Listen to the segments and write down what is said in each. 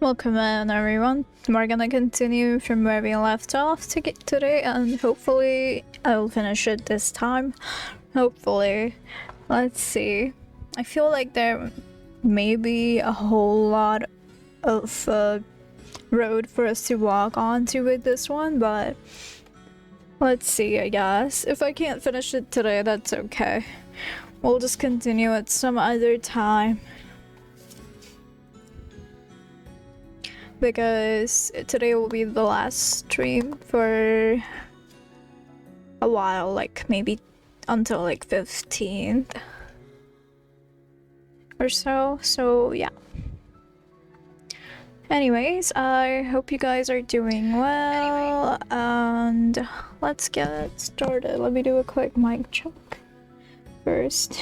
Welcome in everyone. We're gonna continue from where we left off today, and hopefully I'll finish it this time. Hopefully. Let's see. I feel like there may be a whole lot of road for us to walk onto with this one, but let's see, I guess. If I can't finish it today, that's okay. We'll just continue at some other time. Because today will be the last stream for a while, like maybe until like 15th or so yeah. Anyways, I hope you guys are doing well, and let's get started. Let me do a quick mic check first.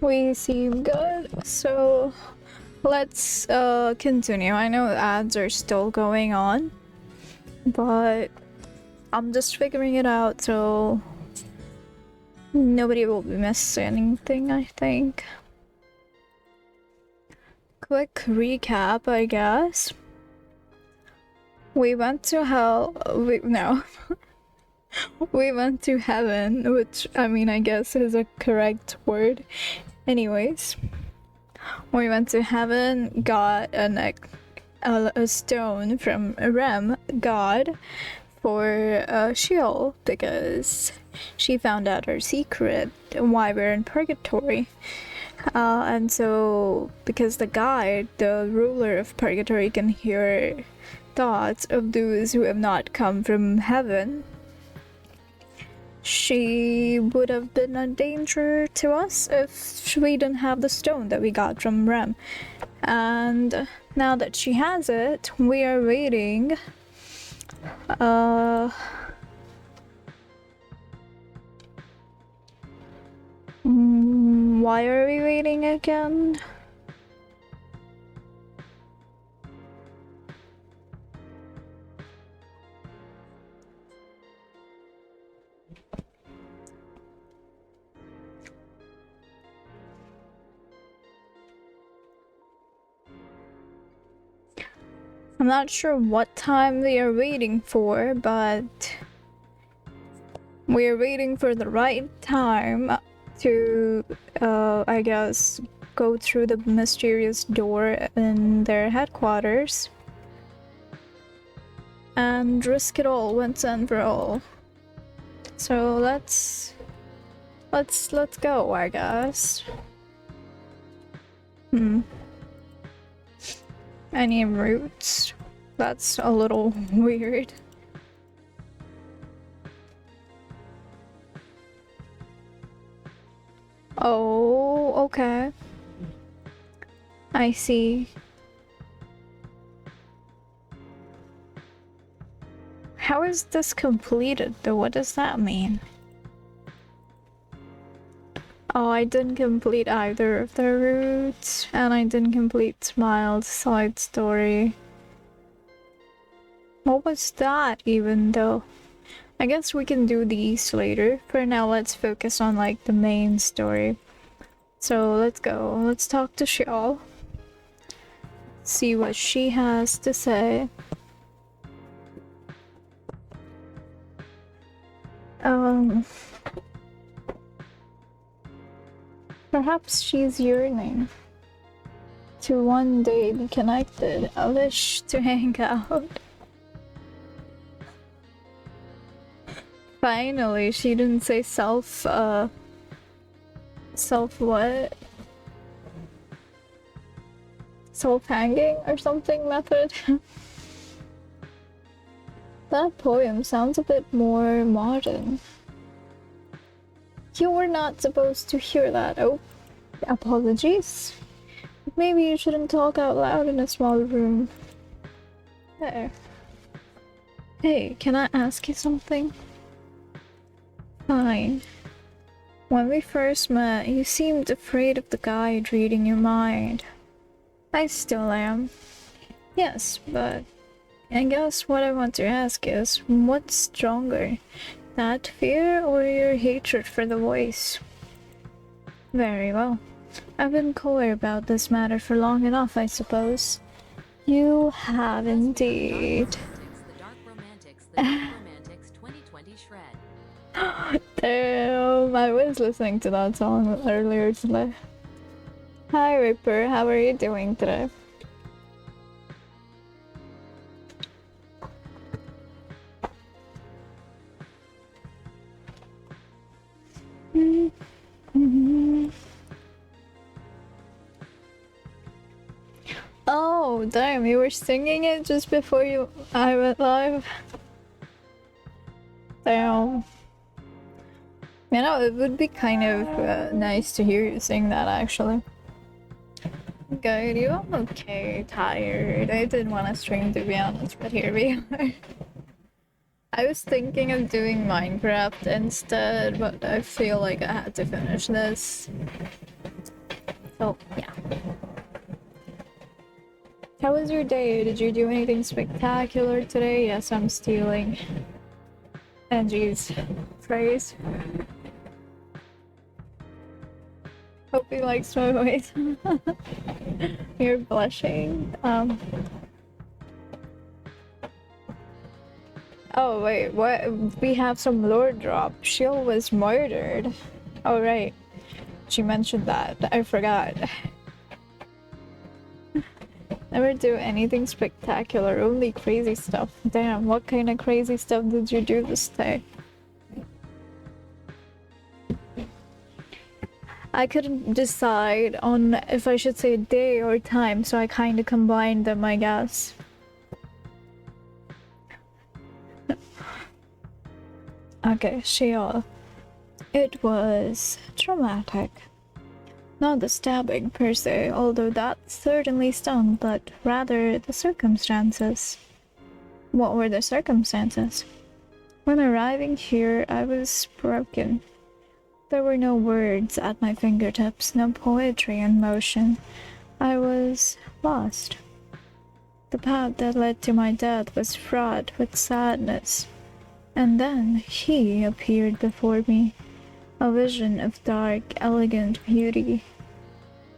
We seem good, so let's continue. I know ads are still going on, but I'm just figuring it out so nobody will be missing anything, I think. Quick recap, I guess. We went to hell. We went to heaven, which I mean, I guess is a correct word. Anyways, we went to heaven, got a stone from Rem, God, for Sheol, because she found out her secret, why we're in purgatory. And so, because the guide, the ruler of purgatory, can hear thoughts of those who have not come from heaven, she would have been a danger to us if we didn't have the stone that we got from Rem. And now that she has it, we are waiting. Why are we waiting again? I'm not sure what time we are waiting for, but we are waiting for the right time to, I guess, go through the mysterious door in their headquarters and risk it all once and for all. So let's go, I guess. Any roots? That's a little weird. Oh, okay. I see. How is this completed though? What does that mean? Oh, I didn't complete either of the routes, and I didn't complete Smile's side story. What was that even though? I guess we can do these later. For now, let's focus on like the main story. So let's go. Let's talk to Sheol. See what she has to say. Perhaps she's yearning to one day be connected, a wish to hang out. Finally, she didn't say self what? Self-hanging or something method? That poem sounds a bit more modern. You were not supposed to hear that. Oh, apologies. Maybe you shouldn't talk out loud in a small room. There. Hey, can I ask you something? Fine. When we first met, you seemed afraid of the guide reading your mind. I still am. Yes, but I guess what I want to ask is, what's stronger? That fear or your hatred for the voice? Very well. I've been coy about this matter for long enough, I suppose. You have indeed. The Dark Romantics, the Dark Romantics 2020 Shred. Damn, I was listening to that song earlier today. Hi Ripper, how are you doing today? Oh, damn, you were singing it just before I went live? Damn. You know, it would be kind of nice to hear you sing that, actually. Good, you? I'm okay, tired. I didn't want to stream, to be honest, but here we are. I was thinking of doing Minecraft instead, but I feel like I had to finish this. So, yeah. How was your day? Did you do anything spectacular today? Yes, I'm stealing Angie's phrase. Hope he likes my voice. You're blushing. Oh wait, what? We have some lore drop. Shield was murdered. Oh right, she mentioned that. I forgot. Never do anything spectacular, only crazy stuff. Damn, what kind of crazy stuff did you do this day? I couldn't decide on if I should say day or time, so I kind of combined them, I guess. Okay, Sheol. It was traumatic. Not the stabbing per se, although that certainly stung, but rather the circumstances. What were the circumstances? When arriving here, I was broken. There were no words at my fingertips, no poetry in motion. I was lost. The path that led to my death was fraught with sadness. And then he appeared before me, a vision of dark, elegant beauty.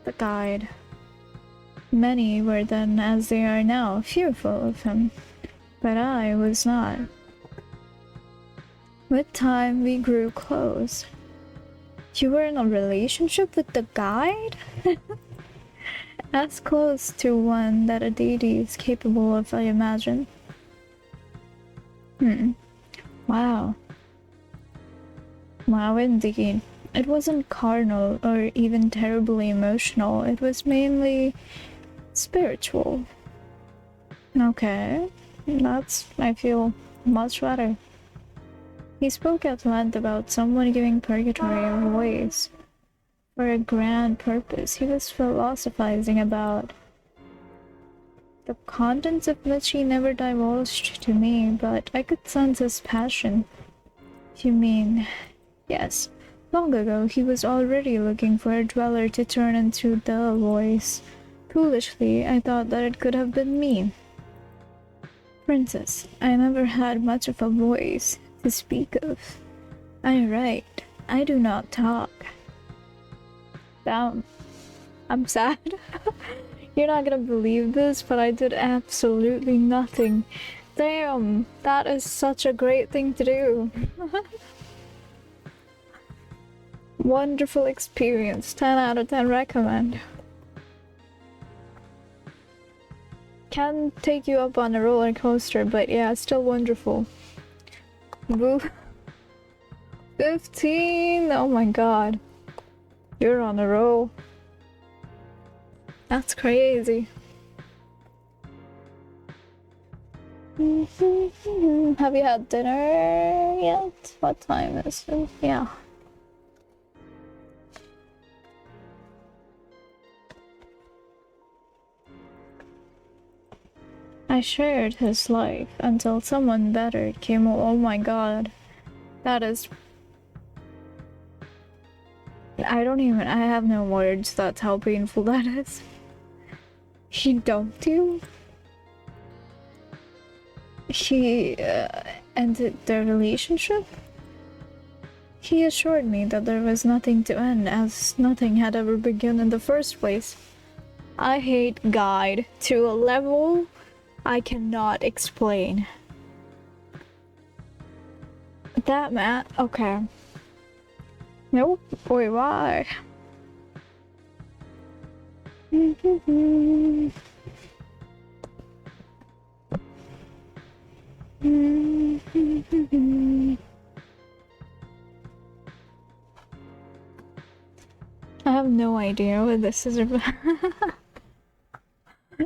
The guide. Many were then, as they are now, fearful of him, but I was not. With time, we grew close. You were in a relationship with the guide? As close to one that a deity is capable of, I imagine. Wow. Wow, indeed. It wasn't carnal or even terribly emotional. It was mainly spiritual. Okay, that's, I feel, much better. He spoke at length about someone giving purgatory a voice for a grand purpose. He was philosophizing about the contents of which he never divulged to me, but I could sense his passion. You mean, yes, long ago he was already looking for a dweller to turn into the voice. Foolishly, I thought that it could have been me. Princess, I never had much of a voice to speak of. I write, I do not talk. Damn, I'm sad. You're not gonna believe this, but I did absolutely nothing. Damn, that is such a great thing to do. Wonderful experience, 10 out of 10 recommend. Can take you up on a roller coaster, but yeah, still wonderful. Boo. 15, oh my god. You're on a roll. That's crazy. Have you had dinner yet? What time is it? Yeah. I shared his life until someone better came. Oh my god. That is... I have no words. That's how painful that is. He dumped you? He ended their relationship? He assured me that there was nothing to end, as nothing had ever begun in the first place. I hate Guide to a level I cannot explain. That man, okay. Nope, wait, why? I have no idea what this is about.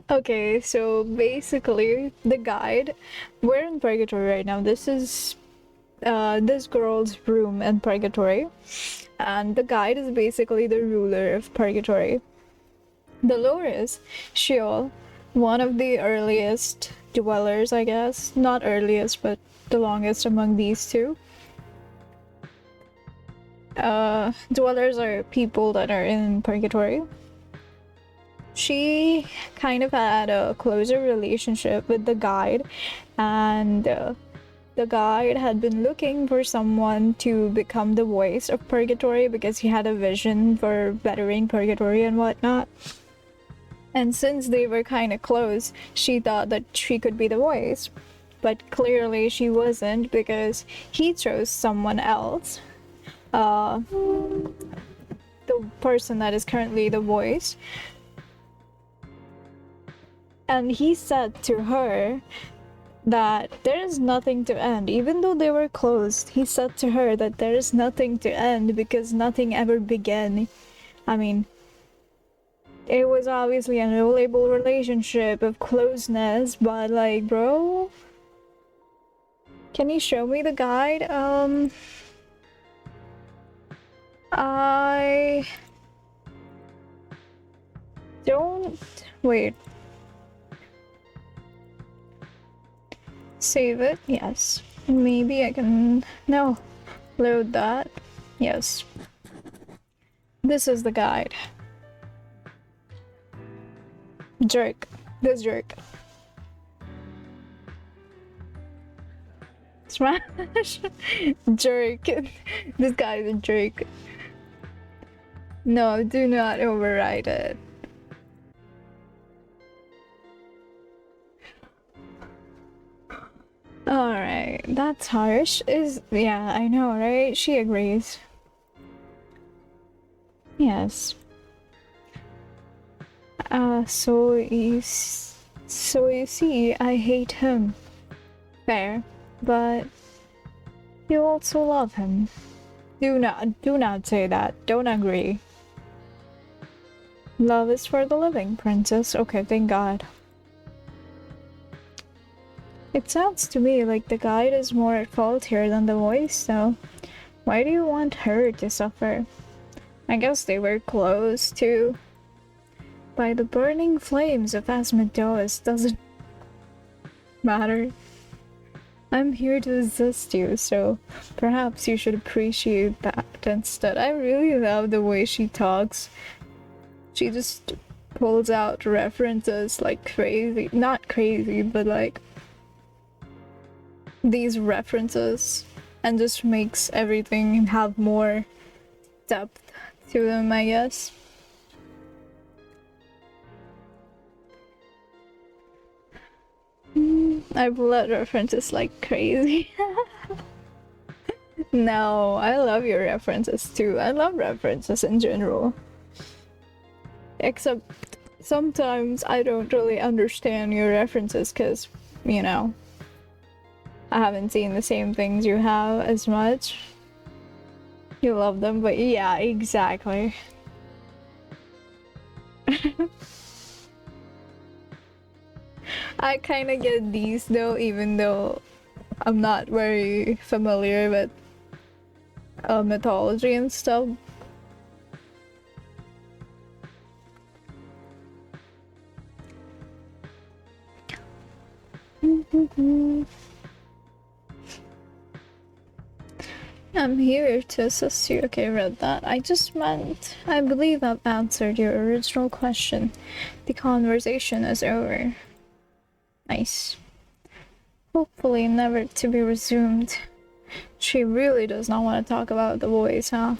Okay, so basically, the guide. We're in purgatory right now. This is this girl's room in purgatory, and the guide is basically the ruler of purgatory. The lore is Sheol, one of the earliest dwellers, I guess. Not earliest, but the longest among these two. Dwellers are people that are in purgatory. She kind of had a closer relationship with the guide, and the guide had been looking for someone to become the voice of purgatory because he had a vision for bettering purgatory and whatnot. And since they were kind of close, she thought that she could be the voice. But clearly she wasn't, because he chose someone else. The person that is currently the voice. And he said to her that there is nothing to end. Even though they were close, he said to her that there is nothing to end because nothing ever began. I mean, it was obviously a no-label relationship of closeness, but like, bro, can you show me the guide? I don't... Wait. Save it? Yes. Maybe I can... No. Load that. Yes. This is the guide. Jerk. This jerk. Smash. Jerk. This guy is a jerk. No, do not override it. Alright, that's harsh. Yeah, I know, right? She agrees. Yes. So you see, I hate him. Fair, but you also love him. Do not say that. Don't agree. Love is for the living, princess. Okay, thank God. It sounds to me like the guide is more at fault here than the voice, so why do you want her to suffer? I guess they were close, too. By the burning flames of Asmodeus, doesn't matter. I'm here to assist you, so perhaps you should appreciate that instead. I really love the way she talks. She just pulls out references like crazy. Not crazy, but like these references, and just makes everything have more depth to them, I guess. I pull out references like crazy. No, I love your references too. I love references in general. Except sometimes I don't really understand your references because, you know, I haven't seen the same things you have as much. You love them, but yeah, exactly. I kind of get these though, even though I'm not very familiar with mythology and stuff. I'm here to assist you. Okay, read that. I just meant, I believe I've answered your original question. The conversation is over. Nice. Hopefully never to be resumed. She really does not want to talk about the boys, huh?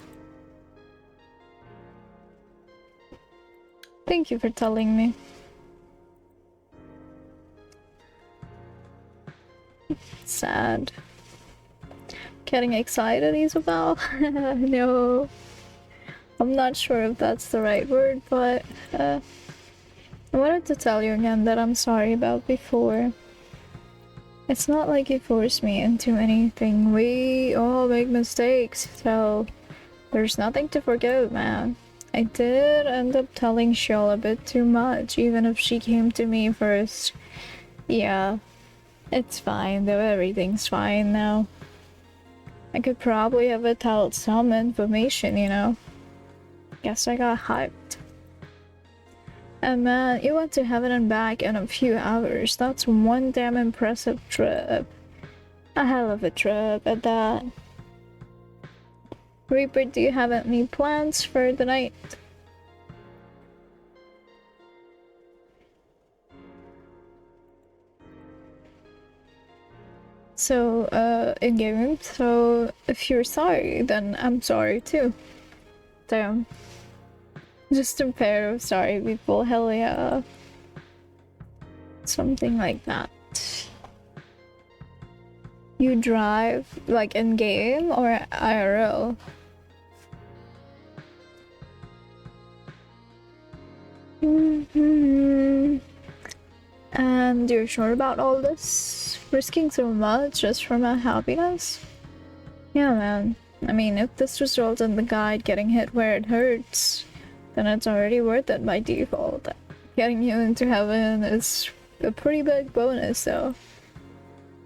Thank you for telling me. Sad. Getting excited, Isabel? No. I'm not sure if that's the right word, but I wanted to tell you again that I'm sorry about before. It's not like you forced me into anything. We all make mistakes, so there's nothing to forgive, man. I did end up telling Shiel a bit too much, even if she came to me first. Yeah, it's fine though, everything's fine now. I could probably have withheld some information, you know. Guess I got hyped. And man, you went to heaven and back in a few hours. That's one damn impressive trip. A hell of a trip at that. Reaper, do you have any plans for the night? So, in-game, so if you're sorry, then I'm sorry too. Damn. Just a pair of sorry people, hell yeah. Something like that. You drive, like in-game or IRL? And you're sure about all this? Risking so much just for my happiness? Yeah, man. I mean, if this results in the guide getting hit where it hurts, then it's already worth it by default. Getting you into heaven is a pretty big bonus, though.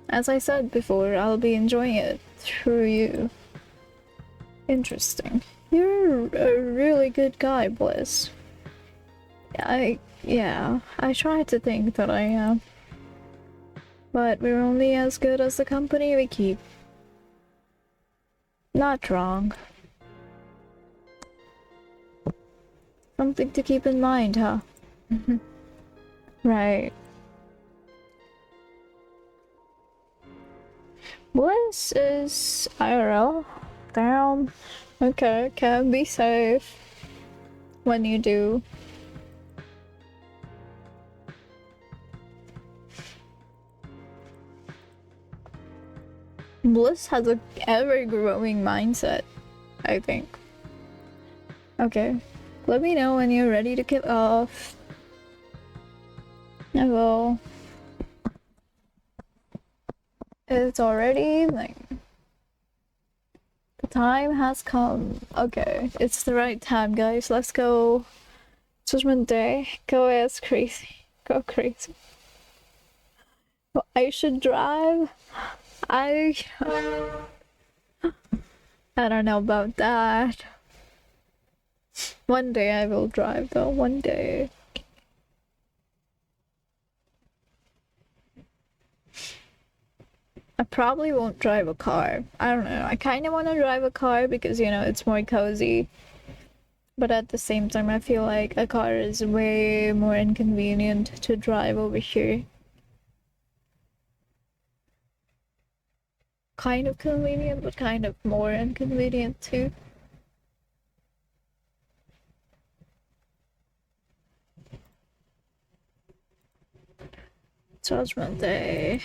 As I said before, I'll be enjoying it through you. Interesting. You're a really good guy, Bliss. Yeah, I try to think that I am. But we're only as good as the company we keep. Not wrong. Something to keep in mind, huh? Right. Bliss is IRL. Damn. Okay, can be safe when you do. Bliss has a ever-growing mindset, I think. Okay, let me know when you're ready to kick off. I will. It's already like the time has come. Okay, it's the right time, guys. Let's go. Judgment Day. Go as crazy. Go crazy. Well, I should drive. I don't know about that. One day I will drive though, one day. I probably won't drive a car. I don't know. I kind of want to drive a car because, you know, it's more cozy. But at the same time, I feel like a car is way more inconvenient to drive over here. Kind of convenient, but kind of more inconvenient too. Judgment Day.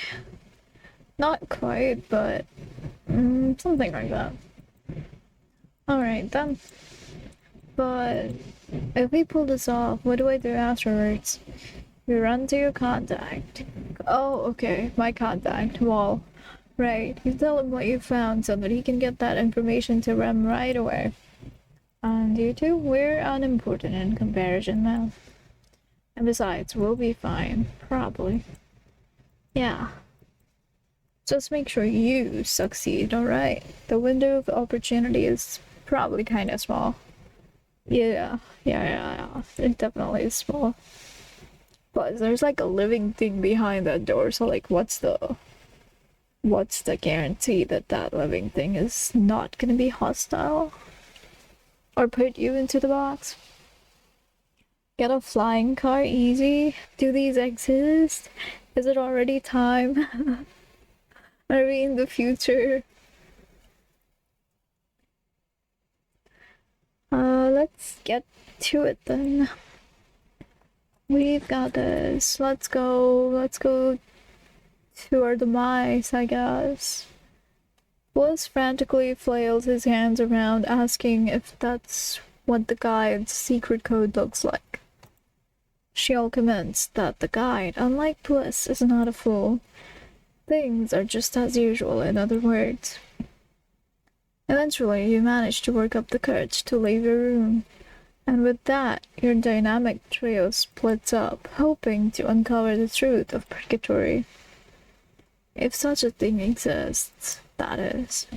Not quite, but something like that. Alright then. But if we pull this off, what do I do afterwards? You run to your contact. Oh, okay, my contact, Wall. Right, you tell him what you found so that he can get that information to Rem right away. And you two, we're unimportant in comparison now. And besides, we'll be fine. Probably. Yeah. Just make sure you succeed, alright? The window of opportunity is probably kinda small. Yeah. It definitely is small. But there's like a living thing behind that door, so like what's the guarantee that that living thing is not gonna be hostile? Or put you into the box? Get a flying car easy? Do these exist? Is it already time? Are we in the future? let's get to it then. We've got this. Let's go to our demise, I guess. Bliss frantically flails his hands around, asking if that's what the guide's secret code looks like. She'll comments that the guide, unlike Bliss, is not a fool. Things are just as usual, in other words. Eventually, you manage to work up the courage to leave your room, and with that, your dynamic trio splits up, hoping to uncover the truth of purgatory. If such a thing exists, that is.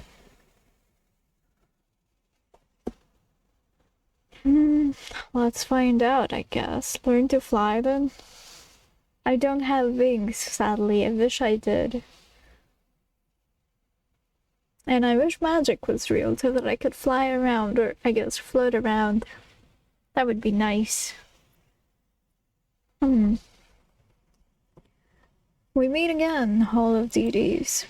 Let's find out, I guess. Learn to fly then? I don't have wings, sadly. I wish I did. And I wish magic was real so that I could fly around, or I guess float around. That would be nice. We meet again, Hall of Deities.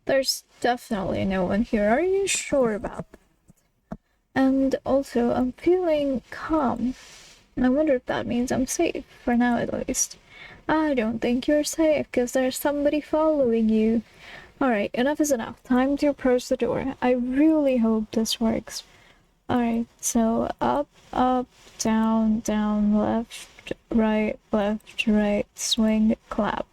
There's definitely no one here. Are you sure about that? And also, I'm feeling calm. I wonder if that means I'm safe, for now at least. I don't think you're safe, because there's somebody following you. Alright, enough is enough. Time to approach the door. I really hope this works. Alright, so up, down, left, right, swing, clap.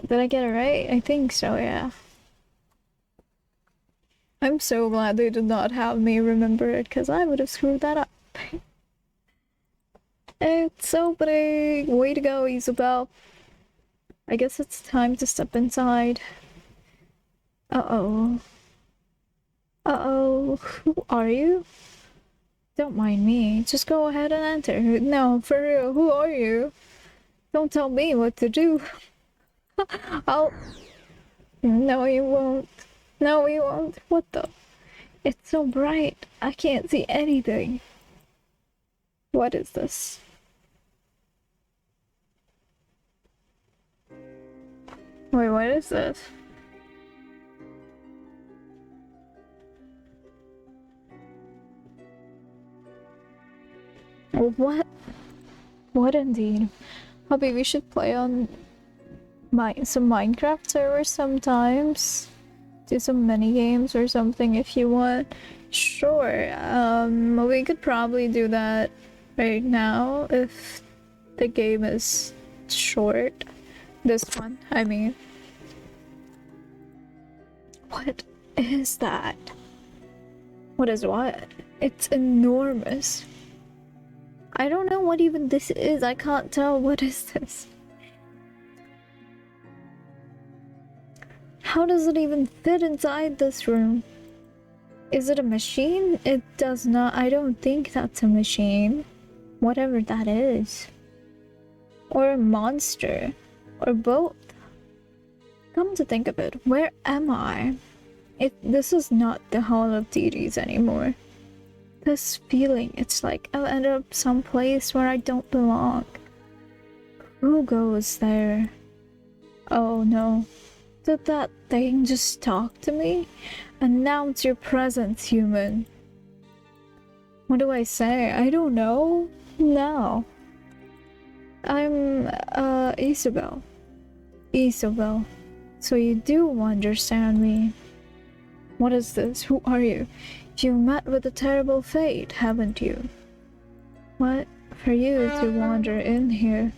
Did I get it right? I think so, yeah. I'm so glad they did not have me remember it, because I would have screwed that up. It's opening! Way to go, Isabel. I guess it's time to step inside. Uh-oh. Uh-oh. Who are you? Don't mind me. Just go ahead and enter. No, for real, who are you? Don't tell me what to do. I'll... No, you won't. No, you won't. What the? It's so bright. I can't see anything. What is this? Wait, what is this? What? What indeed? Hubby, we should play on some Minecraft servers sometimes. Do some mini games or something if you want. Sure. We could probably do that right now if the game is short. This one, I mean. What is that? What is what? It's enormous. I don't know what even this is. I can't tell. What is this? How does it even fit inside this room? Is it a machine? It does not. I don't think that's a machine. Whatever that is. Or a monster. Or both. Come to think of it, where am I? This is not the Hall of Deities anymore. This feeling, it's like I'll end up someplace where I don't belong. Who goes there? Oh no. Did that thing just talk to me? Announce your presence, human. What do I say? I don't know. No. I'm, Isabel. Isabel. So you do understand me. What is this? Who are you? You met with a terrible fate, haven't you? What? For you to wander in here.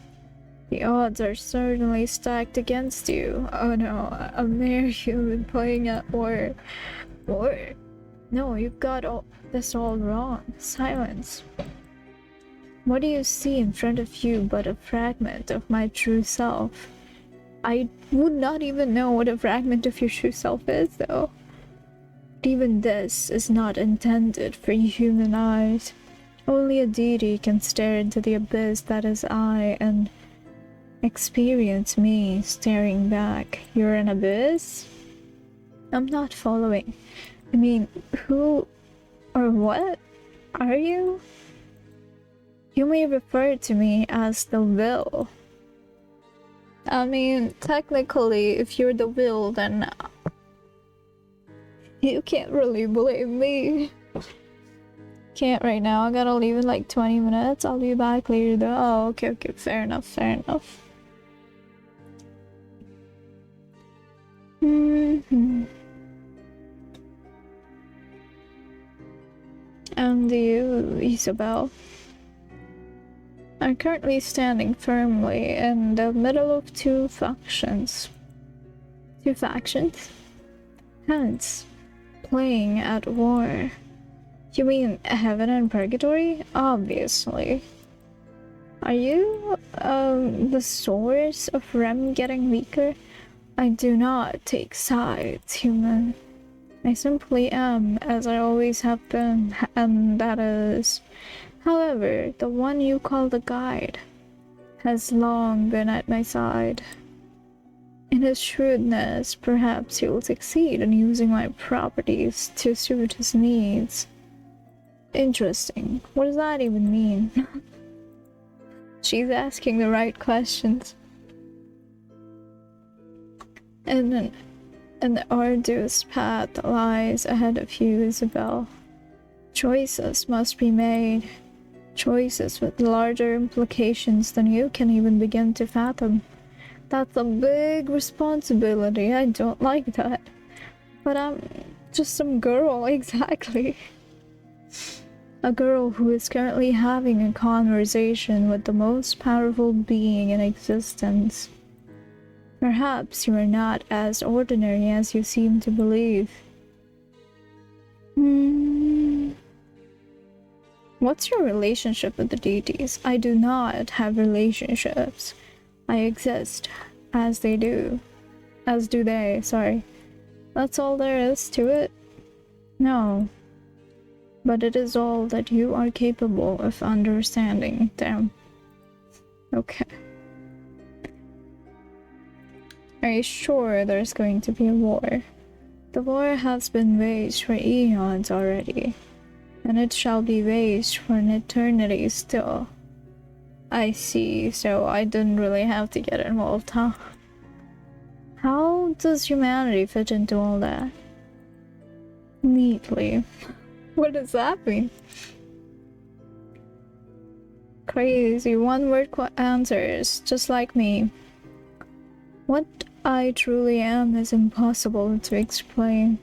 The odds are certainly stacked against you. Oh no, a mere human playing at war. War? No, you've got this all wrong. Silence. What do you see in front of you but a fragment of my true self? I would not even know what a fragment of your true self is, though. But even this is not intended for human eyes. Only a deity can stare into the abyss that is I and experience me staring back. You're an abyss? I'm not following. I mean, who or what are you? You may refer to me as the will. I mean, technically, if you're the will, then you can't really blame me. Can't right now. I gotta leave in like 20 minutes. I'll be back later though. Oh, okay, okay. Fair enough, fair enough. And you, Isabel, are currently standing firmly in the middle of two factions. Hence, playing at war. You mean heaven and purgatory? Obviously. Are you, the source of Rem getting weaker? I do not take sides, human. I simply am, as I always have been, and that is... However, the one you call the guide has long been at my side. In his shrewdness, perhaps he will succeed in using my properties to suit his needs. Interesting. What does that even mean? She's asking the right questions. And an arduous path lies ahead of you, Isabel. Choices must be made. Choices with larger implications than you can even begin to fathom. That's a big responsibility. I don't like that. But I'm just some girl, exactly. A girl who is currently having a conversation with the most powerful being in existence. Perhaps you are not as ordinary as you seem to believe. What's your relationship with the deities? I do not have relationships. I exist as they do. As do they, sorry. That's all there is to it? No. But it is all that you are capable of understanding them. Okay. Are you sure there's going to be a war? The war has been waged for eons already, and it shall be waged for an eternity still. I see, so I didn't really have to get involved, huh? How does humanity fit into all that? Neatly. What does that mean? Crazy one-word answers, just like me. What I truly am is impossible to explain.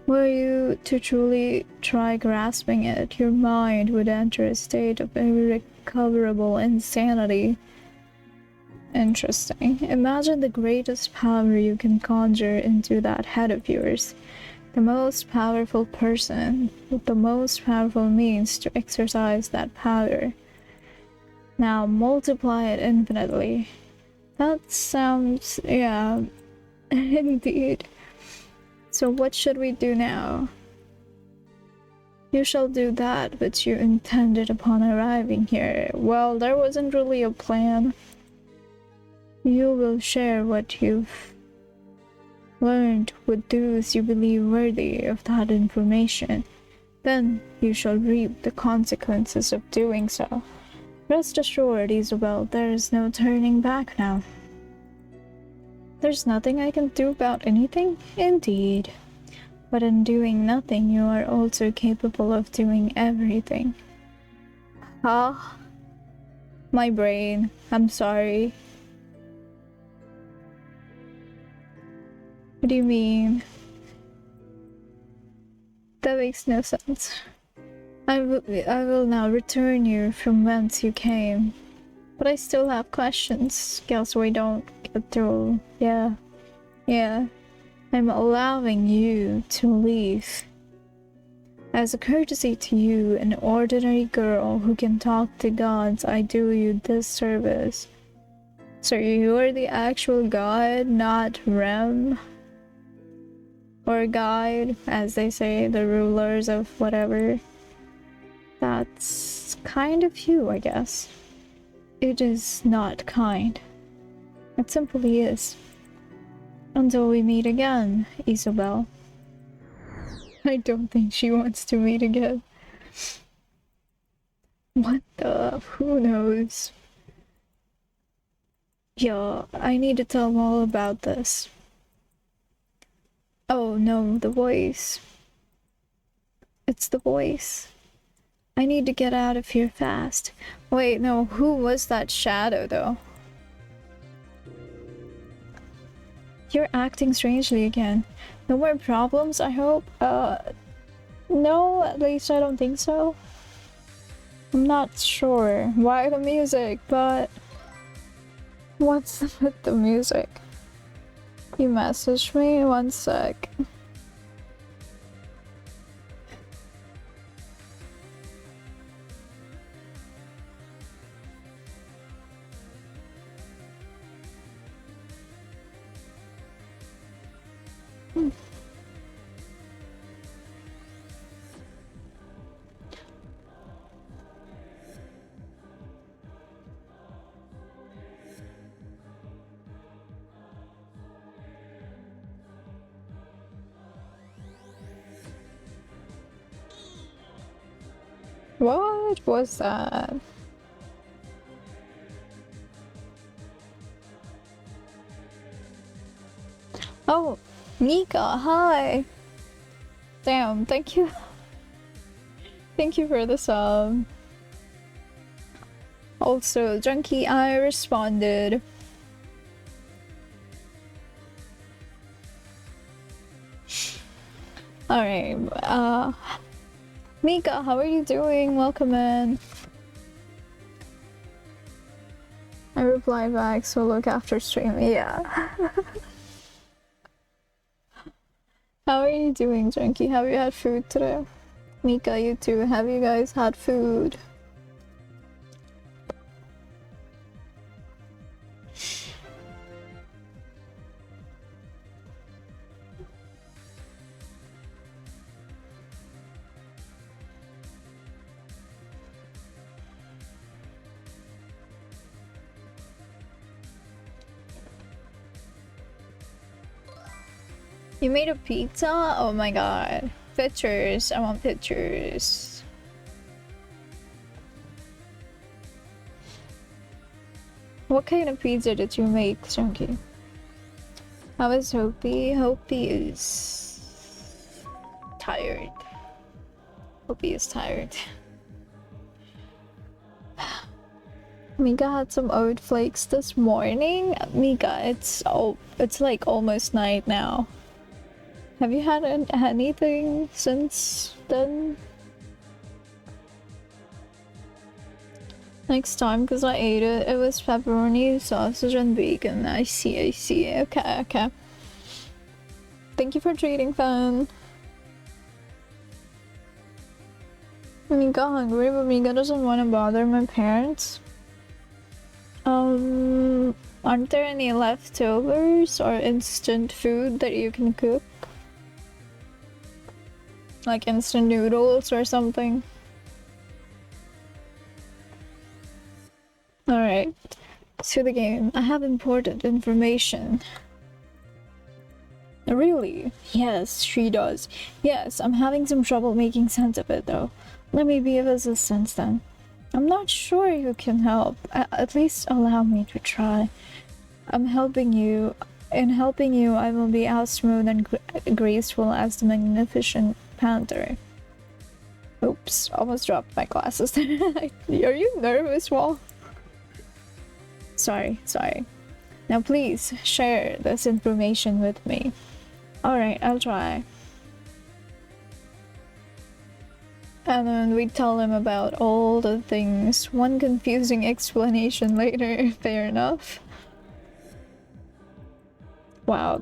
Were you to truly try grasping it, your mind would enter a state of irrecoverable insanity. Interesting. Imagine the greatest power you can conjure into that head of yours. The most powerful person with the most powerful means to exercise that power. Now multiply it infinitely. That sounds, yeah, indeed. So what should we do now? You shall do that which you intended upon arriving here. Well, there wasn't really a plan. You will share what you've learned with those you believe worthy of that information. Then you shall reap the consequences of doing so. Rest assured, Isabel, there is no turning back now. There's nothing I can do about anything? Indeed. But in doing nothing, you are also capable of doing everything. Huh? My brain. I'm sorry. What do you mean? That makes no sense. I will now return you from whence you came. But I still have questions. Guess we don't get through. Yeah. I'm allowing you to leave. As a courtesy to you, an ordinary girl who can talk to gods, I do you this service. So you are the actual god, not Rem? Or guide, as they say, the rulers of whatever. That's kind of you, I guess. It is not kind. It simply is. Until we meet again, Isabel. I don't think she wants to meet again. What the? Who knows? Yeah, I need to tell them all about this. Oh no, the voice. It's the voice. I need to get out of here fast. Wait, no, who was that shadow though? You're acting strangely again. No more problems, I hope? No, at least I don't think so. I'm not sure why the music, but what's with the music? You messaged me? One sec. What was that? Oh, Mika, hi! Damn, thank you. Thank you for the sub. Also, Junkie, I responded. Alright, Mika, how are you doing? Welcome in. I reply back, so look after stream. Yeah. How are you doing, Junkie? Have you had food today? Mika, you too. Have you guys had food? You made a pizza? Oh my god. Pictures. I want pictures. What kind of pizza did you make, Chunky? How is Hopi? Hopi is tired. Hopi is tired. Mika had some oat flakes this morning. Mika, it's like almost night now. Have you had anything since then? Next time, because I ate it, it was pepperoni, sausage, and bacon. I see. Okay. Thank you for treating, fan. Mika hungry, but Mika doesn't want to bother my parents. Aren't there any leftovers or instant food that you can cook? Like instant noodles or something? Alright, to the game. I have important information. Really? Yes, she does. Yes, I'm having some trouble making sense of it though. Let me be of assistance then. I'm not sure you can help. At least allow me to try. I'm helping you. In helping you, I will be as smooth and graceful as the magnificent panther. Oops, almost dropped my glasses. Are you nervous, Wall? Sorry. Now please, share this information with me. Alright, I'll try. And then we tell him about all the things. One confusing explanation later, fair enough. Wow,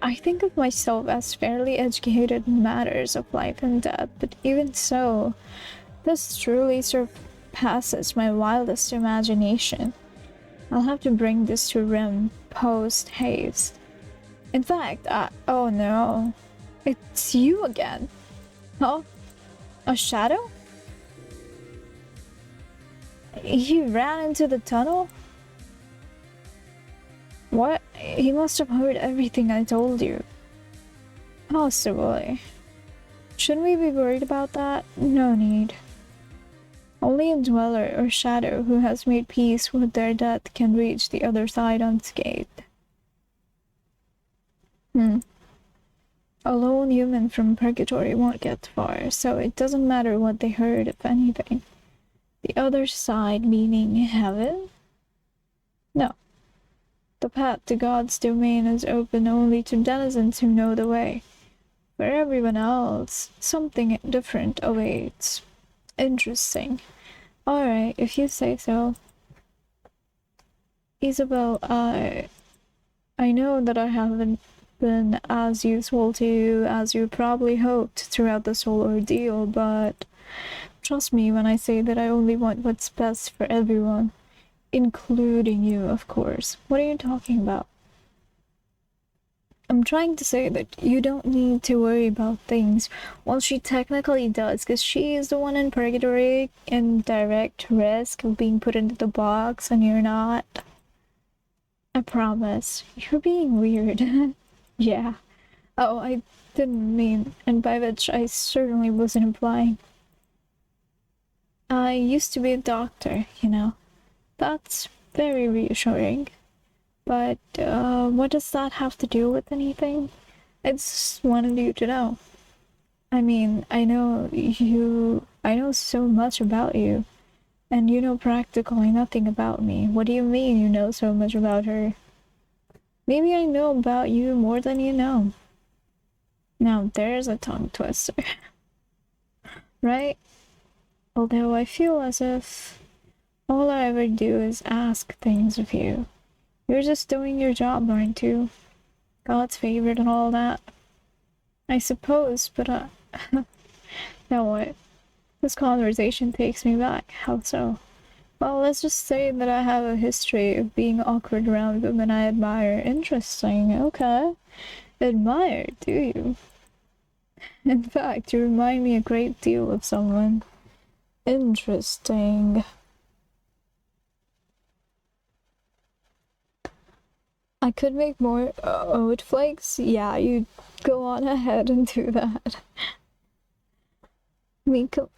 I think of myself as fairly educated in matters of life and death, but even so, this truly surpasses my wildest imagination. I'll have to bring this to Rim post-haste. In fact, oh no. It's you again. Huh? A shadow? He ran into the tunnel? What? He must have heard everything I told you. Possibly. Shouldn't we be worried about that? No need. Only a dweller or shadow who has made peace with their death can reach the other side unscathed. A lone human from purgatory won't get far, so it doesn't matter what they heard, if anything. The other side, meaning heaven? No. The path to God's domain is open only to denizens who know the way. For everyone else, something different awaits. Interesting. Alright, if you say so. Isabel, I know that I haven't been as useful to you as you probably hoped throughout this whole ordeal, but trust me when I say that I only want what's best for everyone. Including you, of course. What are you talking about? I'm trying to say that you don't need to worry about things. Well, she technically does, because she is the one in purgatory in direct risk of being put into the box, and you're not. I promise. You're being weird. Yeah. Oh, I didn't mean, and by which I certainly wasn't implying. I used to be a doctor, you know. That's very reassuring. But, what does that have to do with anything? I just wanted you to know. I mean, I know so much about you, and you know practically nothing about me. What do you mean you know so much about her? Maybe I know about you more than you know. Now there's a tongue twister. Right? Although I feel as if all I ever do is ask things of you. You're just doing your job, aren't you? God's favorite and all that. I suppose, but now what? This conversation takes me back. How so? Well, let's just say that I have a history of being awkward around women I admire. Interesting, okay. Admire, do you? In fact, you remind me a great deal of someone. Interesting. I could make more oat flakes. Yeah, you go on ahead and do that. Mika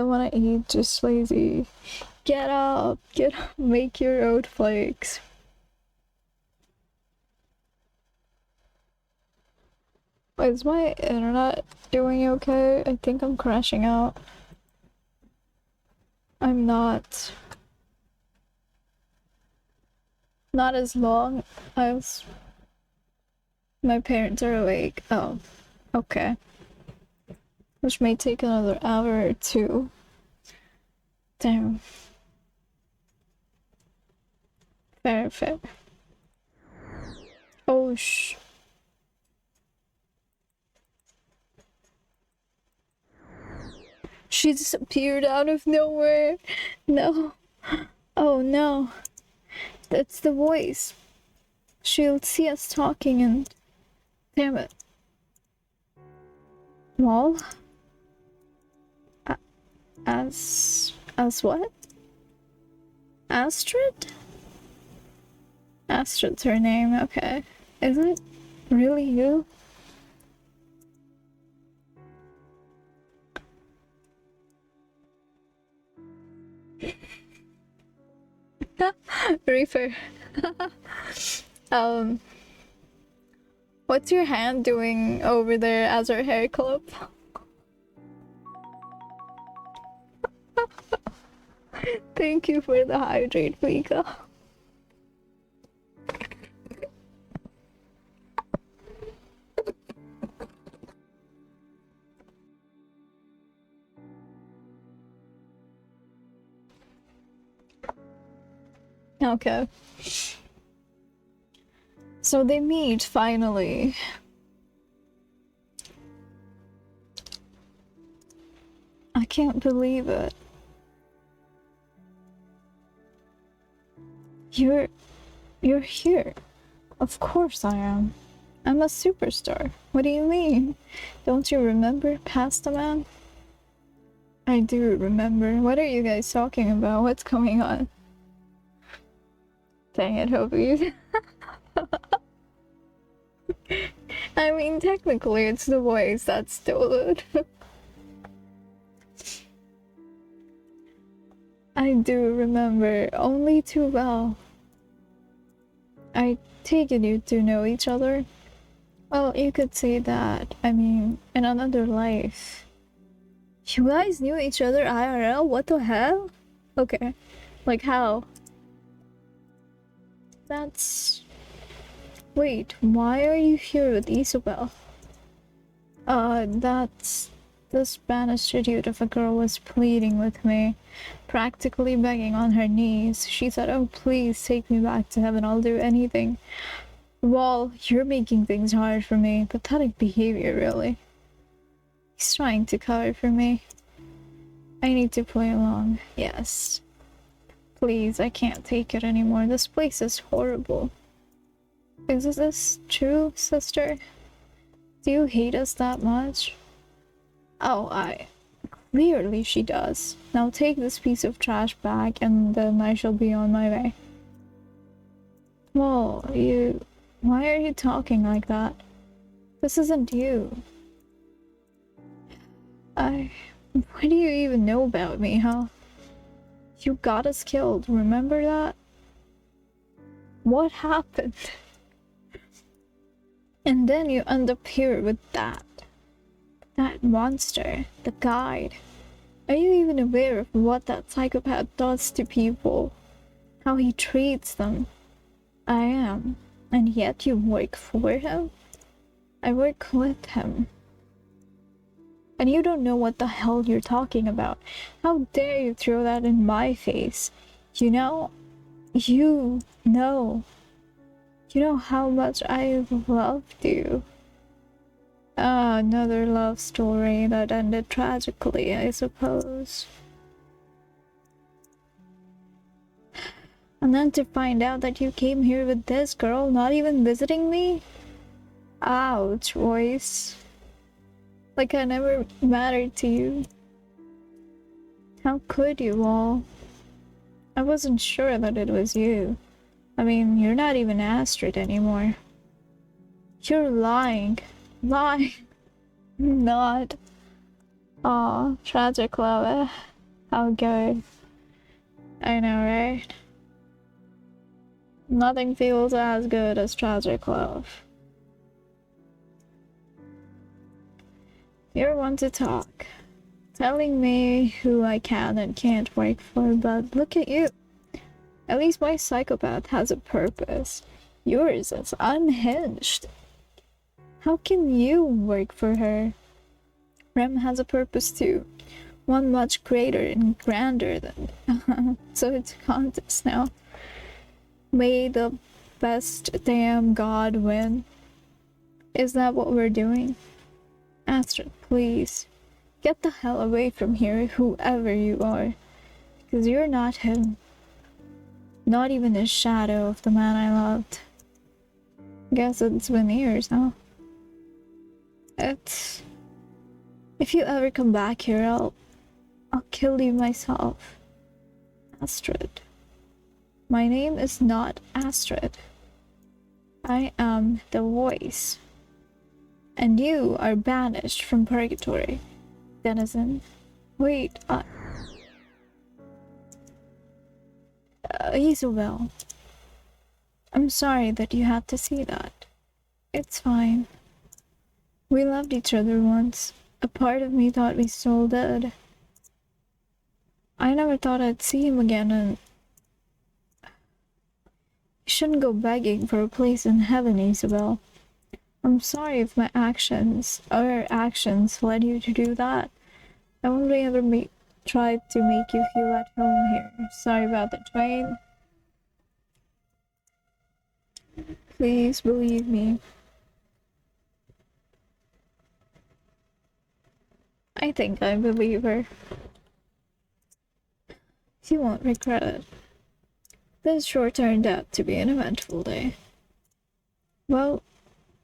wanna eat, just lazy. Get up, make your oat flakes. Is my internet doing okay? I think I'm crashing out. I'm not as long as my parents are awake. Oh, okay. Which may take another hour or two. Damn. Fair. Oh, She disappeared out of nowhere. No. Oh no. That's the voice. She'll see us talking and... Damn it. Well? As what? Astrid? Astrid's her name, okay. Is it really you? Reaper. What's your hand doing over there as her hair clip? Thank you for the hydrate, Mika. Okay. So they meet finally. I can't believe it. You're here. Of course I am. I'm a superstar. What do you mean? Don't you remember Pasta Man? I do remember. What are you guys talking about? What's going on? Dang it, Hobie. I mean, technically it's the voice that stole it. I do remember, only too well. I take it you two know each other? Well, you could say that. I mean, in another life. You guys knew each other IRL? What the hell? Okay. Like how? That's... Wait, why are you here with Isabel? That's... The Spanish idiot of a girl was pleading with me, practically begging on her knees. She said, "Oh, please take me back to heaven, I'll do anything." Well, you're making things hard for me. Pathetic behavior, really. He's trying to cover for me. I need to play along. Yes. Please, I can't take it anymore. This place is horrible. Is this true, sister? Do you hate us that much? Oh, clearly she does. Now take this piece of trash back and then I shall be on my way. Well, why are you talking like that? This isn't you. What do you even know about me, huh? You got us killed, remember that? What happened? And then you end up here with that monster, the guide. Are you even aware of what that psychopath does to people? How he treats them? I am. And yet you work for him? I work with him. And you don't know what the hell you're talking about. How dare you throw that in my face? You know how much I loved you. Another love story that ended tragically, I suppose. And then to find out that you came here with this girl, not even visiting me? Ouch, voice. Like I never mattered to you. How could you all? I wasn't sure that it was you. I mean, you're not even Astrid anymore. You're lying. Lying. Not. Aw, tragic love. How good. I know, right? Nothing feels as good as tragic love. You're one to talk, telling me who I can and can't work for, but look at you. At least my psychopath has a purpose. Yours is unhinged. How can you work for her? Rem has a purpose too. One much greater and grander than... So it's a contest now. May the best damn god win. Is that what we're doing? Astrid, please. Get the hell away from here, whoever you are. Because you're not him. Not even a shadow of the man I loved. Guess it's been years now. If you ever come back here, I'll kill you myself. Astrid. My name is not Astrid. I am the voice. And you are banished from purgatory, denizen. Wait, Isabel. I'm sorry that you had to see that. It's fine. We loved each other once. A part of me thought we still did. I never thought I'd see him again, and... You shouldn't go begging for a place in heaven, Isabel. I'm sorry if my actions, our actions, led you to do that. I only ever tried to make you feel at home here. Sorry about the train. Please believe me. I think I believe her. You won't regret it. This sure turned out to be an eventful day. Well,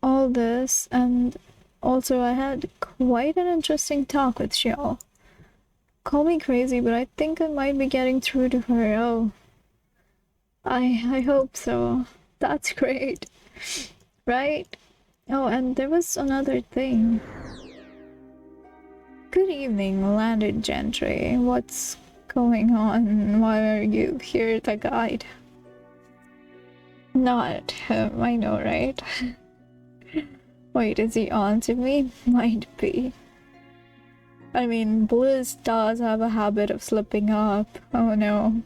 all this, and also I had quite an interesting talk with Xiao. Call me crazy, but I think I might be getting through to her. Oh, I hope so. That's great. Right? Oh, and there was another thing. Good evening, landed gentry. What's going on? Why are you here, the guide? Not him, I know, right? Wait, is he on to me? Might be. I mean, Bliss does have a habit of slipping up. Oh no.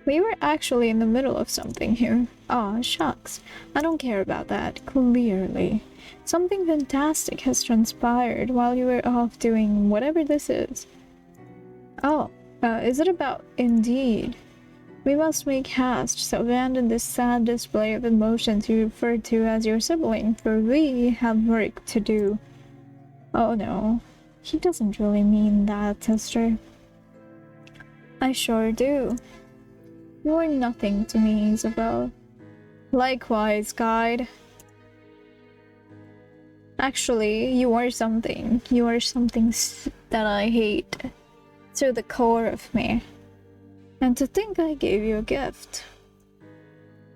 We were actually in the middle of something here. Aw, shucks. I don't care about that, clearly. Something fantastic has transpired while you were off doing whatever this is. Oh, is it about indeed? We must make haste, so abandon this sad display of emotions you refer to as your sibling, for we have work to do. Oh no, he doesn't really mean that, sister. I sure do. You're nothing to me, Isabel. Likewise, guide. Actually, you are something. You are something that I hate to the core of me. And to think I gave you a gift.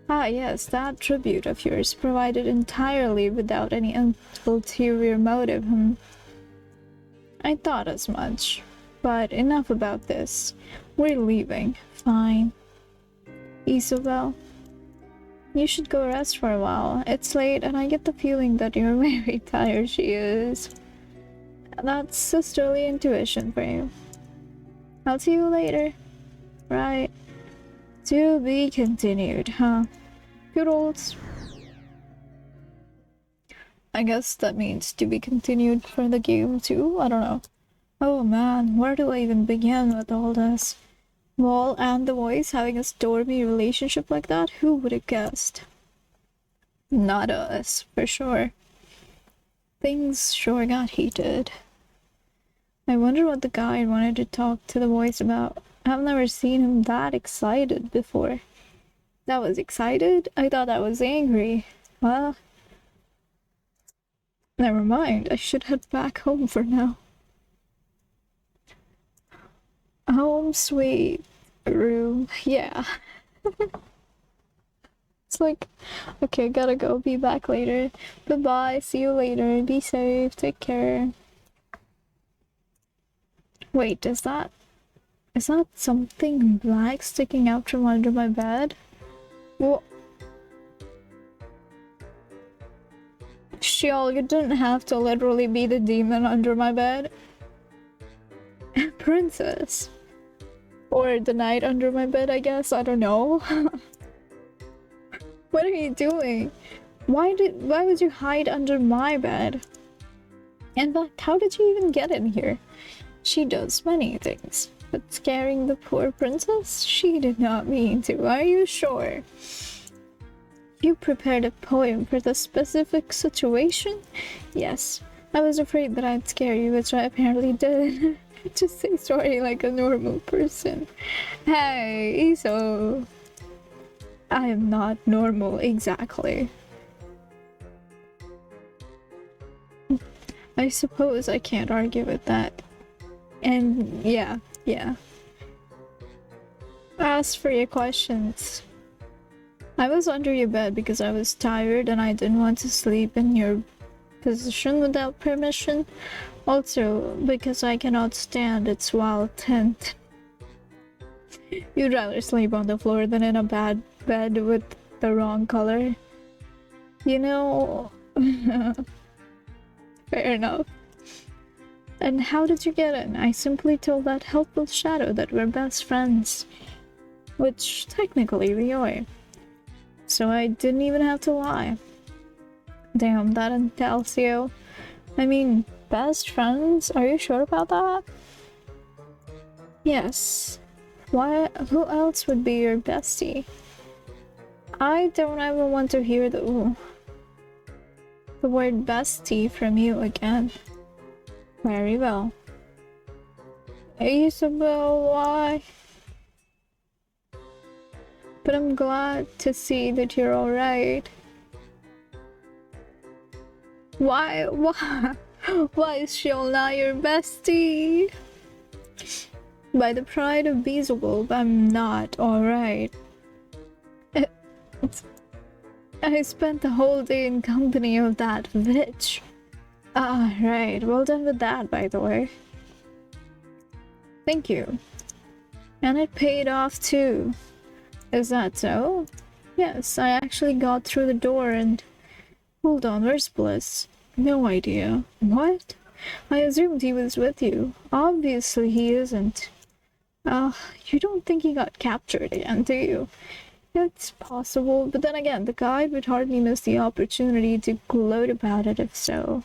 Ah yes, that tribute of yours provided entirely without any ulterior motive, I thought as much. But enough about this. We're leaving. Fine. Isabel, you should go rest for a while. It's late and I get the feeling that you're very tired. She is. That's sisterly intuition for you. I'll see you later. Right. To be continued, huh? Toodles. I guess that means to be continued for the game too? I don't know. Oh man, where do I even begin with all this? Wall and the voice having a stormy relationship like that? Who would have guessed? Not us, for sure. Things sure got heated. I wonder what the guy wanted to talk to the voice about. I've never seen him that excited before. That was excited? I thought that was angry. Well, never mind. I should head back home for now. Home sweet room. Yeah. It's like, okay, gotta go. Be back later. Goodbye. See you later. Be safe. Take care. Wait, is that something black sticking out from under my bed? What? Shiol, you didn't have to literally be the demon under my bed. Princess. Or the knight under my bed, I guess. I don't know. What are you doing? Why would you hide under my bed? In fact, how did you even get in here? She does many things, but scaring the poor princess? She did not mean to, are you sure? You prepared a poem for the specific situation? Yes, I was afraid that I'd scare you, which I apparently did. Just say sorry like a normal person. Hey, so... I am not normal, exactly. I suppose I can't argue with that. And yeah. Ask for your questions. I was under your bed because I was tired and I didn't want to sleep in your position without permission. Also, because I cannot stand its wild tint. You'd rather sleep on the floor than in a bad bed with the wrong color. You know... Fair enough. And how did you get in? I simply told that helpful shadow that we're best friends. Which, technically, we are. So I didn't even have to lie. Damn, that Intalcio. I mean, best friends? Are you sure about that? Yes. Why? Who else would be your bestie? I don't ever want to hear the word bestie from you again. Very well. Isabel, why? But I'm glad to see that you're alright. Why is Shiol not your bestie? By the pride of Beelzebub, I'm not alright. I spent the whole day in company of that bitch. Ah, right. Well done with that, by the way. Thank you. And it paid off too. Is that so? Yes, I actually got through the door and Hold on, where's Bliss? No idea. What? I assumed he was with you. Obviously he isn't. You don't think he got captured again, do you? It's possible, but then again, the guide would hardly miss the opportunity to gloat about it if so.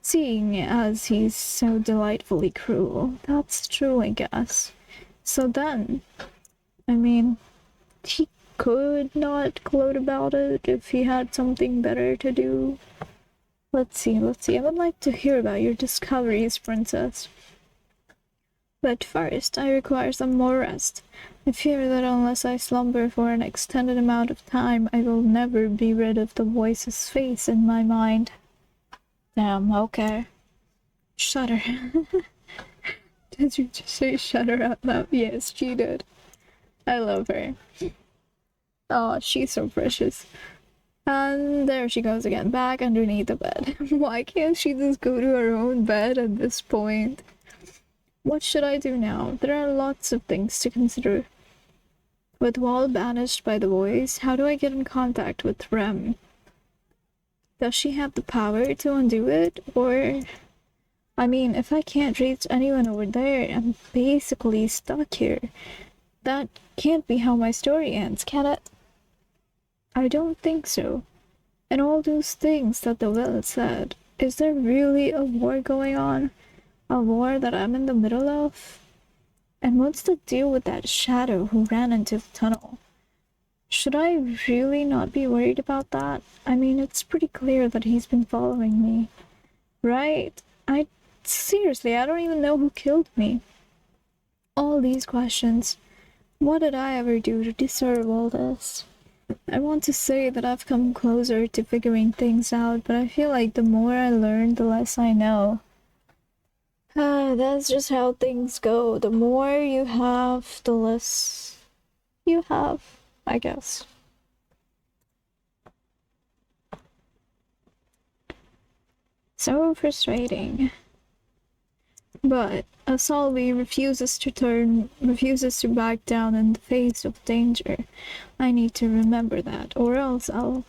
Seeing as he's so delightfully cruel. That's true, I guess. So then, I mean, he could not gloat about it if he had something better to do. Let's see. I would like to hear about your discoveries, Princess. But first, I require some more rest. I fear that unless I slumber for an extended amount of time, I will never be rid of the voice's face in my mind. Damn, okay. Shudder. Did you just say shudder out loud? Yes, she did. I love her. Oh, she's so precious. And there she goes again, back underneath the bed. Why can't she just go to her own bed at this point? What should I do now? There are lots of things to consider. With Wall banished by the voice, how do I get in contact with Rem? Does she have the power to undo it? Or... I mean, if I can't reach anyone over there, I'm basically stuck here. That can't be how my story ends, can it? I don't think so. And all those things that the will said, is there really a war going on? A war that I'm in the middle of? And what's the deal with that shadow who ran into the tunnel? Should I really not be worried about that? I mean, it's pretty clear that he's been following me. Right? Seriously, I don't even know who killed me. All these questions. What did I ever do to deserve all this? I want to say that I've come closer to figuring things out, but I feel like the more I learn, the less I know. That's just how things go. The more you have, the less you have, I guess. So frustrating. But Asalvi refuses to back down in the face of danger. I need to remember that, or else I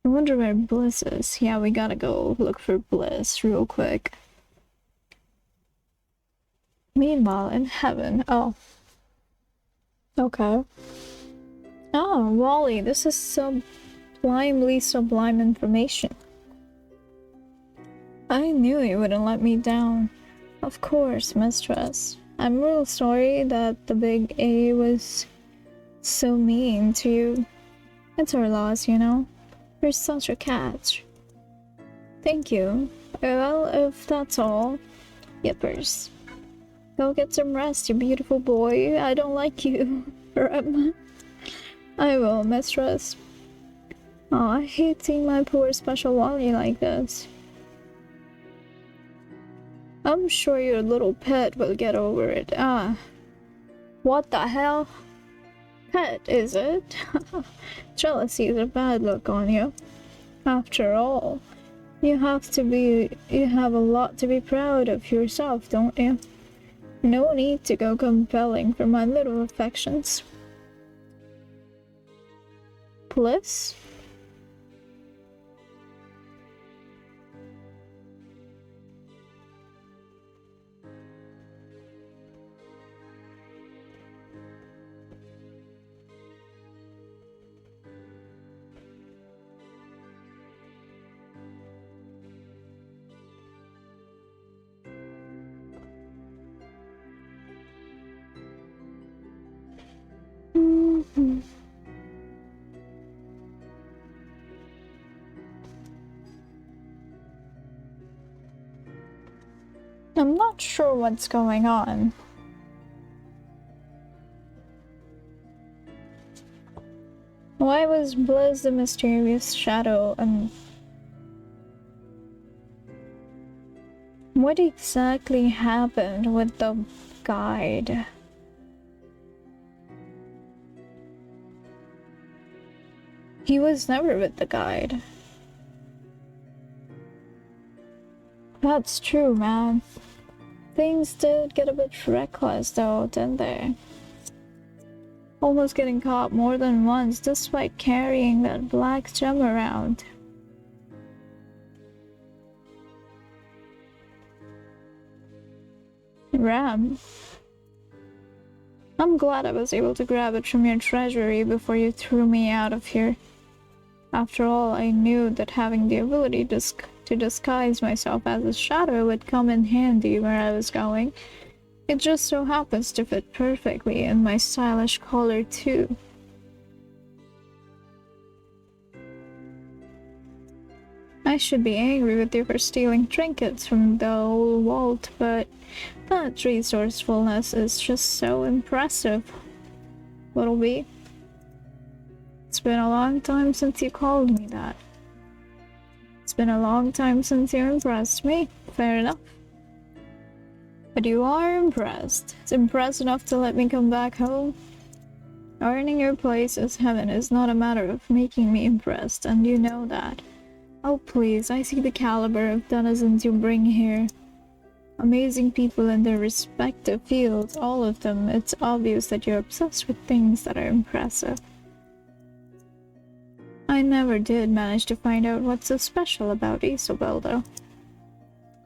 wonder where Bliss is. Yeah, we gotta go look for Bliss real quick. Meanwhile, in heaven, oh. Okay. Oh, Wally, this is sublimely sublime information. I knew you wouldn't let me down. Of course, mistress. I'm real sorry that the big A was so mean to you. It's our loss, you know. You're such a catch. Thank you. Well, if that's all, yippers. Go get some rest, you beautiful boy. I don't like you. I will, mistress. Oh, I hate seeing my poor special Wally like this. I'm sure your little pet will get over it. What the hell? Pet, is it? Jealousy is a bad look on you. After all, you have a lot to be proud of yourself, don't you? No need to go compelling for my little affections. Bliss? I'm not sure what's going on. Why was Bliss the mysterious shadow, and what exactly happened with the guide? He was never with the guide. That's true, man. Things did get a bit reckless though, didn't they? Almost getting caught more than once despite carrying that black gem around. Ram. I'm glad I was able to grab it from your treasury before you threw me out of here. After all, I knew that having the ability to disguise myself as a shadow would come in handy where I was going. It just so happens to fit perfectly in my stylish collar too. I should be angry with you for stealing trinkets from the old vault, but that resourcefulness is just so impressive, Little B. It's been a long time since you called me that. It's been a long time since you impressed me. Fair enough. But you are impressed. It's impressed enough to let me come back home. Earning your place as heaven is not a matter of making me impressed, and you know that. Oh please, I see the caliber of denizens you bring here. Amazing people in their respective fields, all of them. It's obvious that you're obsessed with things that are impressive. I never did manage to find out what's so special about Isabel, though.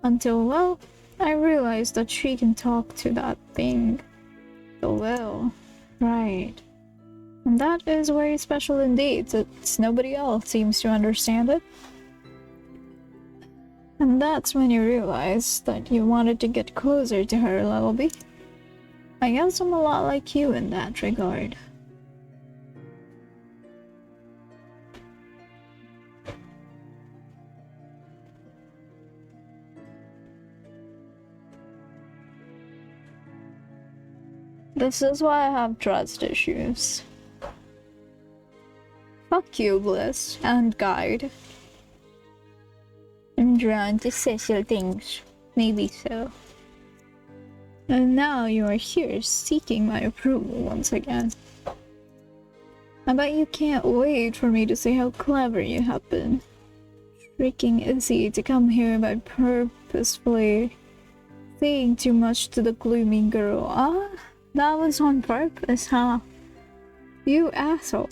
Until, well, I realized that she can talk to that thing. The will. Right. And that is very special indeed, since nobody else seems to understand it. And that's when you realize that you wanted to get closer to her, Lelby. I guess I'm a lot like you in that regard. This is why I have trust issues. Fuck you, Bliss and Guide. I'm drawn to social things. Maybe so. And now you are here seeking my approval once again. I bet you can't wait for me to say how clever you have been. Tricking Izzy to come here by purposefully saying too much to the gloomy girl. Ah, that was on purpose, huh? You asshole.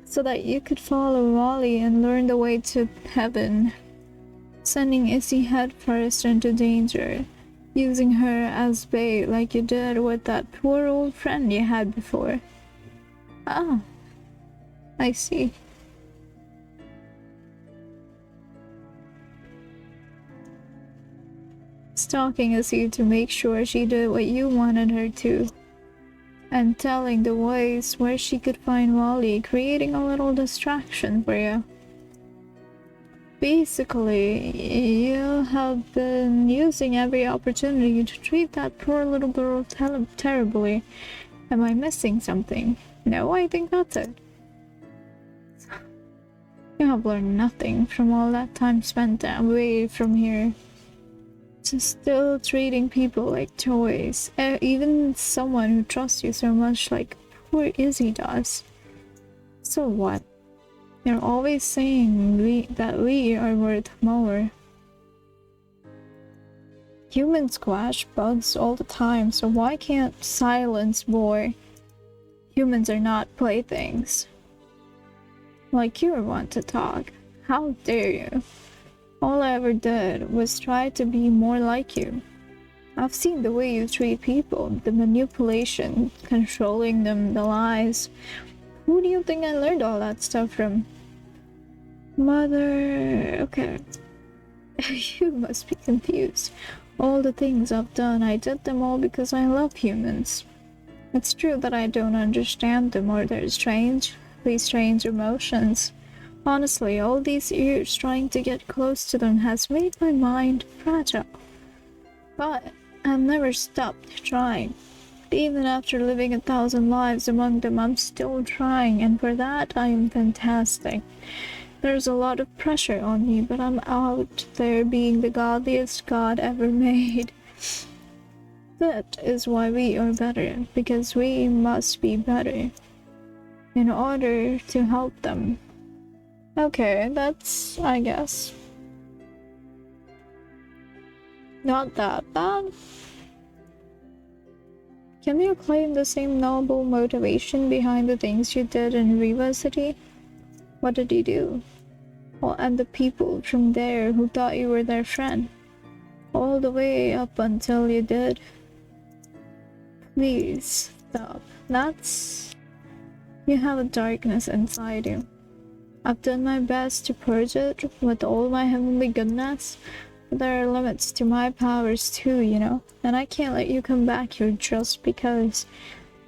So that you could follow Wally and learn the way to heaven. Sending Izzy headfirst into danger, using her as bait like you did with that poor old friend you had before. Ah, I see. Stalking Izzy to make sure she did what you wanted her to, and telling the ways where she could find Wally, creating a little distraction for you. Basically, you have been using every opportunity to treat that poor little girl terribly. Am I missing something? No, I think that's it. You have learned nothing from all that time spent away from here. Just still treating people like toys. Even someone who trusts you so much like poor Izzy does. So what? You're always saying that we are worth more. Humans squash bugs all the time, so why can't silence boy? Humans are not playthings. Like you want to talk. How dare you? All I ever did was try to be more like you. I've seen the way you treat people, the manipulation, controlling them, the lies. Who do you think I learned all that stuff from? Mother... okay. You must be confused. All the things I've done, I did them all because I love humans. It's true that I don't understand them or their strange emotions. Honestly, all these years trying to get close to them has made my mind fragile. But I've never stopped trying. Even after living 1,000 lives among them, I'm still trying, and for that I am fantastic. There's a lot of pressure on me, but I'm out there being the godliest god ever made. That is why we are better, because we must be better in order to help them. Okay, that's, I guess, not that bad. Can you claim the same noble motivation behind the things you did in Riva City? What did you do? Well, and the people from there who thought you were their friend. all the way up until you did. Please stop. That's. You have a darkness inside you. I've done my best to purge it with all my heavenly goodness, but there are limits to my powers too, you know? And I can't let you come back here just because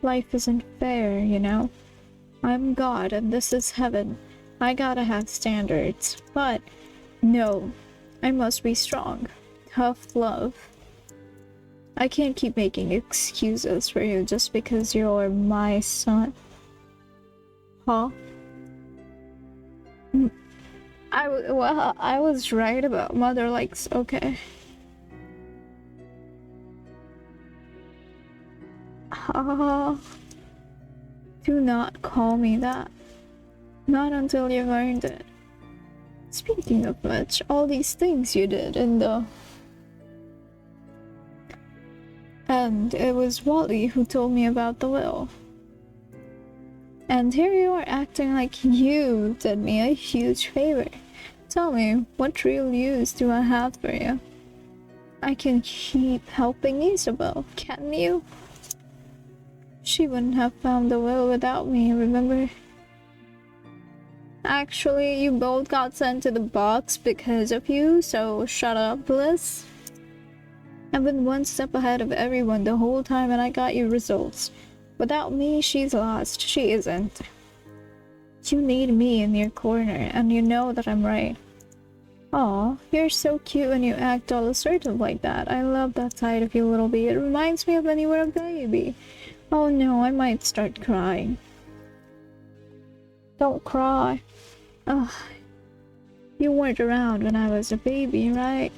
life isn't fair, you know? I'm God and this is heaven. I gotta have standards. But no, I must be strong. Tough love. I can't keep making excuses for you just because you're my son. Huh? I was right about mother likes, okay. Do not call me that. Not until you've earned it. Speaking of which, all these things you did in the... And it was Wally who told me about the will. And here you are acting like you did me a huge favor. Tell me, what real use do I have for you? I can keep helping Isabel, can't you? She wouldn't have found the will without me, remember? Actually, you both got sent to the box because of you, so shut up, Bliss. I've been one step ahead of everyone the whole time and I got you results. Without me, she's lost. She isn't. You need me in your corner, and you know that I'm right. Aw, you're so cute when you act all assertive like that. I love that side of you, little bee. It reminds me of when you were a baby. Oh no, I might start crying. Don't cry. Ugh. You weren't around when I was a baby, right?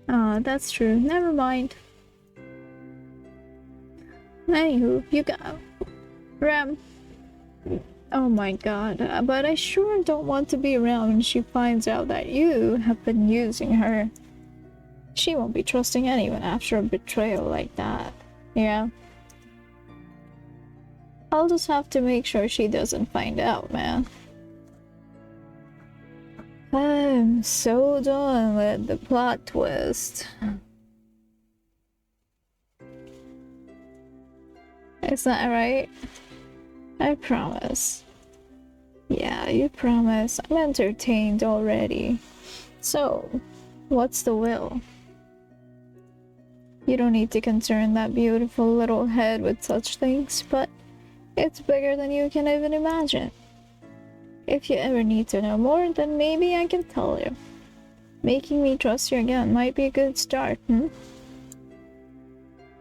Ah, that's true. Never mind. Anywho, you got Ram. Oh my god, but I sure don't want to be around when she finds out that you have been using her. She won't be trusting anyone after a betrayal like that. Yeah. I'll just have to make sure she doesn't find out, man. I'm so done with the plot twist. Is that right? I promise. Yeah, you promise. I'm entertained already. So, what's the will? You don't need to concern that beautiful little head with such things, but it's bigger than you can even imagine. If you ever need to know more, then maybe I can tell you. Making me trust you again might be a good start,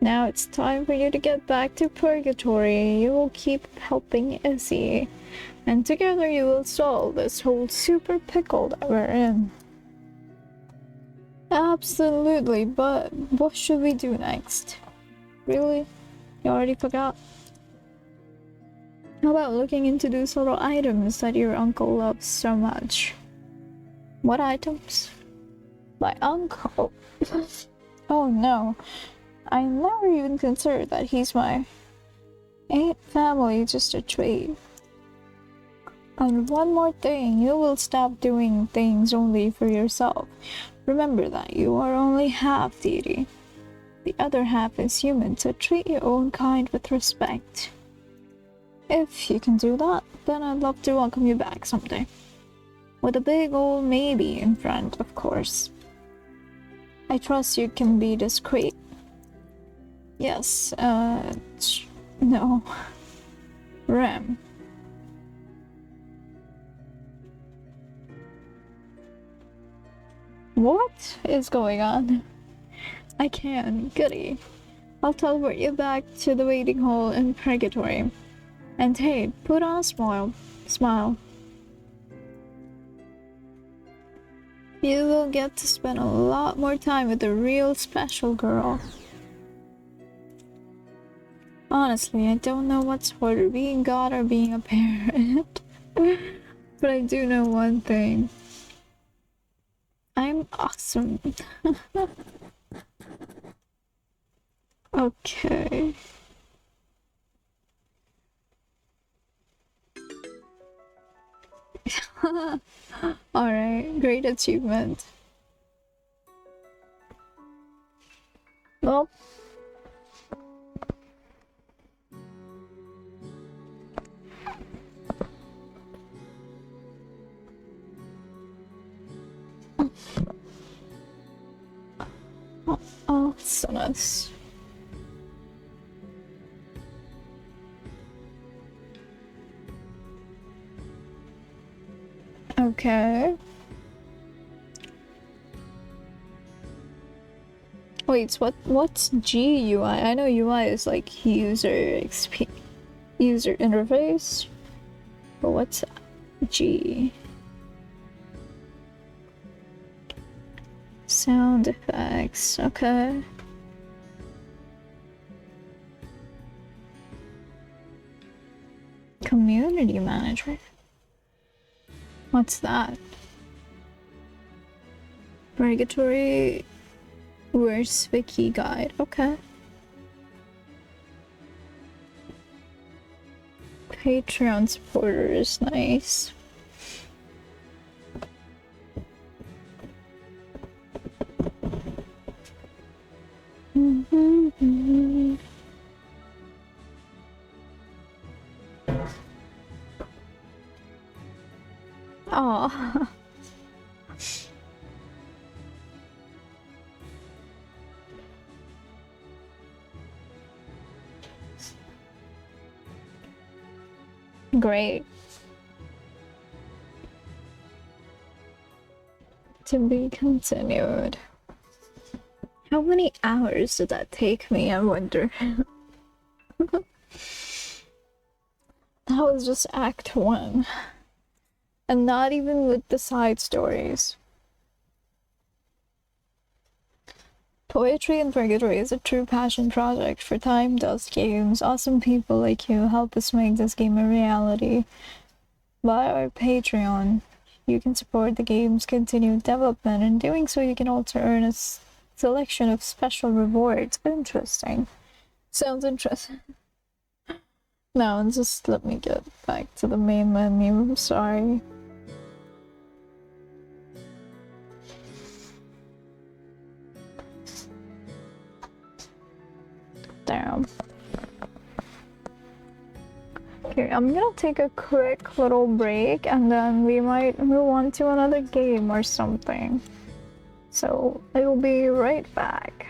Now it's time for you to get back to Purgatory. You will keep helping Izzy, and together you will solve this whole super pickle that we're in. Absolutely, but what should we do next? Really? You already forgot? How about looking into those little items that your uncle loves so much? What items? My uncle? Oh no. I never even considered that he's my... Ain't family just a trait? And one more thing, you will stop doing things only for yourself. Remember that you are only half deity. The other half is human, so treat your own kind with respect. If you can do that, then I'd love to welcome you back someday. With a big old maybe in front, of course. I trust you can be discreet. Yes, no. Rem. What is going on? I can, goody. I'll teleport you back to the waiting hall in Purgatory. And hey, put on a smile. You will get to spend a lot more time with the real special girl. Honestly, I don't know what's harder, being God or being a parent. But I do know one thing. I'm awesome. Okay. Alright, great achievement. Well, oh, so nice. Okay. Wait, what's GUI? I know UI is like user interface, but what's G? Sound effects. Okay. Community manager. What's that? Purgatory. Where's the key guide? Okay. Patreon supporter is nice. Oh. Great. To be continued. How many hours did that take me, I wonder? That was just Act 1. And not even with the side stories. Poetry in Purgatory is a true passion project for Time Dust Games. Awesome people like you help us make this game a reality. Via our Patreon, you can support the game's continued development. In doing so, you can also earn a selection of special rewards. Interesting. Sounds interesting. Now, just let me get back to the main menu. I'm sorry. Damn. Okay, I'm gonna take a quick little break and then we might move on to another game or something. So I will be right back.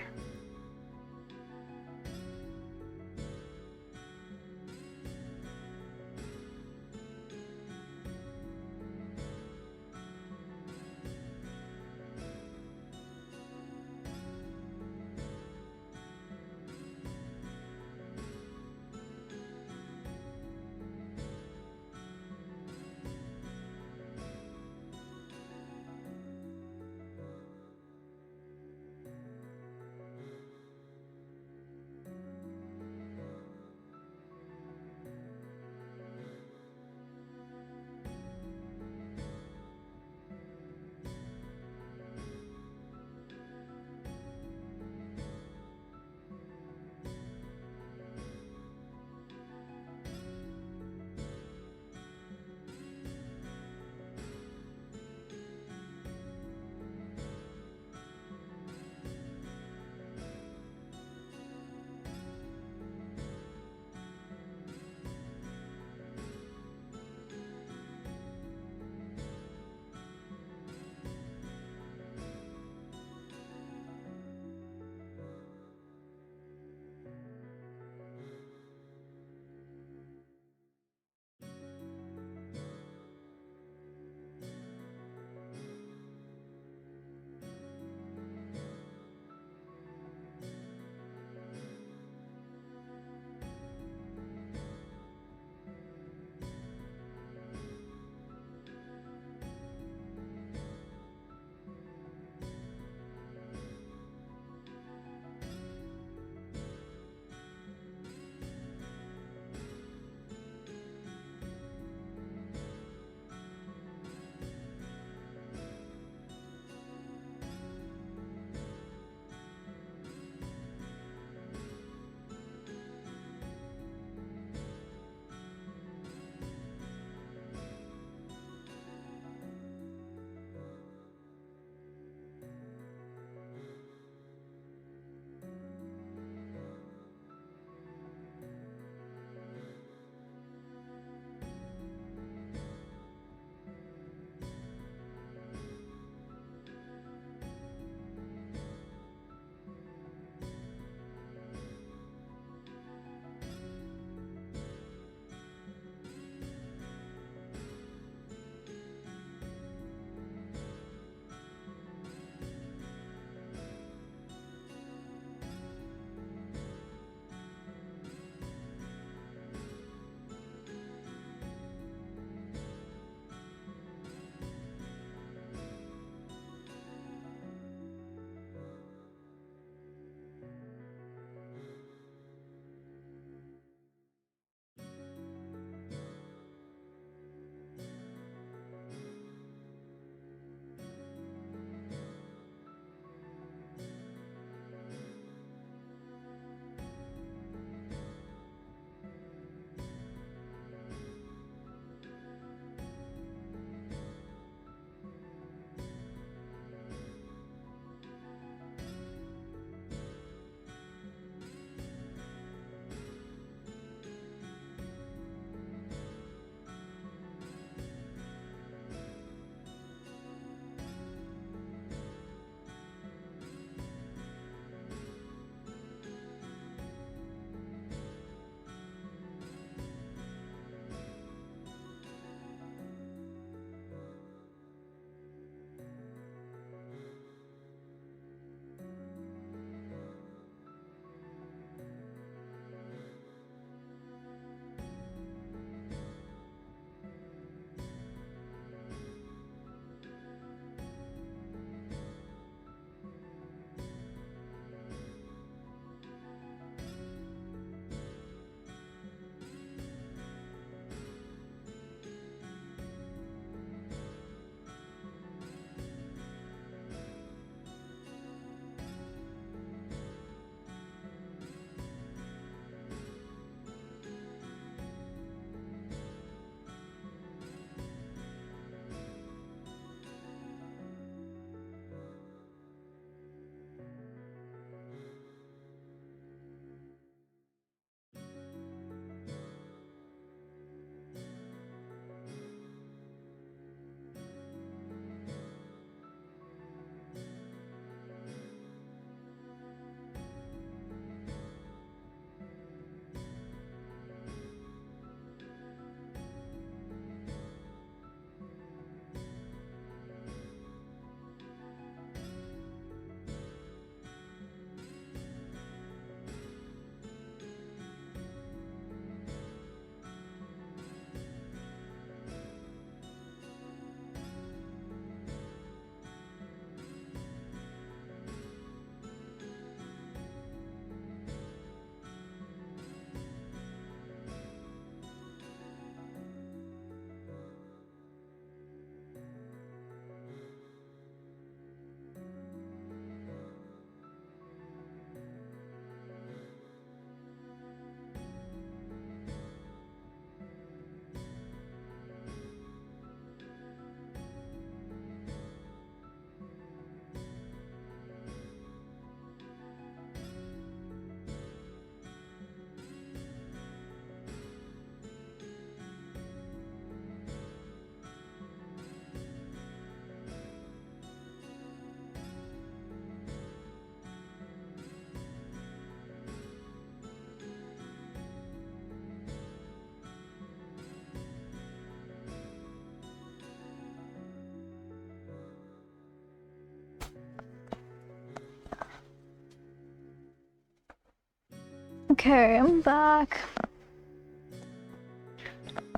Okay, I'm back.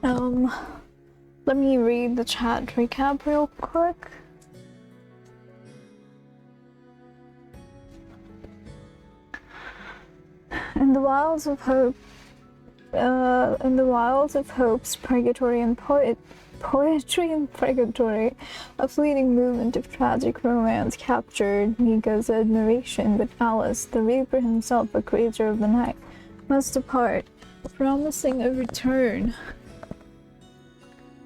Let me read the chat recap real quick. In the wilds of hope, hope's purgatory and poetry and purgatory, a fleeting moment of tragic romance captured Mika's admiration, but Alice, the Reaper himself, a creature of the night, must depart, promising a return.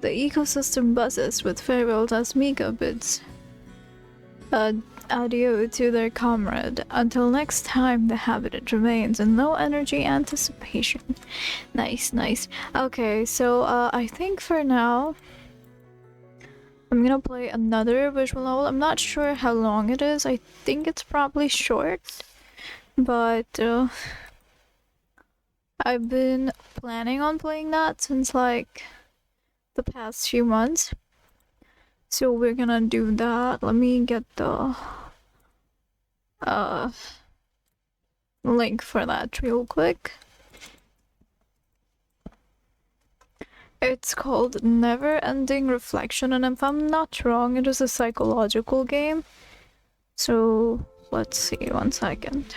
The ecosystem buzzes with farewells as Mika bids adieu to their comrade. Until next time, the habitat remains in low energy anticipation. Nice, nice. Okay, so I think for now, I'm gonna play another visual novel. I'm not sure how long it is. I think it's probably short, but I've been planning on playing that since like the past few months. So we're gonna do that. Let me get the link for that real quick. It's called Never Ending Reflection, and if I'm not wrong, it is a psychological game. So let's see, 1 second.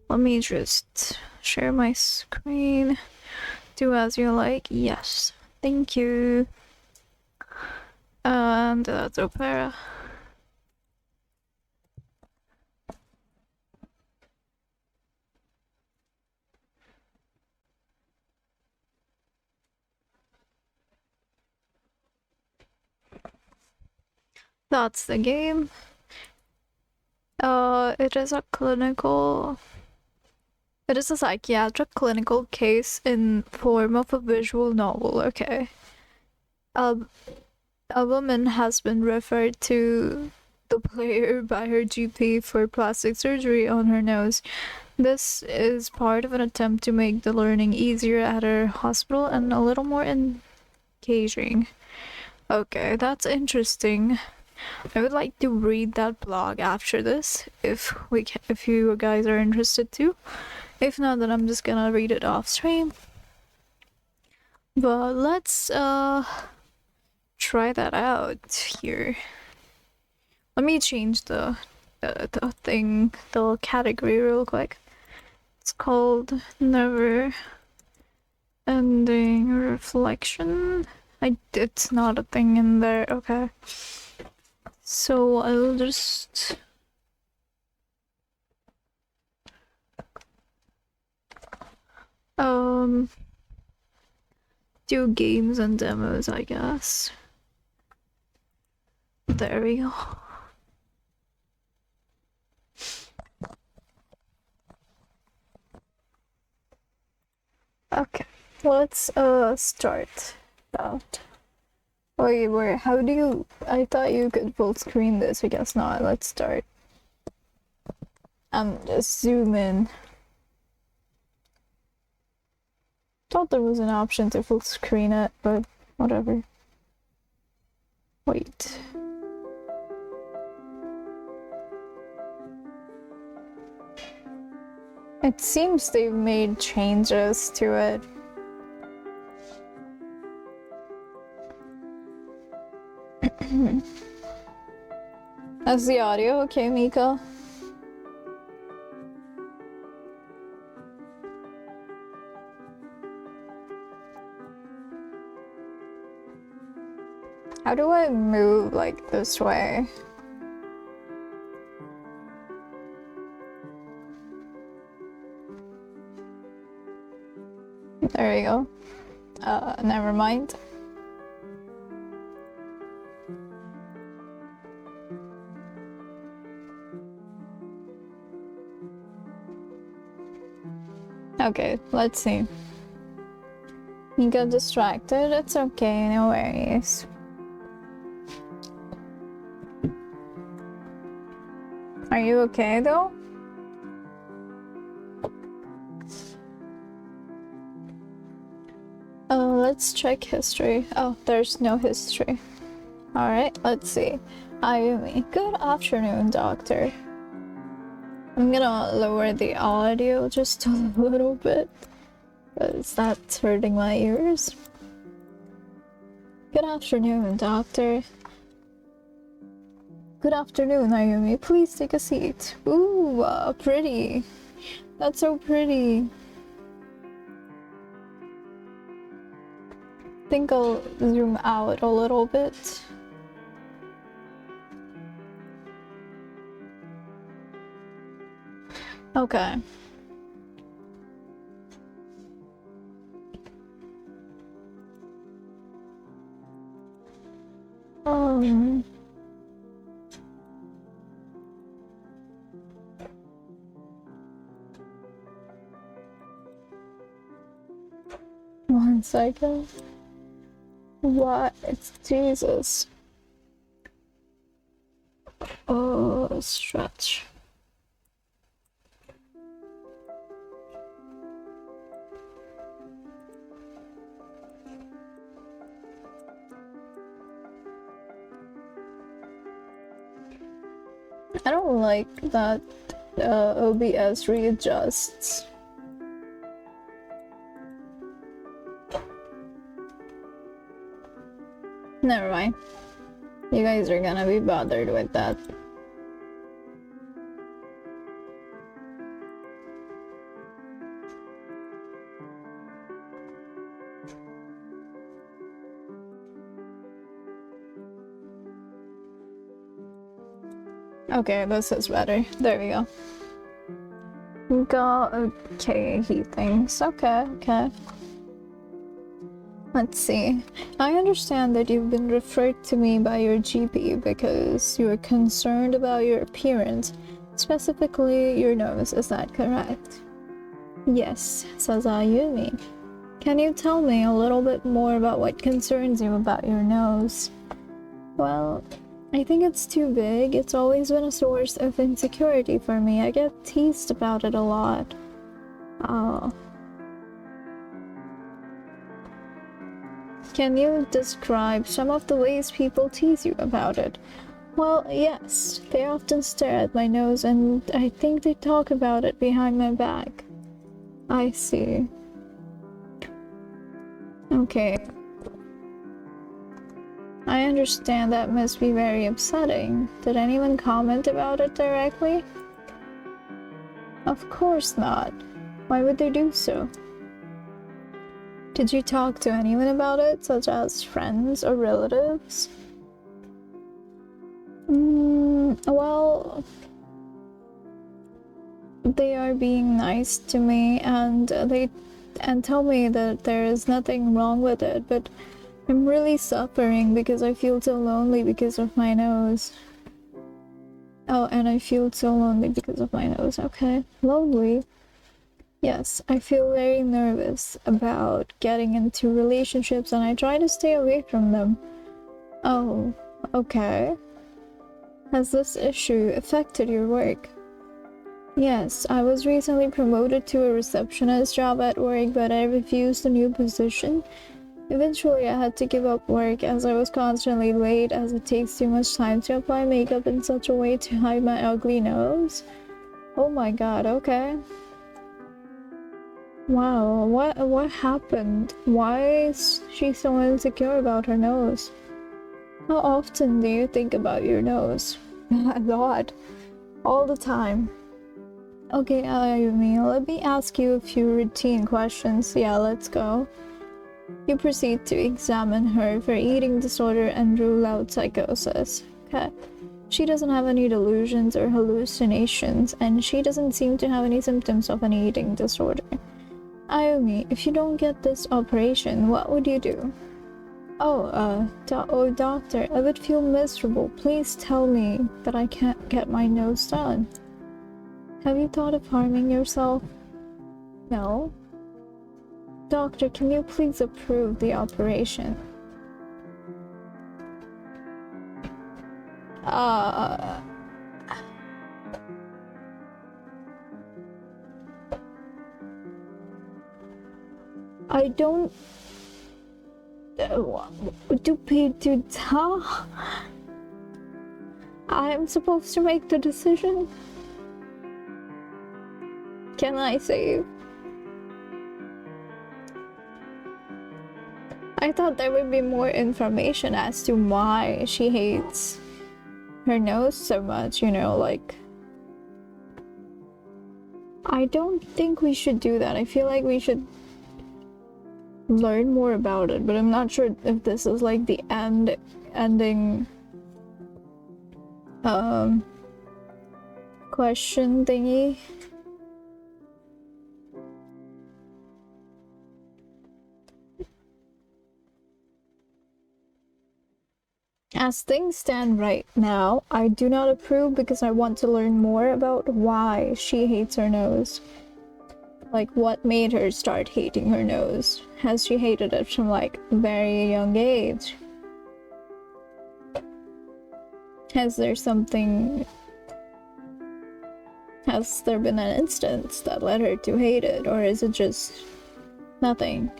Let me just share my screen. Do as you like. Yes, thank you. And that's Opera. That's the game. It is a psychiatric clinical case in form of a visual novel, okay. A woman has been referred to the player by her GP for plastic surgery on her nose. This is part of an attempt to make the learning easier at her hospital and a little more engaging. Okay, that's interesting. I would like to read that blog after this, if you guys are interested too. If not, then I'm just gonna read it off stream. But let's try that out here. Let me change the category real quick. It's called Never Ending Reflection. It's not a thing in there. Okay. So I'll just do games and demos, I guess. There we go. Okay, let's start out. Wait, how do you... I thought you could full screen this, I guess not. Let's start. Just zoom in. Thought there was an option to full screen it, but whatever. Wait. It seems they've made changes to it. That's the audio, okay, Mika? How do I move like this way? There we go. Never mind. Okay, let's see. You got distracted? It's okay, no worries. Are you okay though? Let's check history. Oh, there's no history. Alright, let's see. Ayumi. Good afternoon, doctor. I'm gonna lower the audio just a little bit, because that's hurting my ears. Good afternoon, doctor. Good afternoon, Ayumi. Please take a seat. Ooh, pretty. That's so pretty. Think I'll zoom out a little bit. Okay. One second. What? It's Jesus. Oh, stretch. I don't like that OBS readjusts. Never mind. You guys are gonna be bothered with that. Okay, this is better. There we go. Okay, he thinks. Okay. Let's see. I understand that you've been referred to me by your GP because you are concerned about your appearance, specifically your nose. Is that correct? Yes, says Ayumi. Can you tell me a little bit more about what concerns you about your nose? Well, I think it's too big. It's always been a source of insecurity for me. I get teased about it a lot. Oh. Can you describe some of the ways people tease you about it? Well, yes. They often stare at my nose and I think they talk about it behind my back. I see. Okay. I understand that must be very upsetting. Did anyone comment about it directly? Of course not. Why would they do so? Did you talk to anyone about it, such as friends or relatives? Well, they are being nice to me and tell me that there is nothing wrong with it, but I'm really suffering because I feel so lonely because of my nose. Oh, and I feel so lonely because of my nose. Okay, lonely. Yes, I feel very nervous about getting into relationships and I try to stay away from them. Oh, okay. Has this issue affected your work? Yes, I was recently promoted to a receptionist job at work, but I refused the new position. Eventually, I had to give up work as I was constantly late, as it takes too much time to apply makeup in such a way to hide my ugly nose. Oh my god, okay. Wow, what happened? Why is she so insecure about her nose? How often do you think about your nose? A lot. All the time. Okay, Ayumi, let me ask you a few routine questions. Yeah, let's go. You proceed to examine her for eating disorder and rule out psychosis. Okay. She doesn't have any delusions or hallucinations, and she doesn't seem to have any symptoms of an eating disorder. Ayumi, if you don't get this operation, what would you do? Oh, doctor, I would feel miserable. Please tell me that I can't get my nose done. Have you thought of harming yourself? No. Doctor, can you please approve the operation? I don't... I'm supposed to make the decision? Can I save? I thought there would be more information as to why she hates her nose so much, you know, like... I don't think we should do that. I feel like we should learn more about it, but I'm not sure if this is like the ending question thingy. As things stand right now, I do not approve because I want to learn more about why she hates her nose. Like, what made her start hating her nose? Has she hated it from like a very young age? Has there been an instance that led her to hate it, or is it just nothing?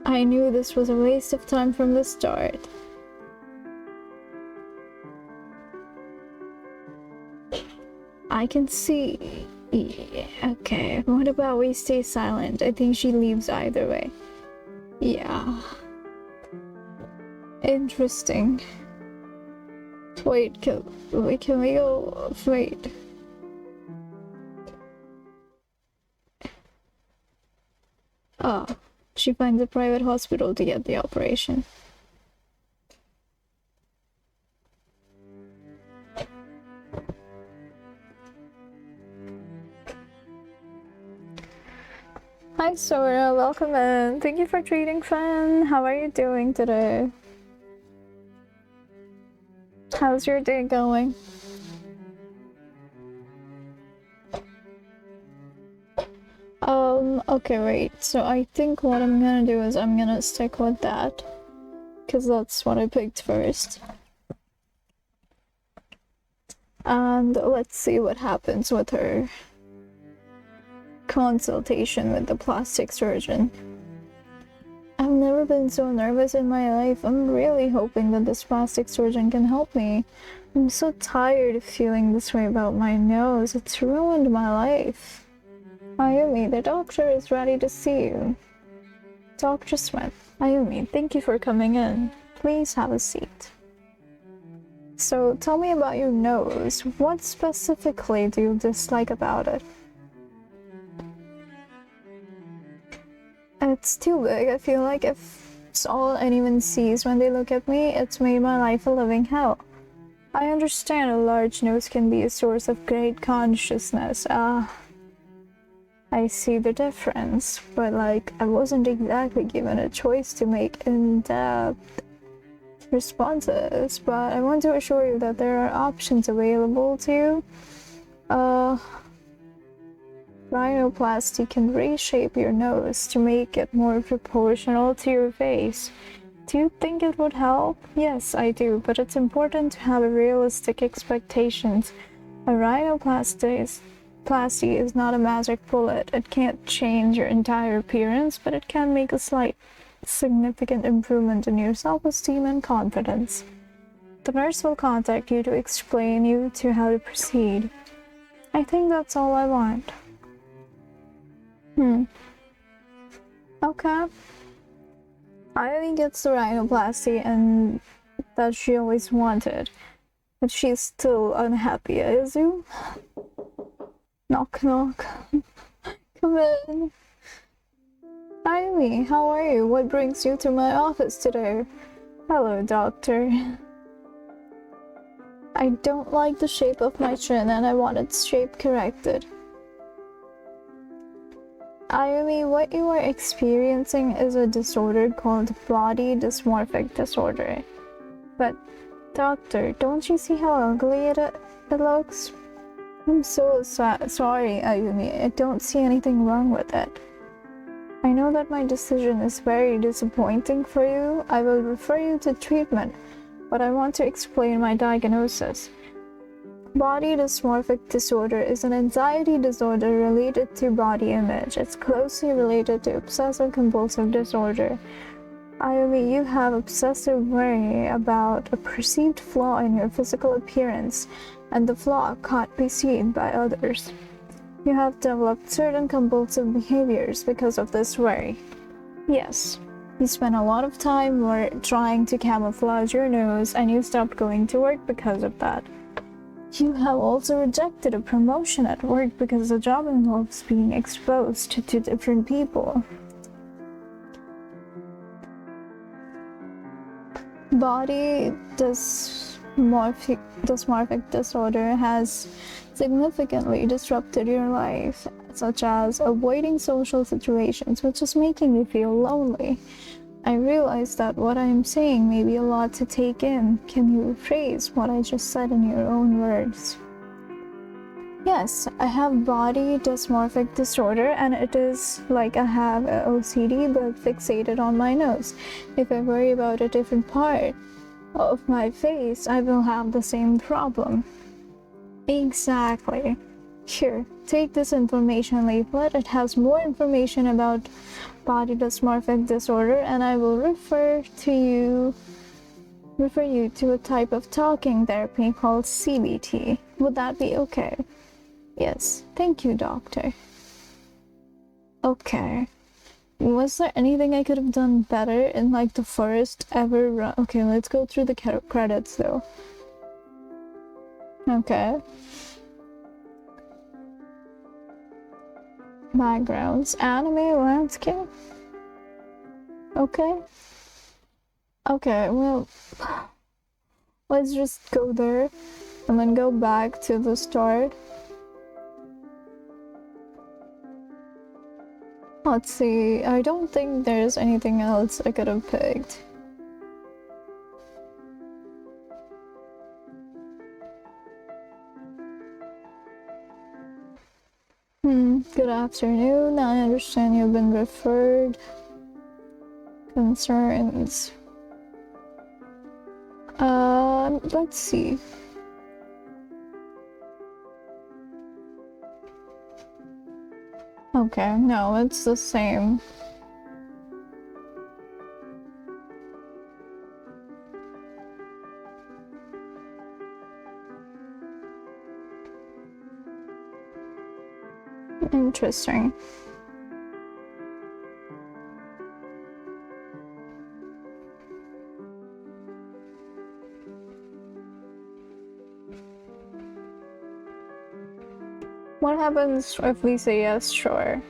I knew this was a waste of time from the start. I can see... Yeah, okay, what about we stay silent? I think she leaves either way. Yeah. Interesting. Wait, can we go... Wait. Oh, she finds a private hospital to get the operation. Hi Sora, welcome in. Thank you for treating Finn. How are you doing today? How's your day going? Okay, wait. So I think what I'm gonna do is I'm gonna stick with that, because that's what I picked first. And let's see what happens with her consultation with the plastic surgeon. I've never been so nervous in my life. I'm really hoping that this plastic surgeon can help me. I'm so tired of feeling this way about my nose. It's ruined my life. Ayumi, the doctor is ready to see you. Dr. Smith. Ayumi, thank you for coming in. Please have a seat. So, tell me about your nose. What specifically do you dislike about it? It's too big. I feel like if it's all anyone sees when they look at me, it's made my life a living hell. I understand a large nose can be a source of great consciousness. I see the difference, but like, I wasn't exactly given a choice to make in-depth responses, but I want to assure you that there are options available to you. Rhinoplasty can reshape your nose to make it more proportional to your face. Do you think it would help? Yes, I do, but it's important to have realistic expectations. A rhinoplasty is not a magic bullet. It can't change your entire appearance, but it can make a slight, significant improvement in your self-esteem and confidence. The nurse will contact you to explain you to how to proceed. I think that's all I want. Okay. Ayumi gets the rhinoplasty and that she always wanted, but she's still unhappy, is you? Knock knock. Come in. Ayumi, how are you? What brings you to my office today? Hello, doctor. I don't like the shape of my chin and I want its shape corrected. Ayumi, what you are experiencing is a disorder called body dysmorphic disorder. But, doctor, don't you see how ugly it looks? I'm so sorry, Ayumi. I don't see anything wrong with it. I know that my decision is very disappointing for you. I will refer you to treatment, but I want to explain my diagnosis. Body dysmorphic disorder is an anxiety disorder related to body image. It's closely related to obsessive compulsive disorder. Ayumi, you have obsessive worry about a perceived flaw in your physical appearance, and the flaw can't be seen by others. You have developed certain compulsive behaviors because of this worry. Yes, you spend a lot of time trying to camouflage your nose, and you stopped going to work because of that. You have also rejected a promotion at work because the job involves being exposed to different people. Body dysmorphic disorder has significantly disrupted your life, such as avoiding social situations, which is making you feel lonely. I realize that what I am saying may be a lot to take in. Can you rephrase what I just said in your own words? Yes, I have body dysmorphic disorder, and it is like I have a OCD but fixated on my nose. If I worry about a different part of my face, I will have the same problem. Exactly. Here, take this information leaflet. It has more information about body dysmorphic disorder, and I will refer you to a type of talking therapy called CBT. Would that be okay? Yes, thank you, doctor. Okay. Was there anything I could have done better in like the first ever run? Okay, let's go through the credits though. Okay. Backgrounds, anime, landscape. Okay. Okay, well, let's just go there and then go back to the start. Let's see, I don't think there's anything else I could have picked. Good afternoon, I understand you've been referred. Concerns. Let's see. Okay, no, it's the same. Interesting. What happens if we say yes, sure?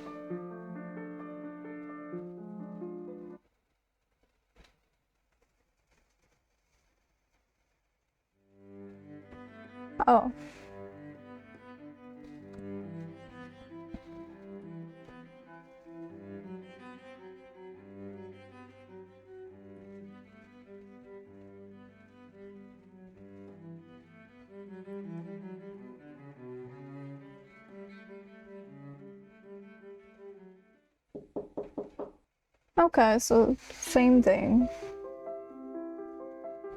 Oh. Okay, so same thing.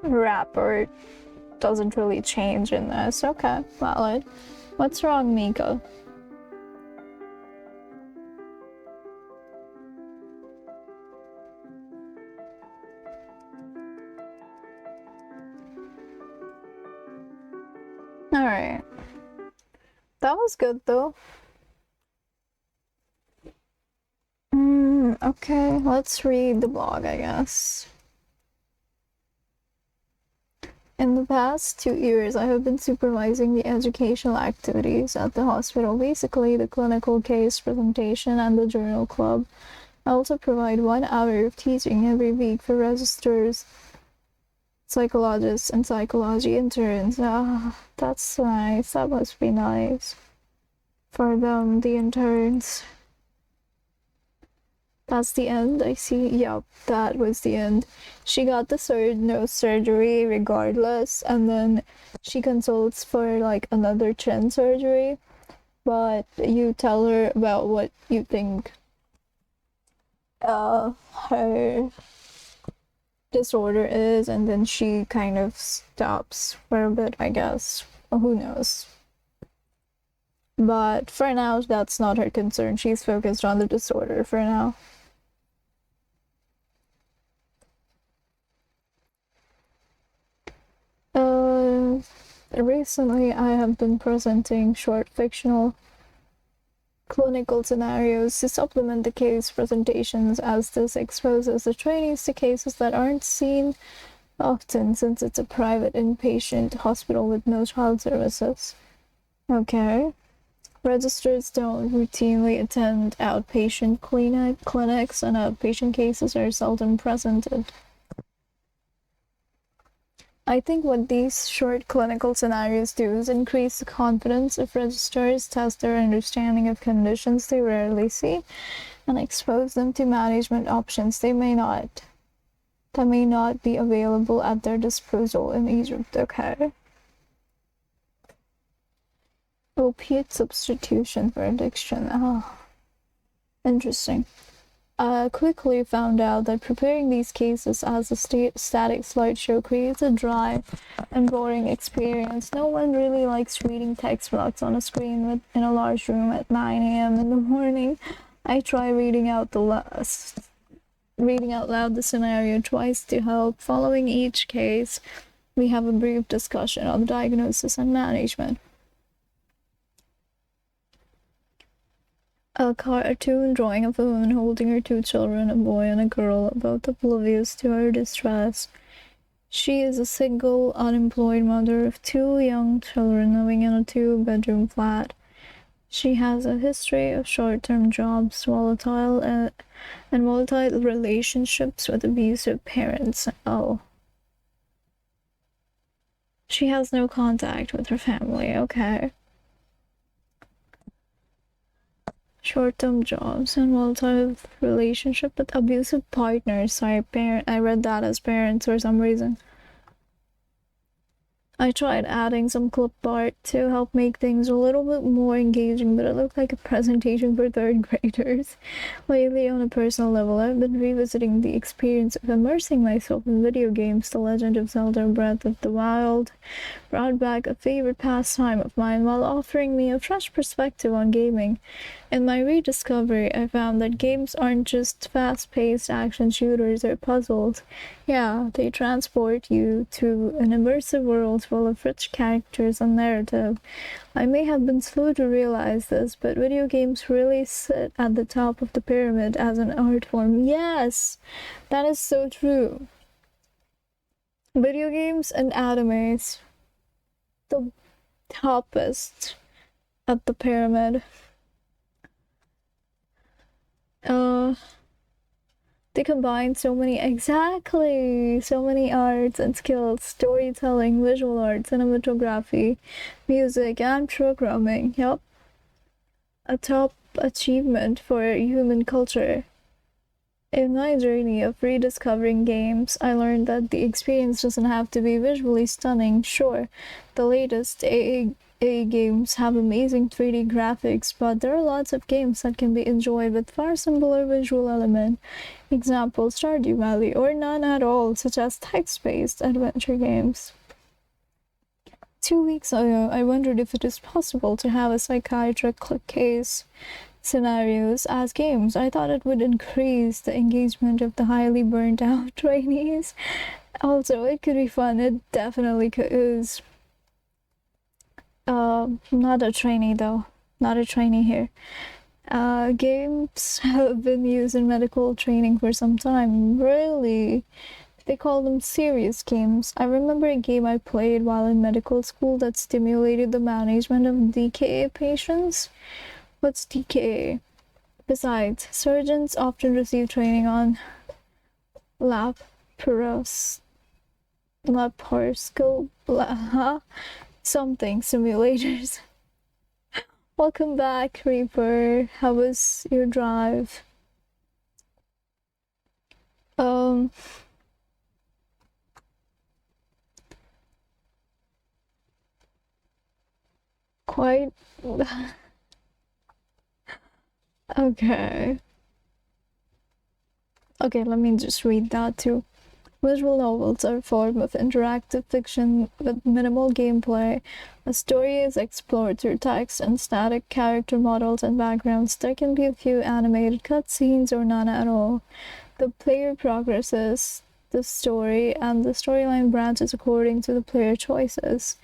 Rapper doesn't really change in this. Okay, valid. What's wrong, Miko? Alright. That was good though. Okay, let's read the blog, I guess. In the past 2 years, I have been supervising the educational activities at the hospital, basically the clinical case presentation and the journal club. I also provide 1 hour of teaching every week for registrars, psychologists, and psychology interns. That's nice. That must be nice. For them, the interns. That's the end, I see. Yup, that was the end. She got the nose surgery regardless, and then she consults for like another chin surgery. But you tell her about what you think her disorder is, and then she kind of stops for a bit, I guess. Who knows? But for now, that's not her concern. She's focused on the disorder for now. Recently, I have been presenting short fictional clinical scenarios to supplement the case presentations, as this exposes the trainees to cases that aren't seen often since it's a private inpatient hospital with no child services. Okay. Registrars don't routinely attend outpatient clinics, and outpatient cases are seldom presented. I think what these short clinical scenarios do is increase the confidence of registrars, test their understanding of conditions they rarely see, and expose them to management options that may not be available at their disposal in Egypt. Okay. Opiate substitution for addiction. Oh, interesting. I quickly found out that preparing these cases as a static slideshow creates a dry and boring experience. No one really likes reading text blocks on a screen in a large room at 9 a.m. in the morning. I try reading out loud the scenario twice to help. Following each case, we have a brief discussion on diagnosis and management. A cartoon drawing of a woman holding her two children, a boy and a girl, both oblivious to her distress. She is a single, unemployed mother of two young children living in a two-bedroom flat. She has a history of short-term jobs, volatile relationships with abusive parents. Oh. She has no contact with her family. Okay. Short-term jobs and volatile relationship with abusive partners. I read that as parents for some reason. I tried adding some clip art to help make things a little bit more engaging, but it looked like a presentation for third graders. Lately, on a personal level, I've been revisiting the experience of immersing myself in video games. The Legend of Zelda Breath of the Wild brought back a favorite pastime of mine while offering me a fresh perspective on gaming. In my rediscovery, I found that games aren't just fast-paced action shooters or puzzles. Yeah, they transport you to an immersive world full of rich characters and narrative. I may have been slow to realize this, but video games really sit at the top of the pyramid as an art form. Yes, that is so true. Video games and animes, the toppest at the pyramid. They combine so many arts and skills: storytelling, visual art, cinematography, music, and programming. Yup. A top achievement for human culture. In my journey of rediscovering games, I learned that the experience doesn't have to be visually stunning. Sure, the latest AA games have amazing 3D graphics, but there are lots of games that can be enjoyed with far simpler visual element. Example, Stardew Valley, or none at all, such as text-based adventure games. 2 weeks ago, I wondered if it is possible to have a psychiatric case scenarios as games. I thought it would increase the engagement of the highly burnt out trainees. Also, it could be fun. It definitely is. Not a trainee though. Not a trainee here. Games have been used in medical training for some time. Really? They call them serious games. I remember a game I played while in medical school that stimulated the management of DKA patients. What's DKA? Besides, surgeons often receive training on laparoscope, something simulators. Welcome back, Reaper. How was your drive? Quite. Okay. Okay, let me just read that too. Visual novels are a form of interactive fiction with minimal gameplay. A story is explored through text and static character models and backgrounds. There can be a few animated cutscenes or none at all. The player progresses the story, and the storyline branches according to the player choices,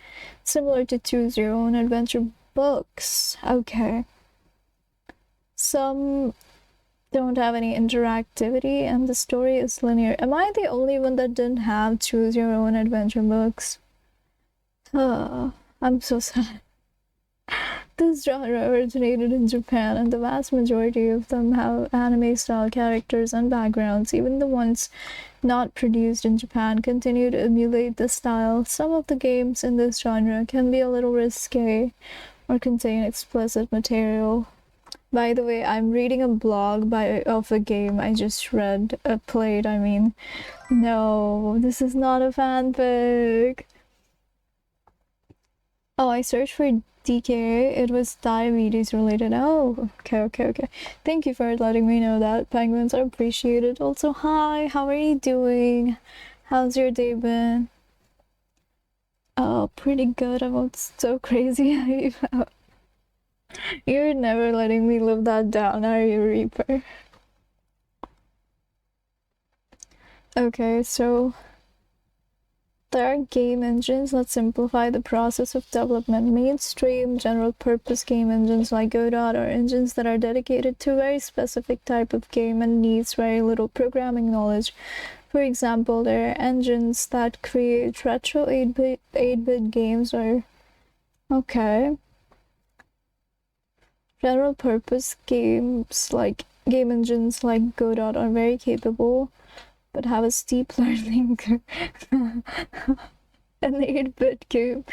similar to Choose Your Own Adventure books. Okay. Some don't have any interactivity, and the story is linear. Am I the only one that didn't have Choose Your Own Adventure books? I'm so sad. This genre originated in Japan, and the vast majority of them have anime-style characters and backgrounds. Even the ones not produced in Japan continue to emulate the style. Some of the games in this genre can be a little risque or contain explicit material. By the way, I'm reading a blog of a game I just played. I mean, no, this is not a fanfic. Oh, I searched for DKA. It was diabetes related. Oh, okay. Thank you for letting me know that. Penguins are appreciated. Also, hi, how are you doing? How's your day been? Oh, pretty good. I'm so crazy. You're never letting me live that down, are you, Reaper? Okay, so there are game engines that simplify the process of development. Mainstream general-purpose game engines like Godot are engines that are dedicated to a very specific type of game and needs very little programming knowledge. For example, there are engines that create retro 8-bit games or... Okay. General-purpose game engines like Godot are very capable, but have a steep learning curve. An 8-bit game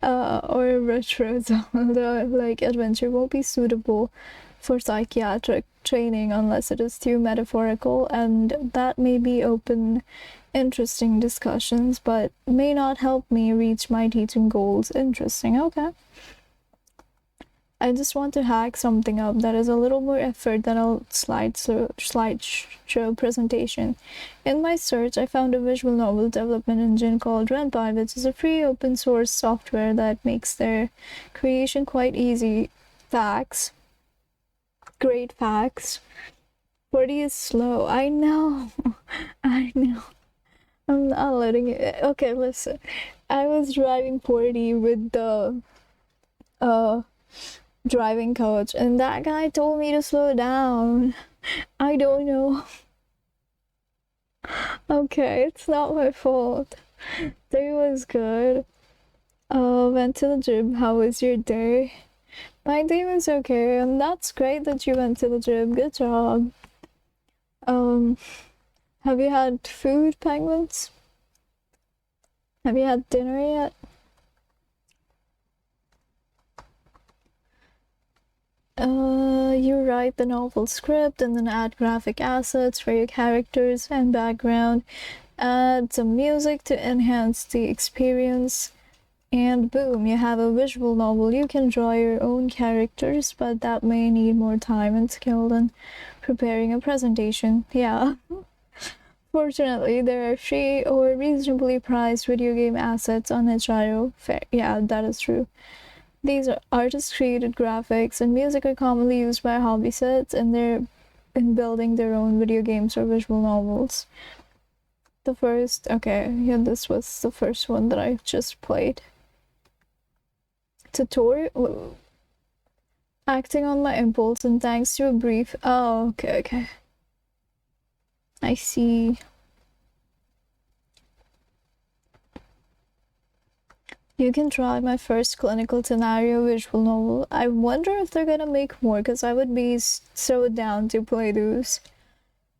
or a retro Zelda like adventure won't be suitable for psychiatric training unless it is too metaphorical, and that may open interesting discussions, but may not help me reach my teaching goals. Interesting, okay. I just want to hack something up that is a little more effort than a slideshow presentation. In my search, I found a visual novel development engine called Ren'Py, which is a free open source software that makes their creation quite easy. Facts. Great facts. 40 is slow. I know. I know. I'm not letting it. Okay, listen. I was driving 40 with the driving coach, and that guy told me to slow down. I don't know. Okay, it's not my fault. Day was good. Went to the gym. How was your day? My day was okay, and that's great that you went to the gym. Good job. Have you had food, Penguins? Have you had dinner yet? You write the novel script and then add graphic assets for your characters and background, add some music to enhance the experience, and boom, you have a visual novel. You can draw your own characters, but that may need more time and skill than preparing a presentation. Yeah. Fortunately, there are free or reasonably priced video game assets on itch.io. Fair. Yeah, that is true. These are artist-created graphics and music are commonly used by hobby sets in building their own video games or visual novels. This was the first one that I just played. Tutorial? Acting on my impulse and thanks to a brief... Oh, okay. I see. You can try my first clinical scenario visual novel. I wonder if they're gonna make more, because I would be so down to play those.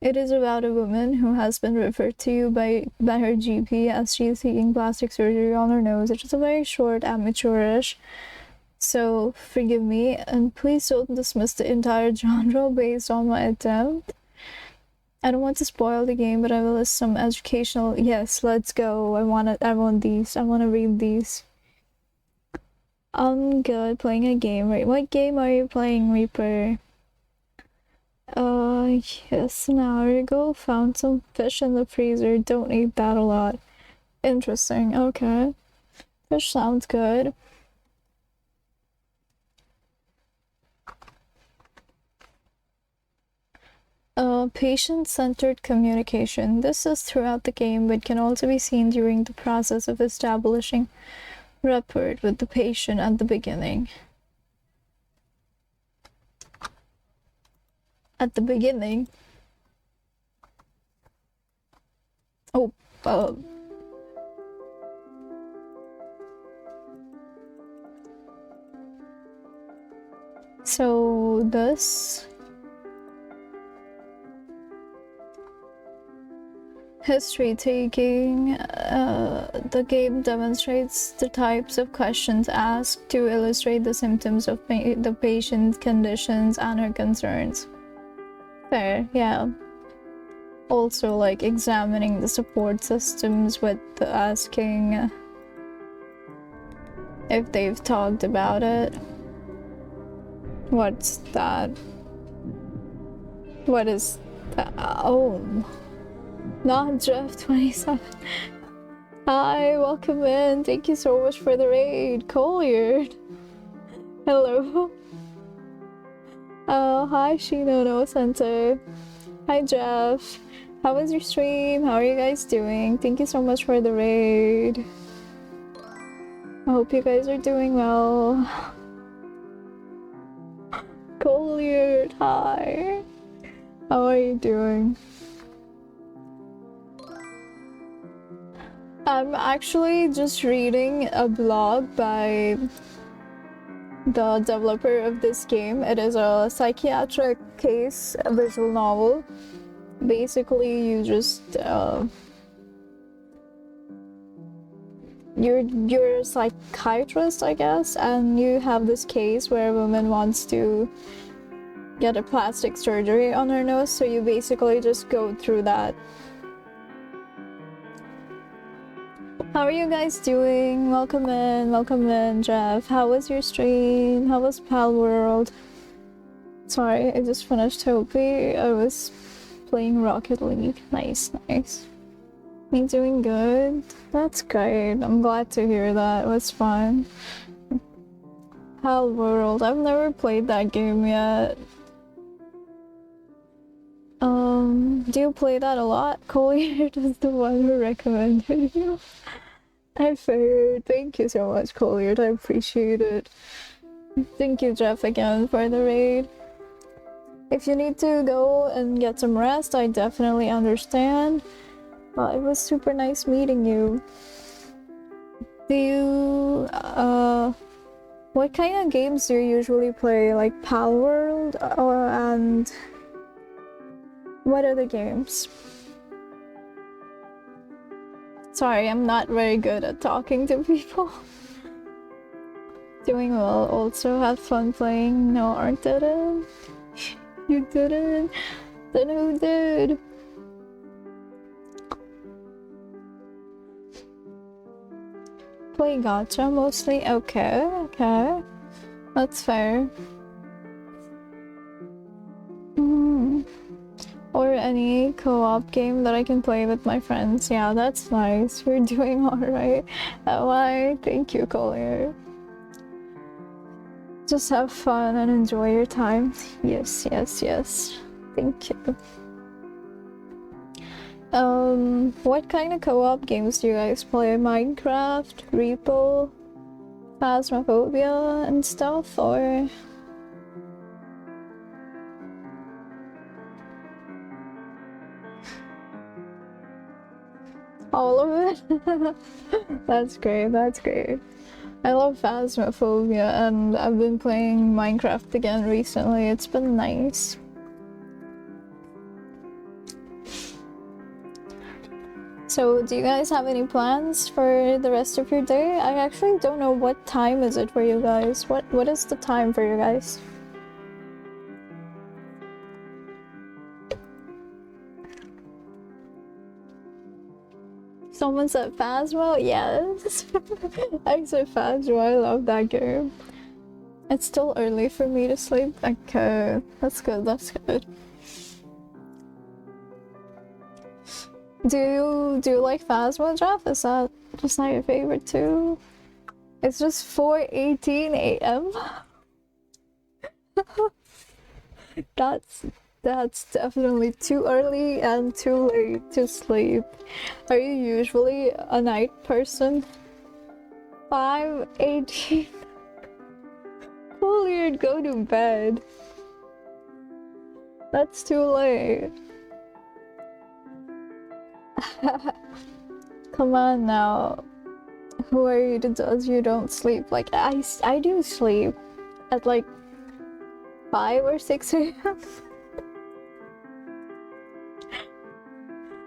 It is about a woman who has been referred to by her GP as she is seeking plastic surgery on her nose. It is a very short, amateurish, so forgive me, and please don't dismiss the entire genre based on my attempt. I don't want to spoil the game, but I will list some educational... Yes, let's go. I want these. I want to read these. I'm good playing a game, right? What game are you playing, Reaper? Yes, an hour ago. Found some fish in the freezer. Don't eat that a lot. Interesting. Okay. Fish sounds good. Patient-centered communication. This is throughout the game, but can also be seen during the process of establishing rapport with the patient at the beginning. At the beginning. Oh, so this history taking, the game demonstrates the types of questions asked to illustrate the symptoms of the patient's conditions and her concerns. Fair, yeah. Also, like, examining the support systems with asking if they've talked about it. What's that? What is that? Oh, not Jeff27. Hi, welcome in. Thank you so much for the raid. Colliard. Hello. Hi, Shino no Sensei. Hi, Jeff. How was your stream? How are you guys doing? Thank you so much for the raid. I hope you guys are doing well. Colliard, hi. How are you doing? I'm actually just reading a blog by the developer of this game. It is a psychiatric case, a visual novel. Basically, you just you're a psychiatrist, I guess, and you have this case where a woman wants to get a plastic surgery on her nose, so you basically just go through that. How are you guys doing? Welcome in, Jeff. How was your stream? How was Palworld? Sorry, I just finished Hopi. I was playing Rocket League. Nice. Me doing good? That's great. I'm glad to hear that. It was fun. Palworld. I've never played that game yet. Do you play that a lot? Colliard is the one who recommended you. I figured. Thank you so much, Colliard. I appreciate it. Thank you, Jeff, again for the raid. If you need to go and get some rest, I definitely understand. It was super nice meeting you. Do you, what kind of games do you usually play? Like Palworld, and what other games? Sorry, I'm not very good at talking to people. Doing well. Also had fun playing. No, Art didn't. You didn't. Then who did? Play gacha mostly? Okay. That's fair. Or any co-op game that I can play with my friends. Yeah, that's nice. You're doing alright. Why? Thank you, Collier. Just have fun and enjoy your time. Yes. Thank you. What kind of co-op games do you guys play? Minecraft, Repo, Phasmophobia and stuff, or? All of it? That's great. I love Phasmophobia, and I've been playing Minecraft again recently. It's been nice. So, do you guys have any plans for the rest of your day? I actually don't know what time is it for you guys. What is the time for you guys? Someone said Phasmo? Yes. I said Phasmo. I love that game. It's still early for me to sleep. Okay, that's good. Do you like Phasmo, Jeff? Is that just not your favorite too? It's just 4:18 a.m. That's definitely too early and too late to sleep. Are you usually a night person? 5:18. Juliet, go to bed. That's too late. Come on now. Who are you to judge you don't sleep? Like, I do sleep at like 5 or 6 a.m.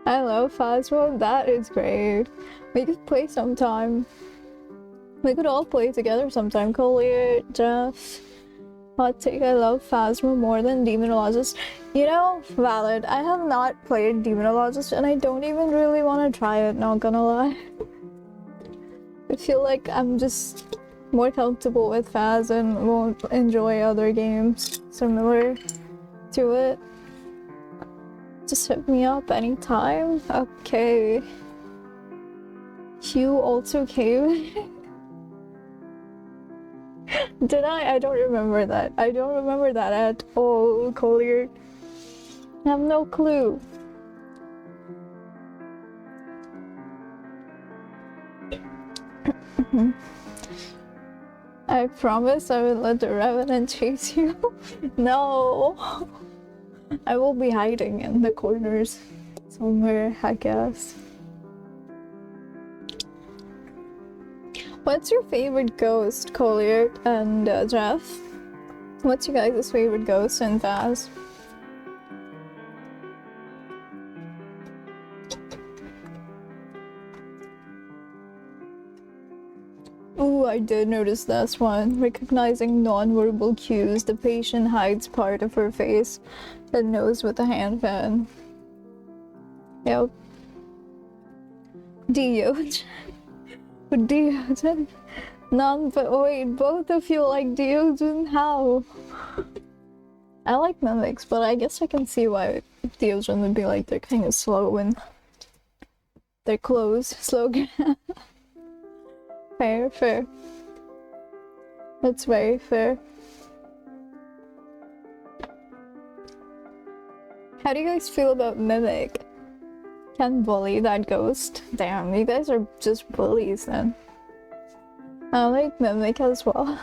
I love Phasmo. That is great. We could play sometime. We could all play together sometime. Collier, Jeff. Hot take, I love Phasmo more than Demonologist. You know, valid. I have not played Demonologist and I don't even really want to try it, not gonna lie. I feel like I'm just more comfortable with Phas and won't enjoy other games similar to it. Just hit me up anytime. Okay. You also came. Did I? I don't remember that. I don't remember that at all, Collier. I have no clue. I promise I will let the Revenant chase you. No! I will be hiding in the corners somewhere, I guess. What's your favorite ghost, Collier and Jeff? What's your guys' favorite ghost in Phas? Ooh, I did notice this one. Recognizing non-verbal cues, the patient hides part of her face and nose with a hand fan. Yep. Diogen. Diogen. None but wait, both of you like Diogen? How? I like mimics, but I guess I can see why Diogen would be like they're kind of slow when they're closed. Slow. Fair, fair. That's very fair. How do you guys feel about Mimic? Can bully that ghost? Damn, you guys are just bullies then. I like Mimic as well.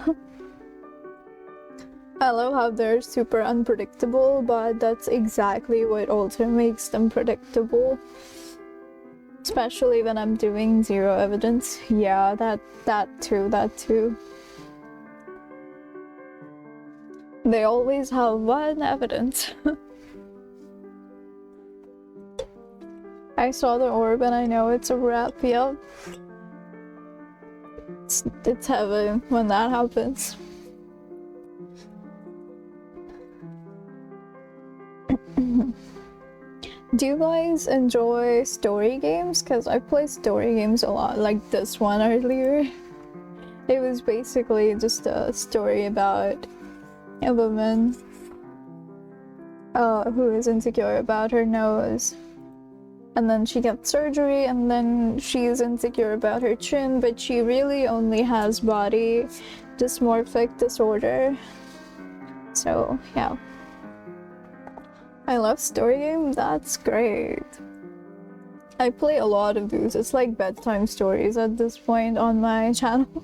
I love how they're super unpredictable, but that's exactly what also makes them predictable. Especially when I'm doing zero evidence. Yeah, that too. They always have one evidence. I saw the orb and I know it's a wrap, yep. It's heaven when that happens. Do you guys enjoy story games? Because I play story games a lot, like this one earlier. It was basically just a story about a woman who is insecure about her nose. And then she gets surgery, and then she is insecure about her chin, but she really only has body dysmorphic disorder. So, yeah. I love story games, that's great. I play a lot of those. It's like bedtime stories at this point on my channel.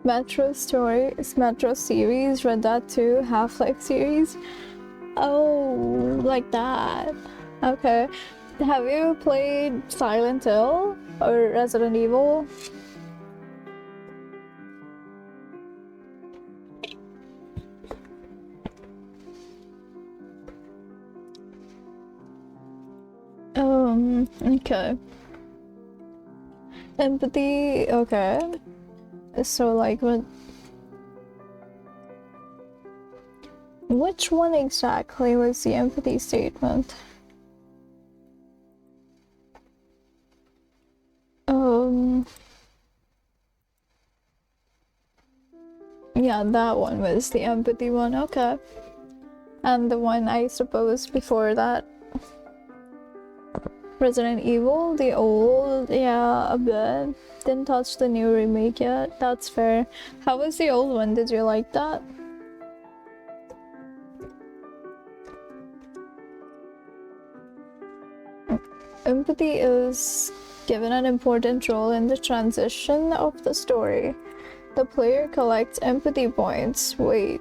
Metro stories, Metro series, read that too, Half-Life series. Oh, like that. Okay. Have you played Silent Hill or Resident Evil? Okay. Empathy, okay. So like which one exactly was the empathy statement? Yeah, that one was the empathy one, okay. And the one I suppose before that, Resident Evil, the old, yeah, a bit. Didn't touch the new remake yet, that's fair. How was the old one, did you like that? empathy is given an important role in the transition of the story. The player collects empathy points. Wait.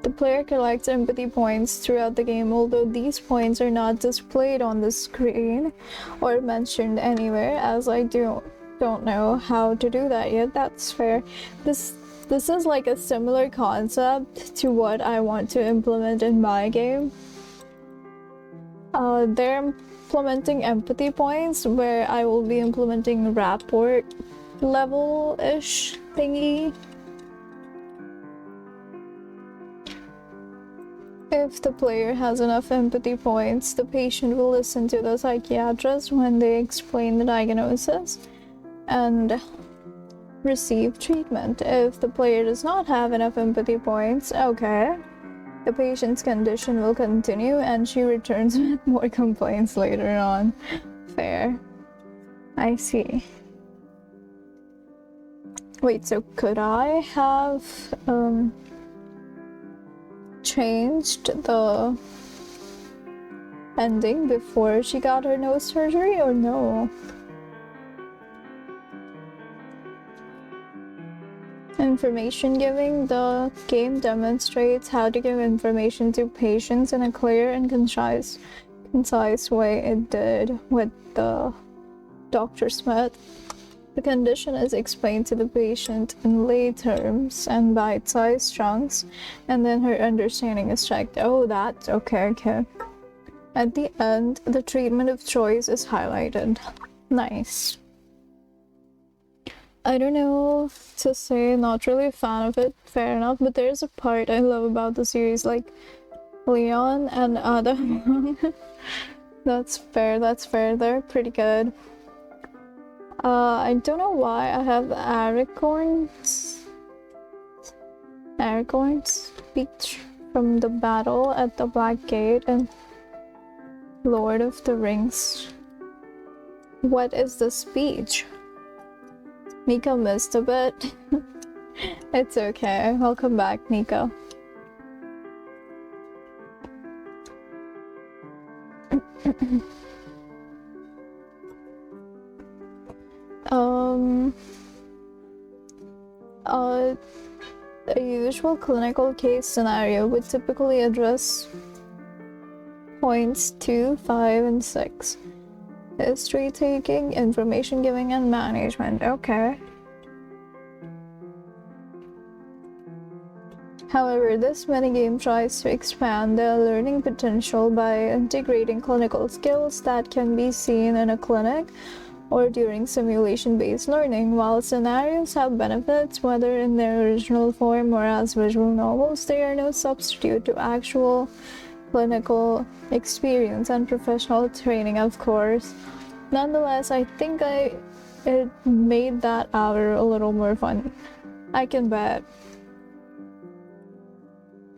The player collects empathy points throughout the game, although these points are not displayed on the screen or mentioned anywhere, as I don't know how to do that yet. That's fair. This is like a similar concept to what I want to implement in my game. They're implementing empathy points where I will be implementing rapport level-ish thingy. If the player has enough empathy points, the patient will listen to the psychiatrist when they explain the diagnosis and receive treatment. If the player does not have enough empathy points, okay, the patient's condition will continue and she returns with more complaints later on. Fair. I see. Wait, so could I have changed the ending before she got her nose surgery, or no? Information giving. The game demonstrates how to give information to patients in a clear and concise way. It did with the Dr. Smith. The condition is explained to the patient in lay terms and bite-sized chunks, and then her understanding is checked. Oh, that's okay. At the end, the treatment of choice is highlighted. Nice. I don't know to say, not really a fan of it, fair enough, but there's a part I love about the series, like Leon and Adam. That's fair, they're pretty good. I don't know why I have Aragorn's speech from the battle at the Black Gate and Lord of the Rings. What is the speech? Mika missed a bit. It's okay. Welcome back, Mika. A usual clinical case scenario would typically address points 2, 5, and 6. History taking, information giving, and management. Okay. However, this minigame tries to expand the learning potential by integrating clinical skills that can be seen in a clinic or during simulation-based learning. While scenarios have benefits, whether in their original form or as visual novels, they are no substitute to actual clinical experience and professional training, of course. Nonetheless, I think it made that hour a little more fun. I can bet.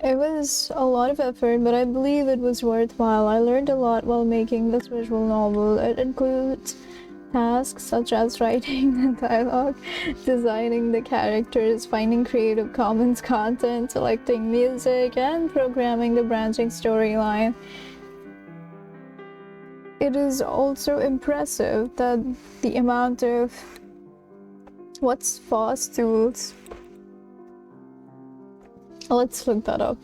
It was a lot of effort, but I believe it was worthwhile. I learned a lot while making this visual novel. It includes tasks such as writing the dialogue, designing the characters, finding creative commons content, selecting music, and programming the branching storyline. It is also impressive that the amount of what's FOSS tools. Let's look that up.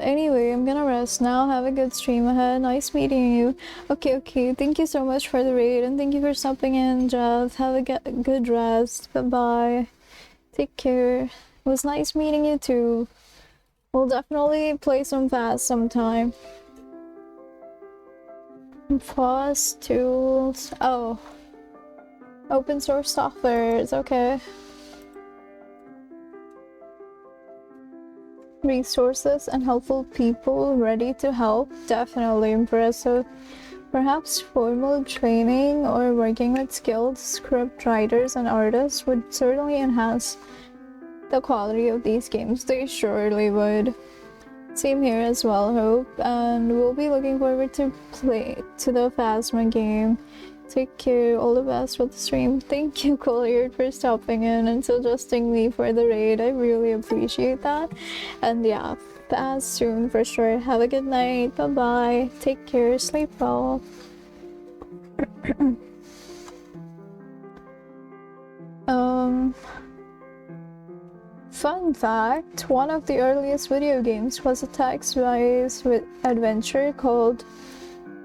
Anyway, I'm gonna rest now. Have a good stream ahead. Nice meeting you. Okay. Thank you so much for the raid, and thank you for stopping in, Jeff. Have a good rest. Bye-bye. Take care. It was nice meeting you too. We'll definitely play some fast sometime. FOSS tools. Oh. Open source softwares. Okay. Resources and helpful people ready to help. Definitely impressive. Perhaps formal training or working with skilled script writers and artists would certainly enhance the quality of these games. They surely would. Same here as well, Hope. And we'll be looking forward to play to the Phasma game. Take care, all the best for the stream. Thank you, Collier, for stopping in and suggesting me for the raid. I really appreciate that. And yeah, pass soon for sure. Have a good night. Bye bye. Take care. Sleep well. Fun fact, one of the earliest video games was a text-based adventure called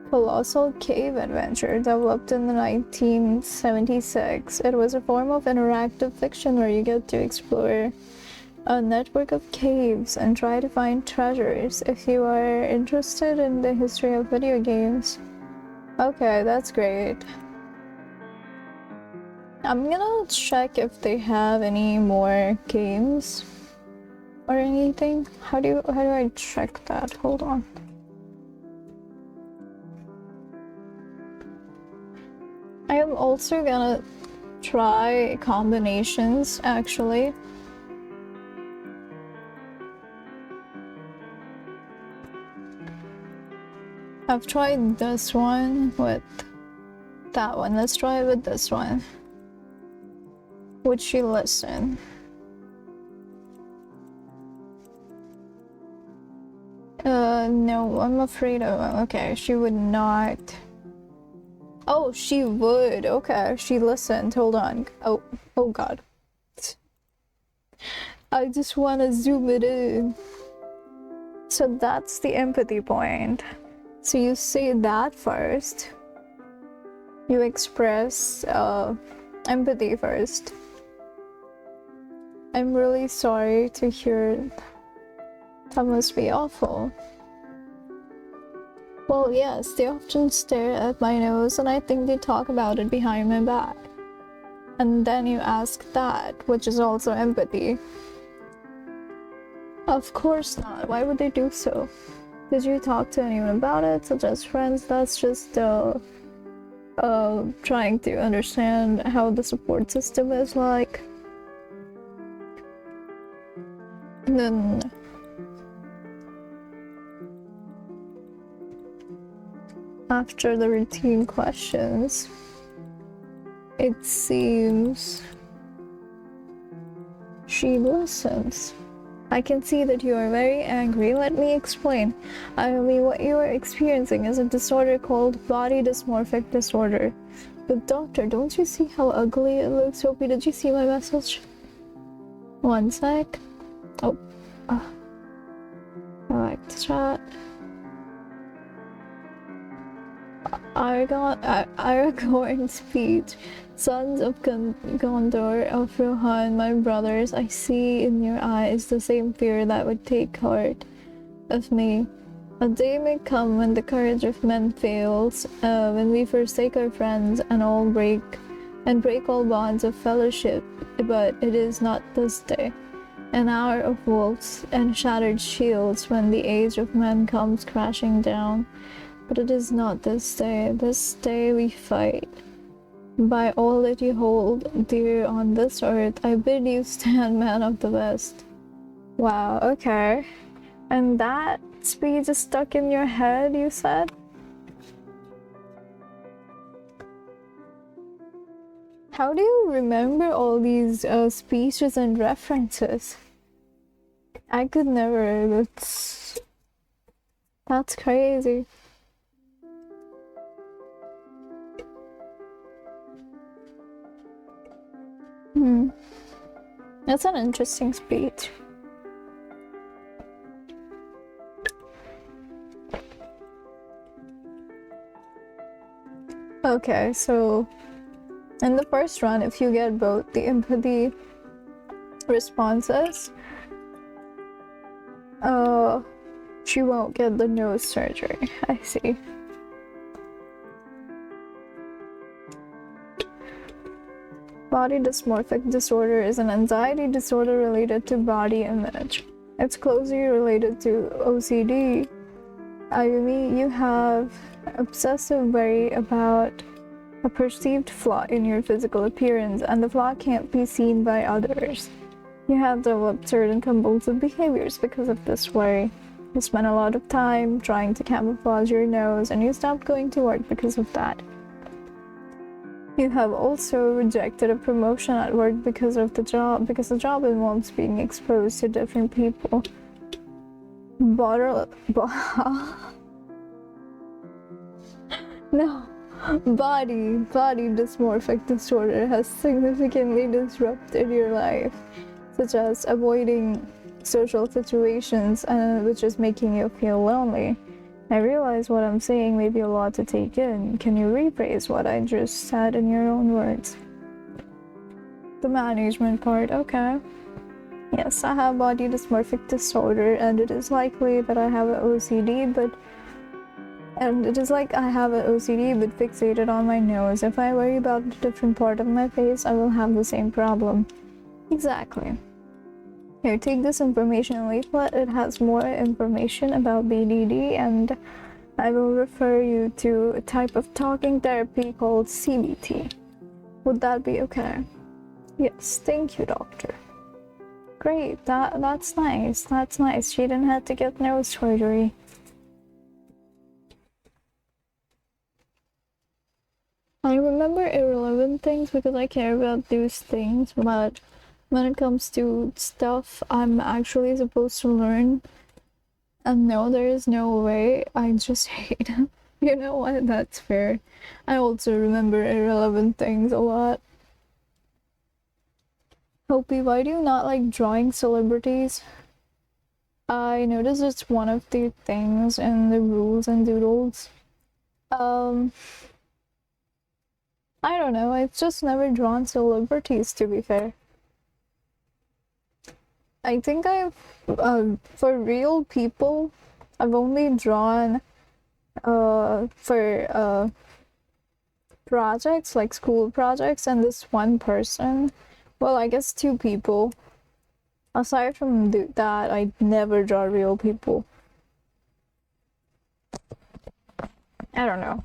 Colossal Cave Adventure, developed in the 1976. It was a form of interactive fiction where you get to explore a network of caves and try to find treasures. If you are interested in the history of video games. Okay, that's great. I'm gonna check if they have any more games or anything. How do I check that? Hold on. I am also gonna try combinations actually. I've tried this one with that one. Let's try it with this one. Would she listen? No, I'm afraid of. Okay, she would not. Oh, she would. Okay, she listened. Hold on. Oh God. I just want to zoom it in. So that's the empathy point. So you say that first. You express empathy first. I'm really sorry to hear. That must be awful. Well, yes, they often stare at my nose and I think they talk about it behind my back. And then you ask that, which is also empathy. Of course not. Why would they do so? Did you talk to anyone about it, such as friends? That's just trying to understand how the support system is like. And then after the routine questions, it seems she listens. I can see that you are very angry. Let me explain. I mean, what you are experiencing is a disorder called body dysmorphic disorder. But doctor, don't you see how ugly it looks? Sophie, did you see my message? One sec. Oh. I like to chat. Aragorn's speech. Sons of Gondor, of Rohan, my brothers, I see in your eyes the same fear that would take heart of me. A day may come when the courage of men fails, when we forsake our friends and break all bonds of fellowship, but it is not this day. An hour of wolves and shattered shields when the age of men comes crashing down. But it is not this day. This day we fight. By all that you hold dear on this earth, I bid you stand, man of the West. Wow, okay. And that speech is stuck in your head, you said? How do you remember all these speeches and references? I could never. That's crazy. That's an interesting speech. Okay, so in the first run, if you get both the empathy responses, she won't get the nose surgery. I see. Body dysmorphic disorder is an anxiety disorder related to body image. It's closely related to OCD. Ayumi, you have obsessive worry about a perceived flaw in your physical appearance, and the flaw can't be seen by others. You have developed certain compulsive behaviors because of this worry. You spend a lot of time trying to camouflage your nose, and you stopped going to work because of that. You have also rejected a promotion at work because of the job, because the job involves being exposed to different people. No. Body dysmorphic disorder has significantly disrupted your life, such as avoiding social situations, which is making you feel lonely. I realize what I'm saying may be a lot to take in. Can you rephrase what I just said in your own words? The management part, okay. Yes, I have body dysmorphic disorder, and it is likely that I have an OCD, but fixated on my nose. If I worry about a different part of my face, I will have the same problem. Exactly. Here, take this information leaflet. It has more information about BDD, and I will refer you to a type of talking therapy called CBT. Would that be okay? Yes, thank you, doctor. Great, that's nice. That's nice. She didn't have to get nose surgery. I remember irrelevant things because I care about those things, but when it comes to stuff I'm actually supposed to learn, and no, there is no way, I just hate him. You know what? That's fair. I also remember irrelevant things a lot. Hopi, why do you not like drawing celebrities? I noticed it's one of the things in the rules and doodles. I don't know, I've just never drawn celebrities, to be fair. I think for real people, I've only drawn, for, projects, like school projects, and this one person. Well, I guess 2 people. Aside from that, I never draw real people. I don't know.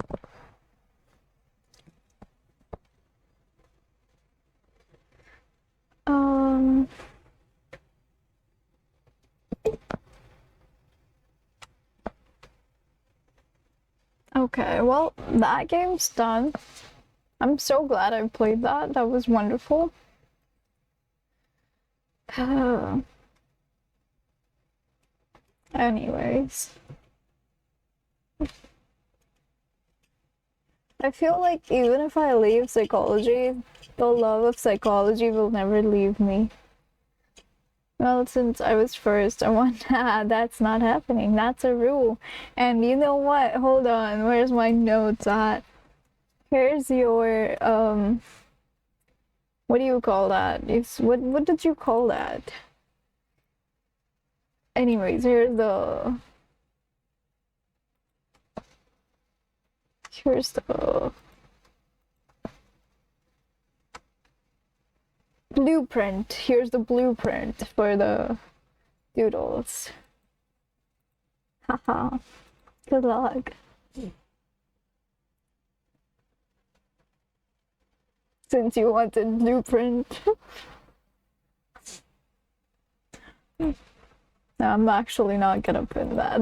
Okay, well, that game's done. I'm so glad I played that. That was wonderful. Anyways. I feel like even if I leave psychology, the love of psychology will never leave me. Well, since I was first, I want that's not happening. That's a rule. And you know what? Hold on. Where's my notes at? Here's your what do you call that? What did you call that? Anyways, here's the blueprint. Here's the blueprint for the doodles. Haha. Good luck. Since you wanted blueprint. No, I'm actually not gonna put that.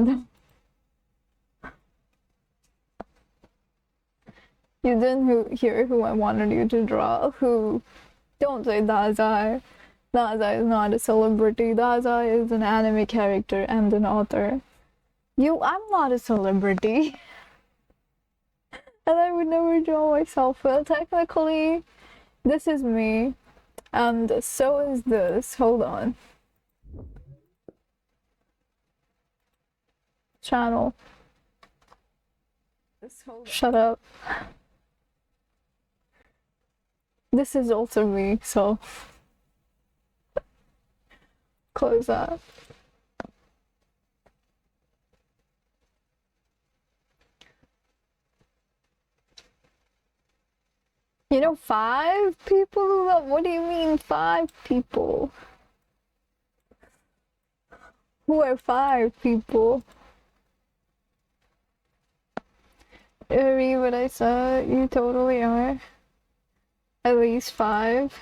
You didn't hear who I wanted you to draw. Who? Don't say Dazai. Dazai is not a celebrity. Dazai is an anime character and an author. I'm not a celebrity. And I would never draw myself. Well, technically, this is me. And so is this. Hold on. Channel. Shut up. This is also me, so close that. You know, 5 people who love. What do you mean 5 people? Who are 5 people? Read what I said. You totally are. At least 5.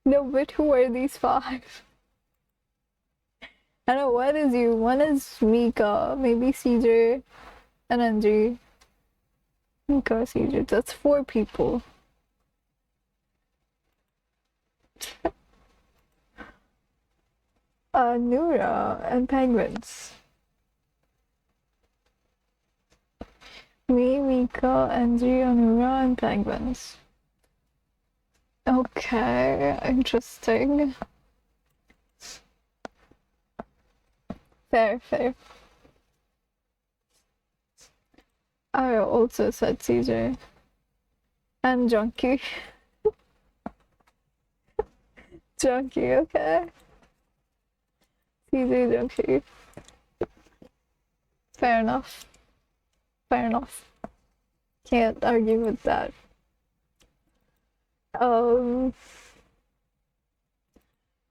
No, but who are these 5? I know one is you. One is Mika. Maybe CJ and NG. Mika, CJ. That's 4 people. Nura and penguins. Me, Mika, Andrea, Nura, and penguins. Okay, interesting. Fair, fair. I also said CJ. And Junkie. Junkie, okay. CJ Junkie. Fair enough. Fair enough. Can't argue with that.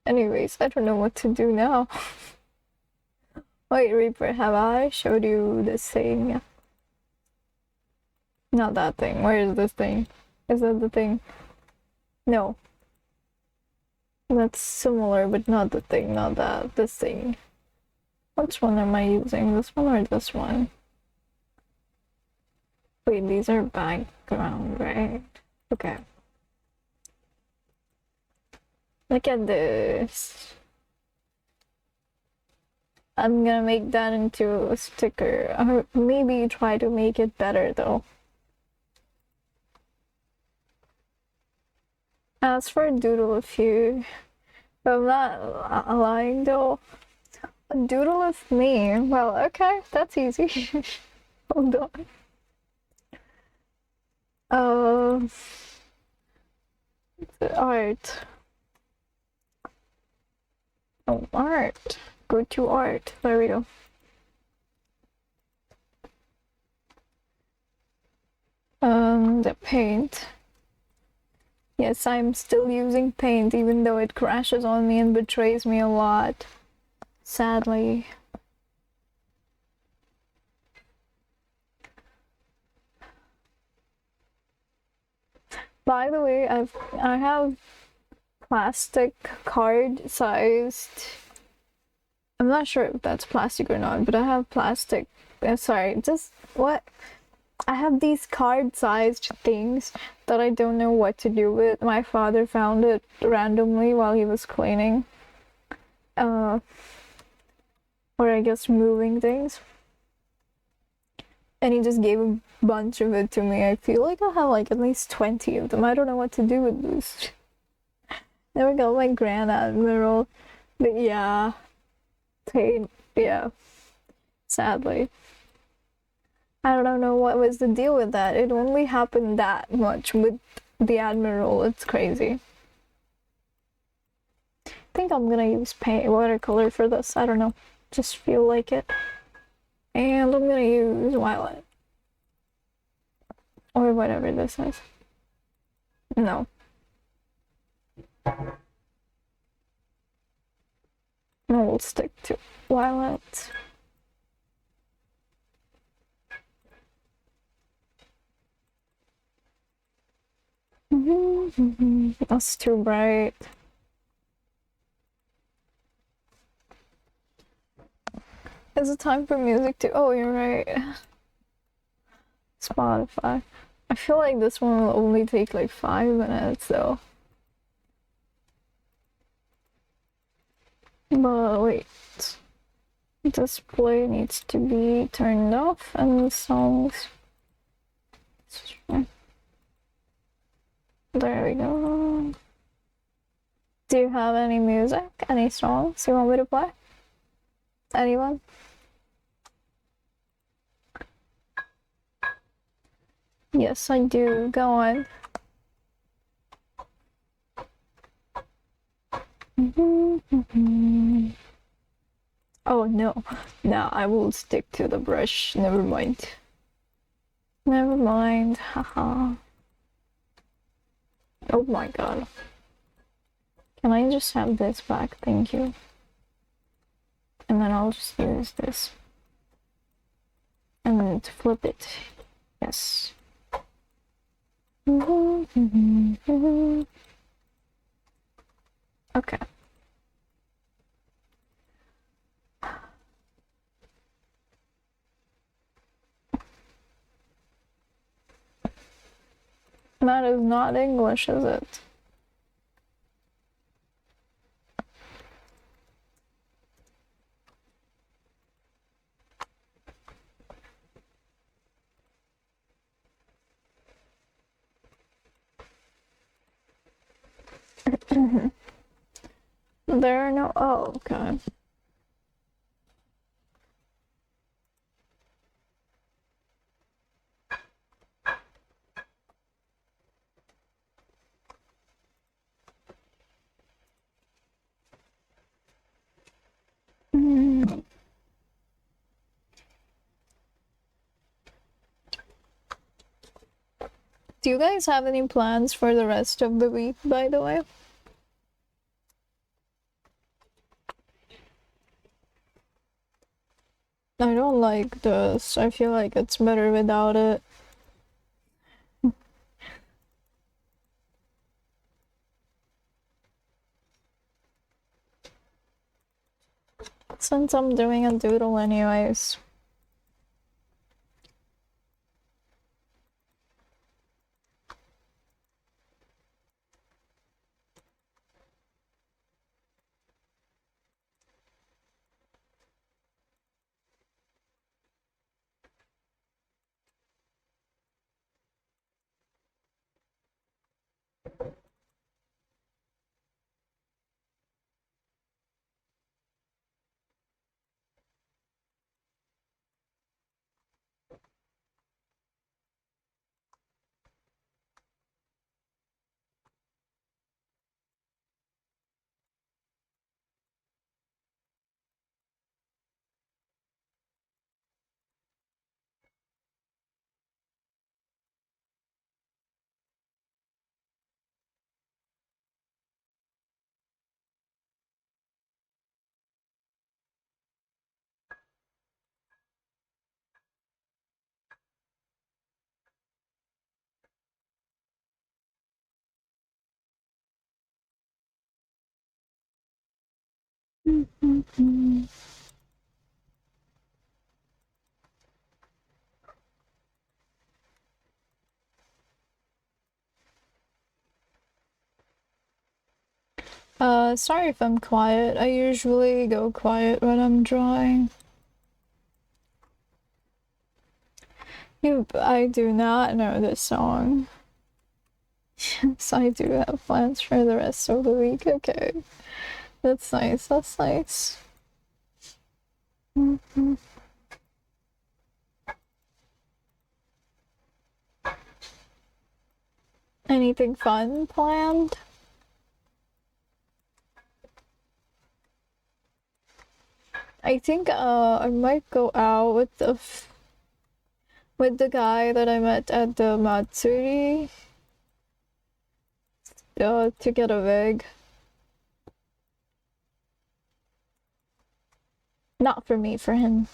Anyways, I don't know what to do now. Wait, Reaper, have I showed you this thing? Not that thing. Where is this thing? Is that the thing? No. That's similar, but not the thing, not that. This thing. Which one am I using? This one or this one? Wait, these are background, right? Okay. Look at this. I'm gonna make that into a sticker. Or maybe try to make it better though. As for doodle a few, I'm not lying though. A doodle of me. Well, okay, that's easy. Hold on. Art. Oh, art. Go to art. There we go. The paint. Yes, I'm still using paint even though it crashes on me and betrays me a lot. Sadly. By the way, I have plastic card sized. I'm not sure if that's plastic or not, but I have plastic. Sorry, just what? I have these card sized things that I don't know what to do with. My father found it randomly while he was cleaning. Or I guess moving things. And he just gave a bunch of it to me. I feel like I have like at least 20 of them. I don't know what to do with those. Then we got my Grand Admiral. But yeah. Yeah. Sadly. I don't know what was the deal with that. It only happened that much with the Admiral. It's crazy. I think I'm gonna use watercolor for this. I don't know. Just feel like it. And I'm gonna use Violet. Or whatever this is. No. No, we'll stick to Violet. That's too bright. Is it time for music too? Oh, you're right. Spotify. I feel like this one will only take like 5 minutes though. But wait. Display needs to be turned off and songs. There we go. Do you have any music? Any songs you want me to play? Anyone? Yes, I do. Go on. Oh no. No, I will stick to the brush. Never mind. Never mind. Haha. Oh my god. Can I just have this back? Thank you. And then I'll just use this. And then to flip it. Yes. Okay. That is not English, is it? There are no. Oh, okay. Mm. Do you guys have any plans for the rest of the week, by the way? I don't like this. I feel like it's better without it. Since I'm doing a doodle anyways. Sorry if I'm quiet. I usually go quiet when I'm drawing. I do not know this song. Yes, I do have plans for the rest of the week. Okay. That's nice. That's nice. Anything fun planned? I think I might go out with the guy that I met at the Matsuri to get a wig. Not for me, for him.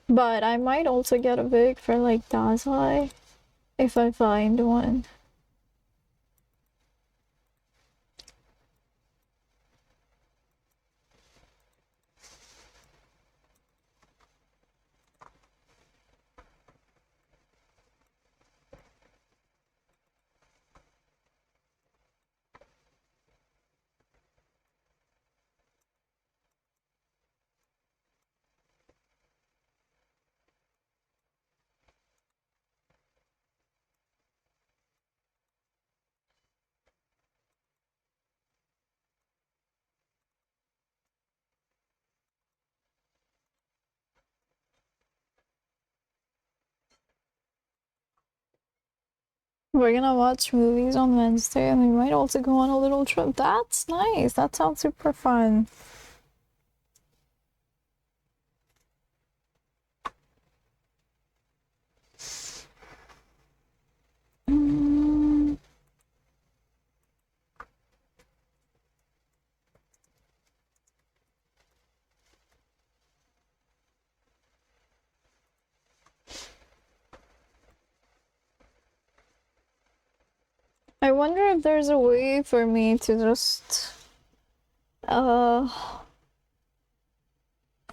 But I might also get a wig for like Dazai if I find one. We're gonna watch movies on Wednesday and we might also go on a little trip. That's nice. That sounds super fun. I wonder if there's a way for me to just for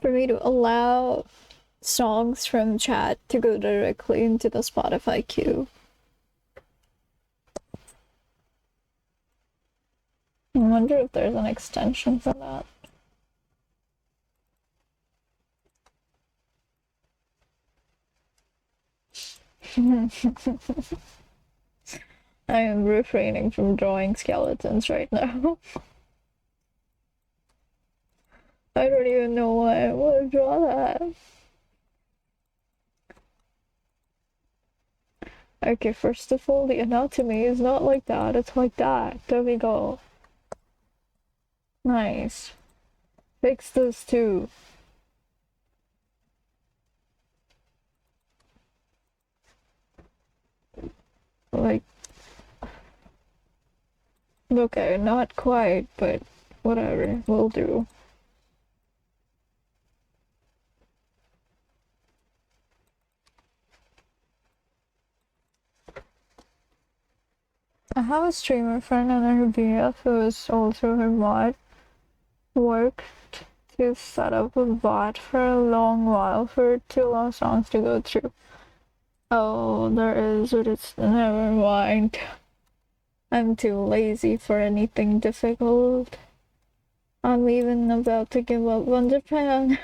me to allow songs from chat to go directly into the Spotify queue. I wonder if there's an extension for that. I am refraining from drawing skeletons right now. I don't even know why I want to draw that. Okay, first of all, the anatomy is not like that, it's like that. There we go. Nice. Fix this too. Like, okay, not quite, but whatever, will do. I have a streamer friend and her BF who is also her mod. Worked to set up a bot for a long while for 2 long songs to go through. Oh, there is, but it's never mind. I'm too lazy for anything difficult. I'm even about to give up on Japan.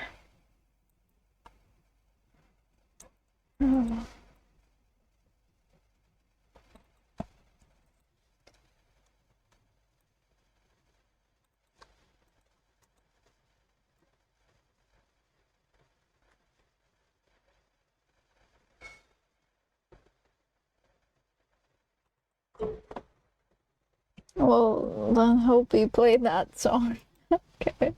Well, then hope we play that song. Okay.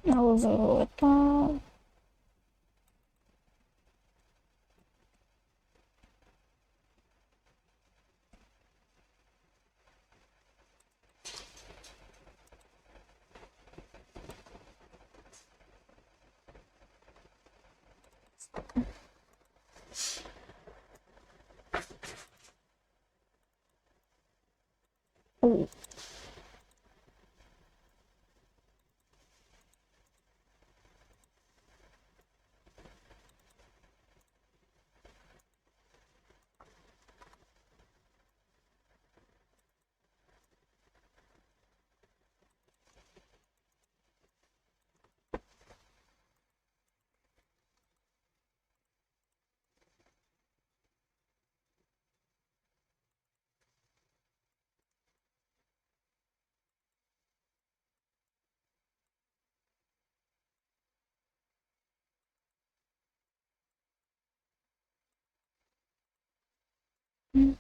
I'll go with that. Ooh.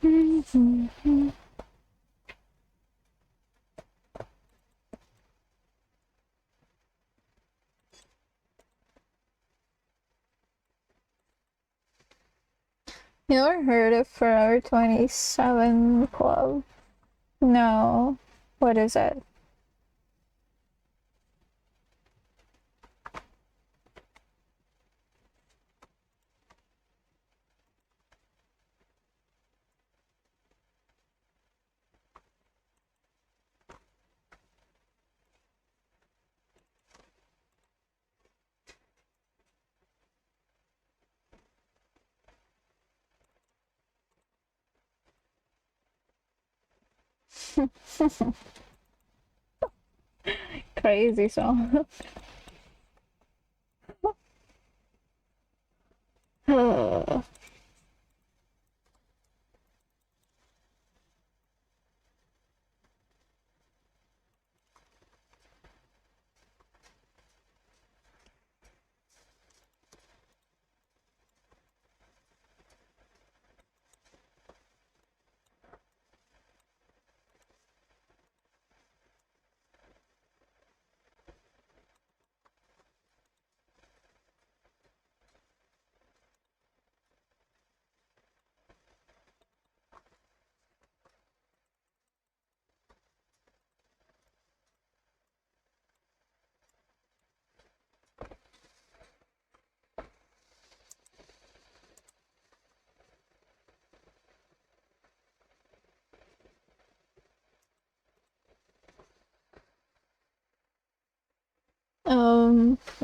You ever heard of Forever 27 Club? No. What is it? Crazy song.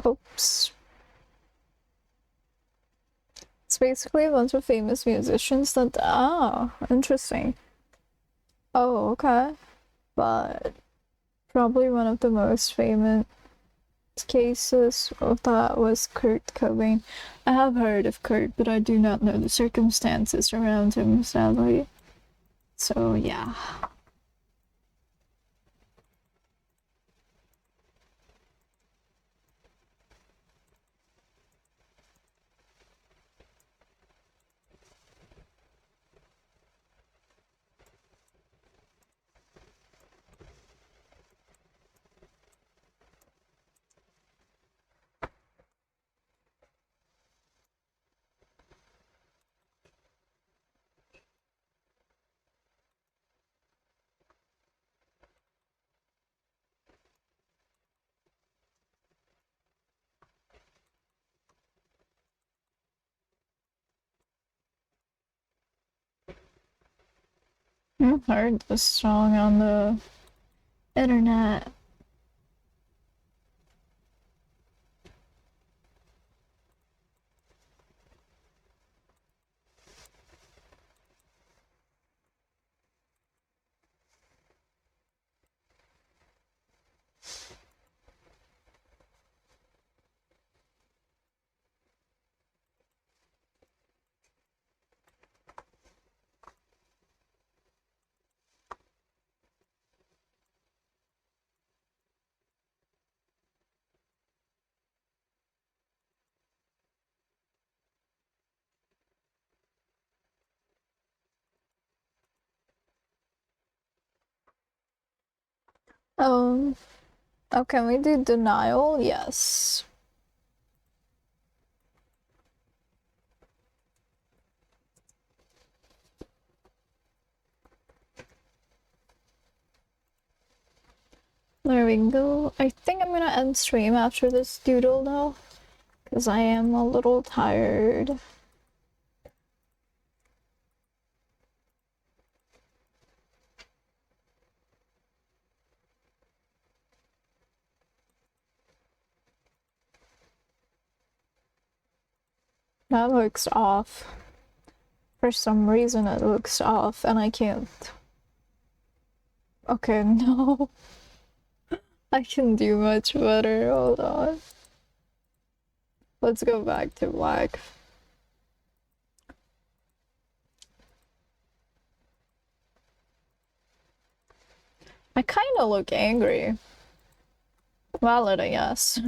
Oops. It's basically a bunch of famous musicians that. Ah, interesting. Oh, okay. But probably one of the most famous cases of that was Kurt Cobain. I have heard of Kurt, but I do not know the circumstances around him, sadly. So, yeah. I've heard this song on the internet. Oh, can we do Denial? Yes. There we go. I think I'm gonna end stream after this doodle now, because I am a little tired. That looks off. For some reason it looks off and I can't. Okay, no. I can do much better. Hold on. Let's go back to black. I kinda look angry. Valid, I guess.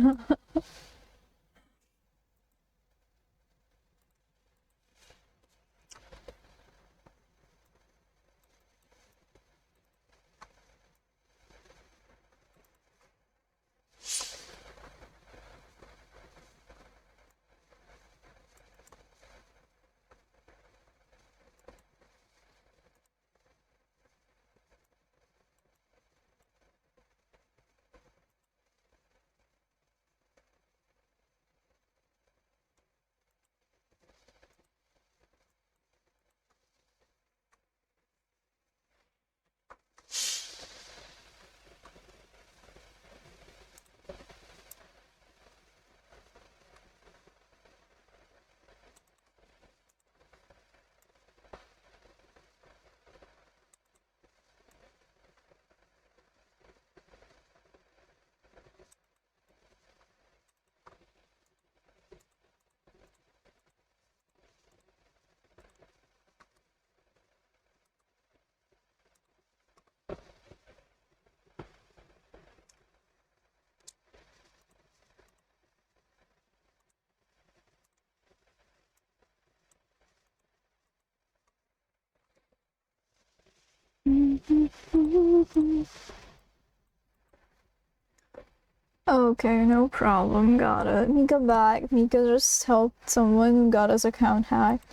Okay, no problem. Got it. Mika back. Mika just helped someone who got his account hacked.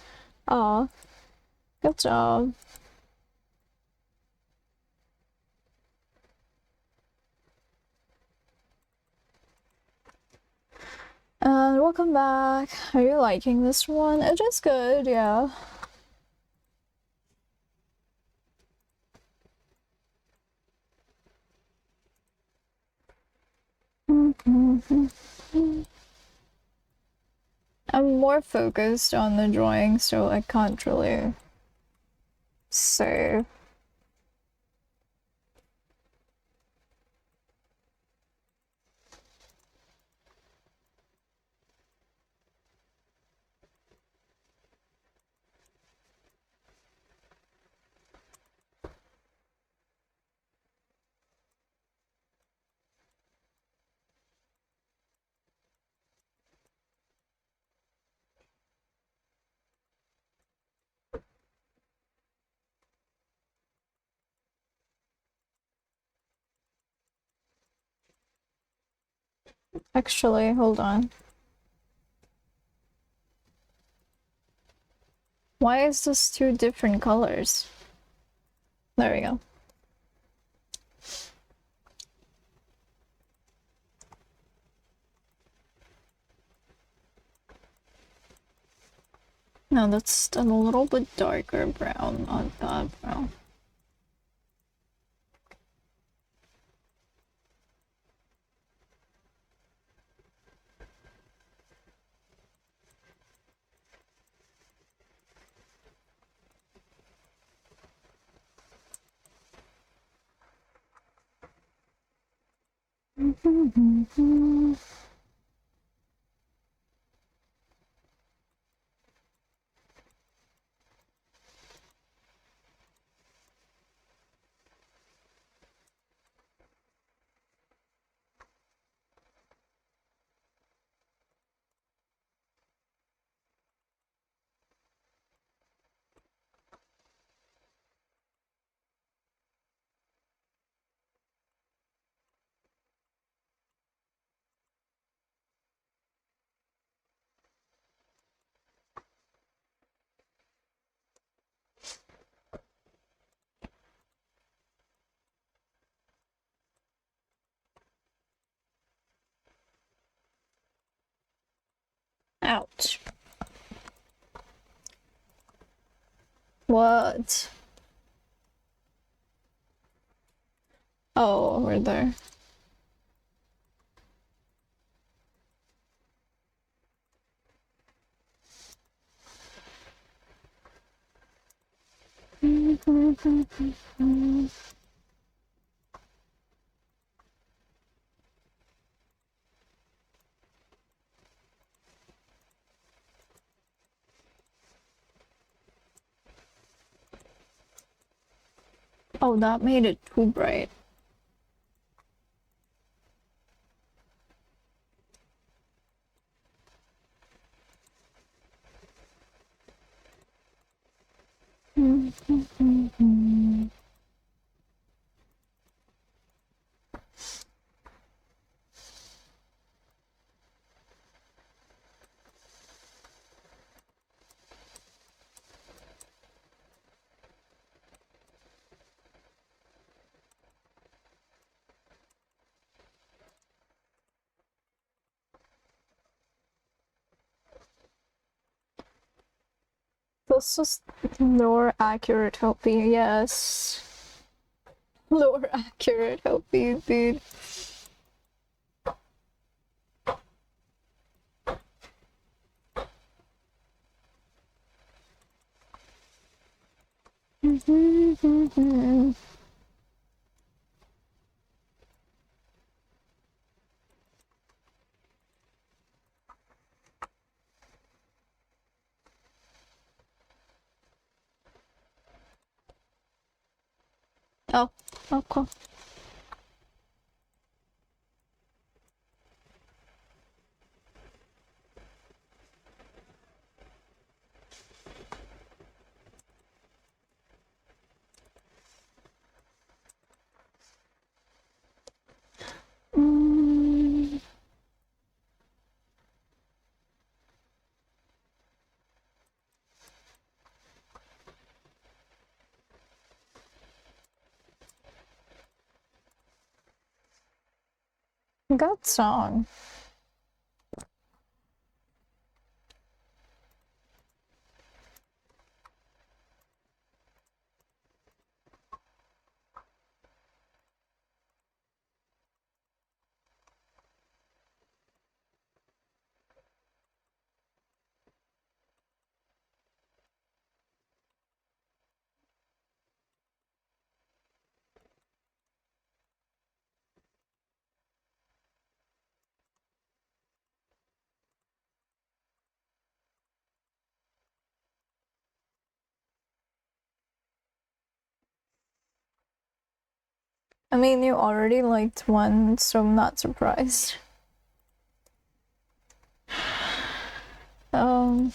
Aw, good job. And welcome back. Are you liking this one? It is good, yeah. I'm more focused on the drawing, so I can't really say. Actually, hold on. Why is this two different colors? There we go. No, that's a little bit darker brown, not that brown. Ouch. What? Oh, we're there. Oh, that made it too bright. This is more accurate, Helpy, yes. Lower accurate, Helpy, dude. Oh, oh, cool. Good song. I mean, you already liked one, so I'm not surprised. Um,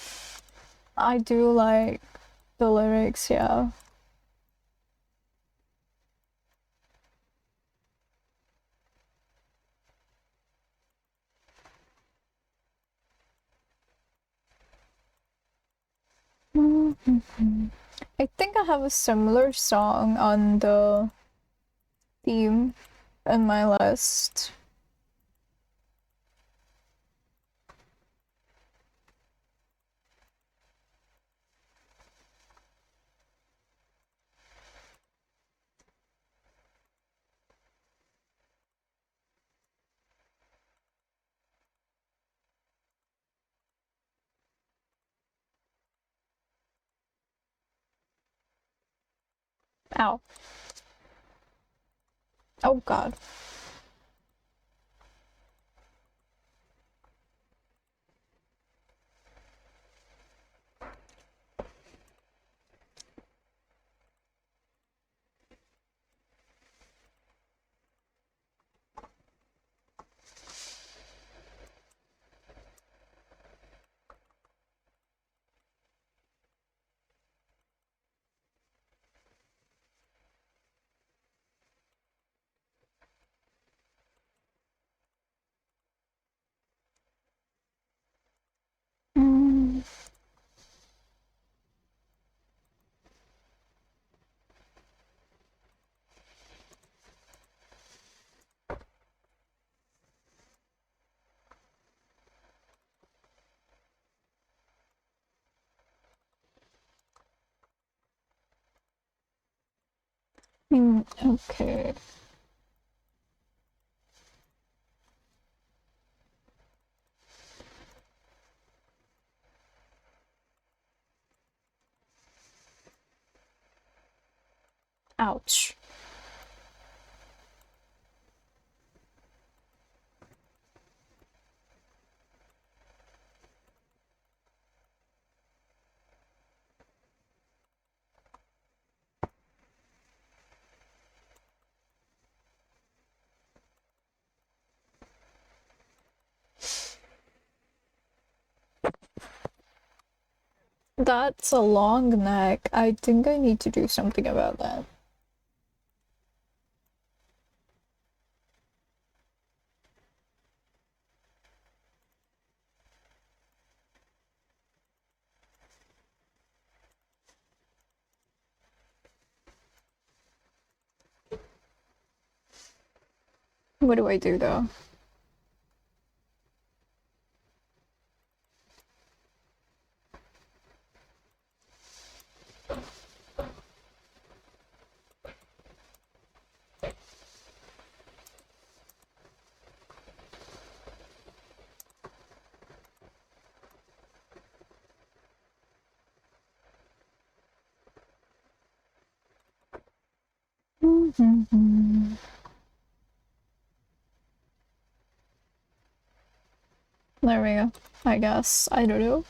I do like the lyrics, yeah. I think I have a similar song on the theme in my list. Ow. Oh god. Mm. Okay. Ouch. That's a long neck. I think I need to do something about that. What do I do though? There we go. I guess. I don't know.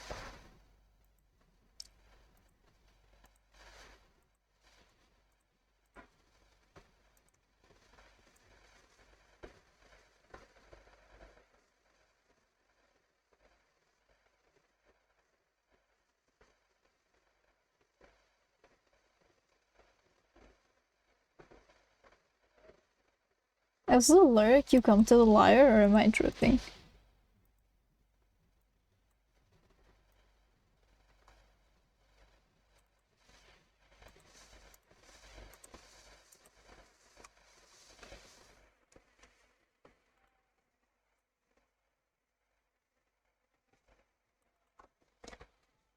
Is the lyric "you come to the liar" or am I tripping?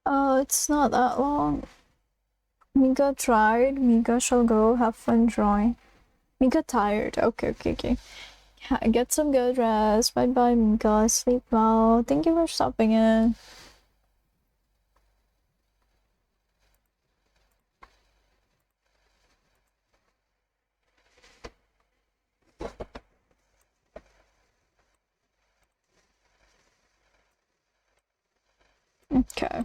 Oh, it's not that long. Mika tried. Mika shall go. Have fun drawing. Mika tired. Okay, okay, okay. Get some good rest. Bye bye, Mika. Sleep well. Thank you for stopping in. Okay.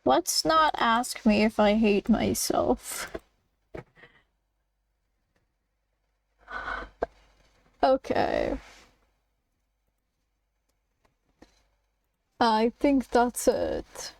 Let's not ask me if I hate myself. Okay. I think that's it.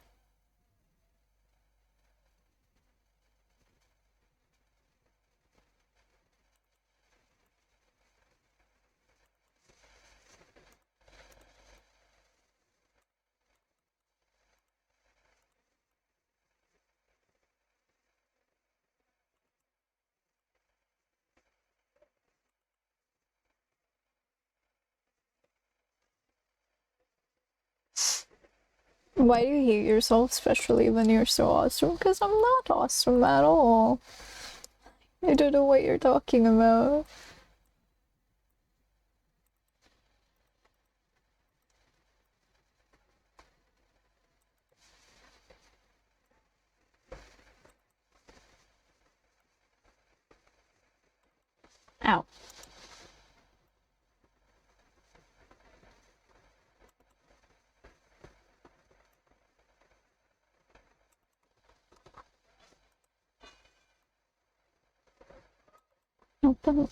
Why do you hate yourself, especially when you're so awesome? Because I'm not awesome at all. I don't know what you're talking about. Ow.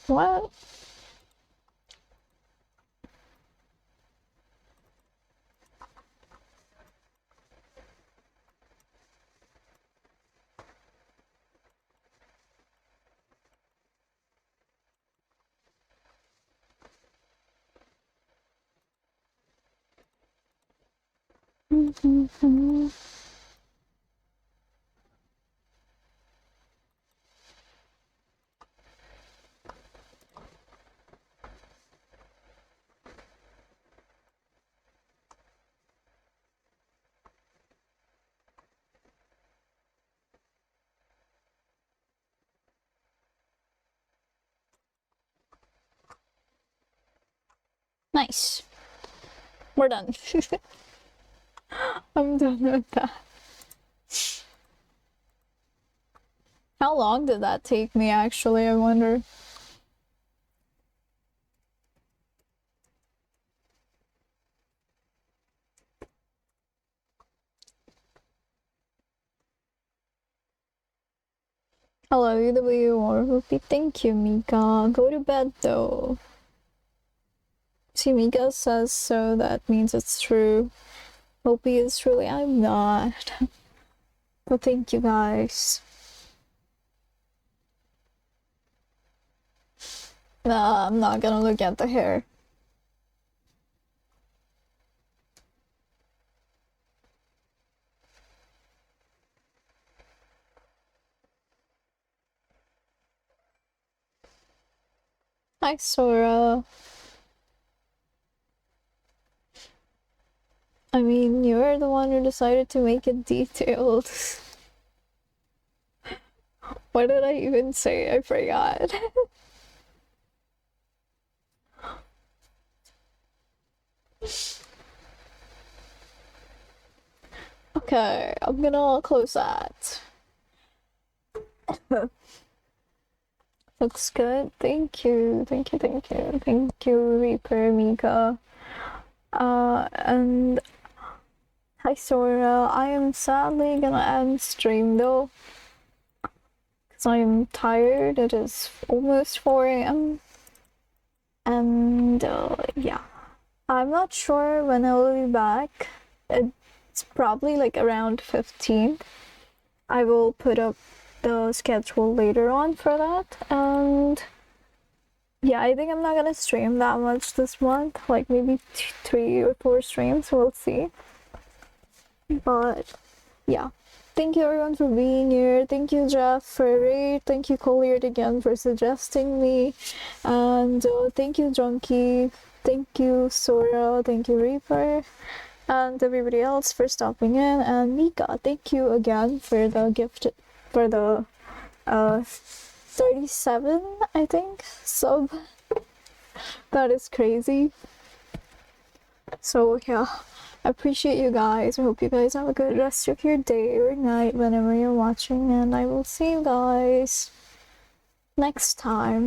What? Nice. We're done. I'm done with that. How long did that take me, actually, I wonder? Hello, UWR. Thank you, Mika. Go to bed, though. See, Mika says so, that means it's true. Hopi is truly, I'm not. But thank you, guys. Nah, I'm not gonna look at the hair. Hi, Sora. I mean, you're the one who decided to make it detailed. What did I even say? I forgot. Okay, I'm gonna close that. Looks good. Thank you. Thank you, thank you. Thank you, Reaper, Mika. And hi, Sora. I am sadly gonna end stream though, because I'm tired. It is almost 4 a.m. And yeah, I'm not sure when I will be back. It's probably like around 15th. I will put up the schedule later on for that. And yeah, I think I'm not gonna stream that much this month, like maybe 3 or 4 streams, we'll see. But yeah, thank you everyone for being here. Thank you, Jeff, for raid. Thank you, Colliard, again for suggesting me. And thank you, Junkie. Thank you, Sora. Thank you, Reaper. And everybody else for stopping in. And Mika, thank you again for the gift, for the 37, I think, sub. That is crazy. So yeah, I appreciate you guys. I hope you guys have a good rest of your day or night whenever you're watching, and I will see you guys next time.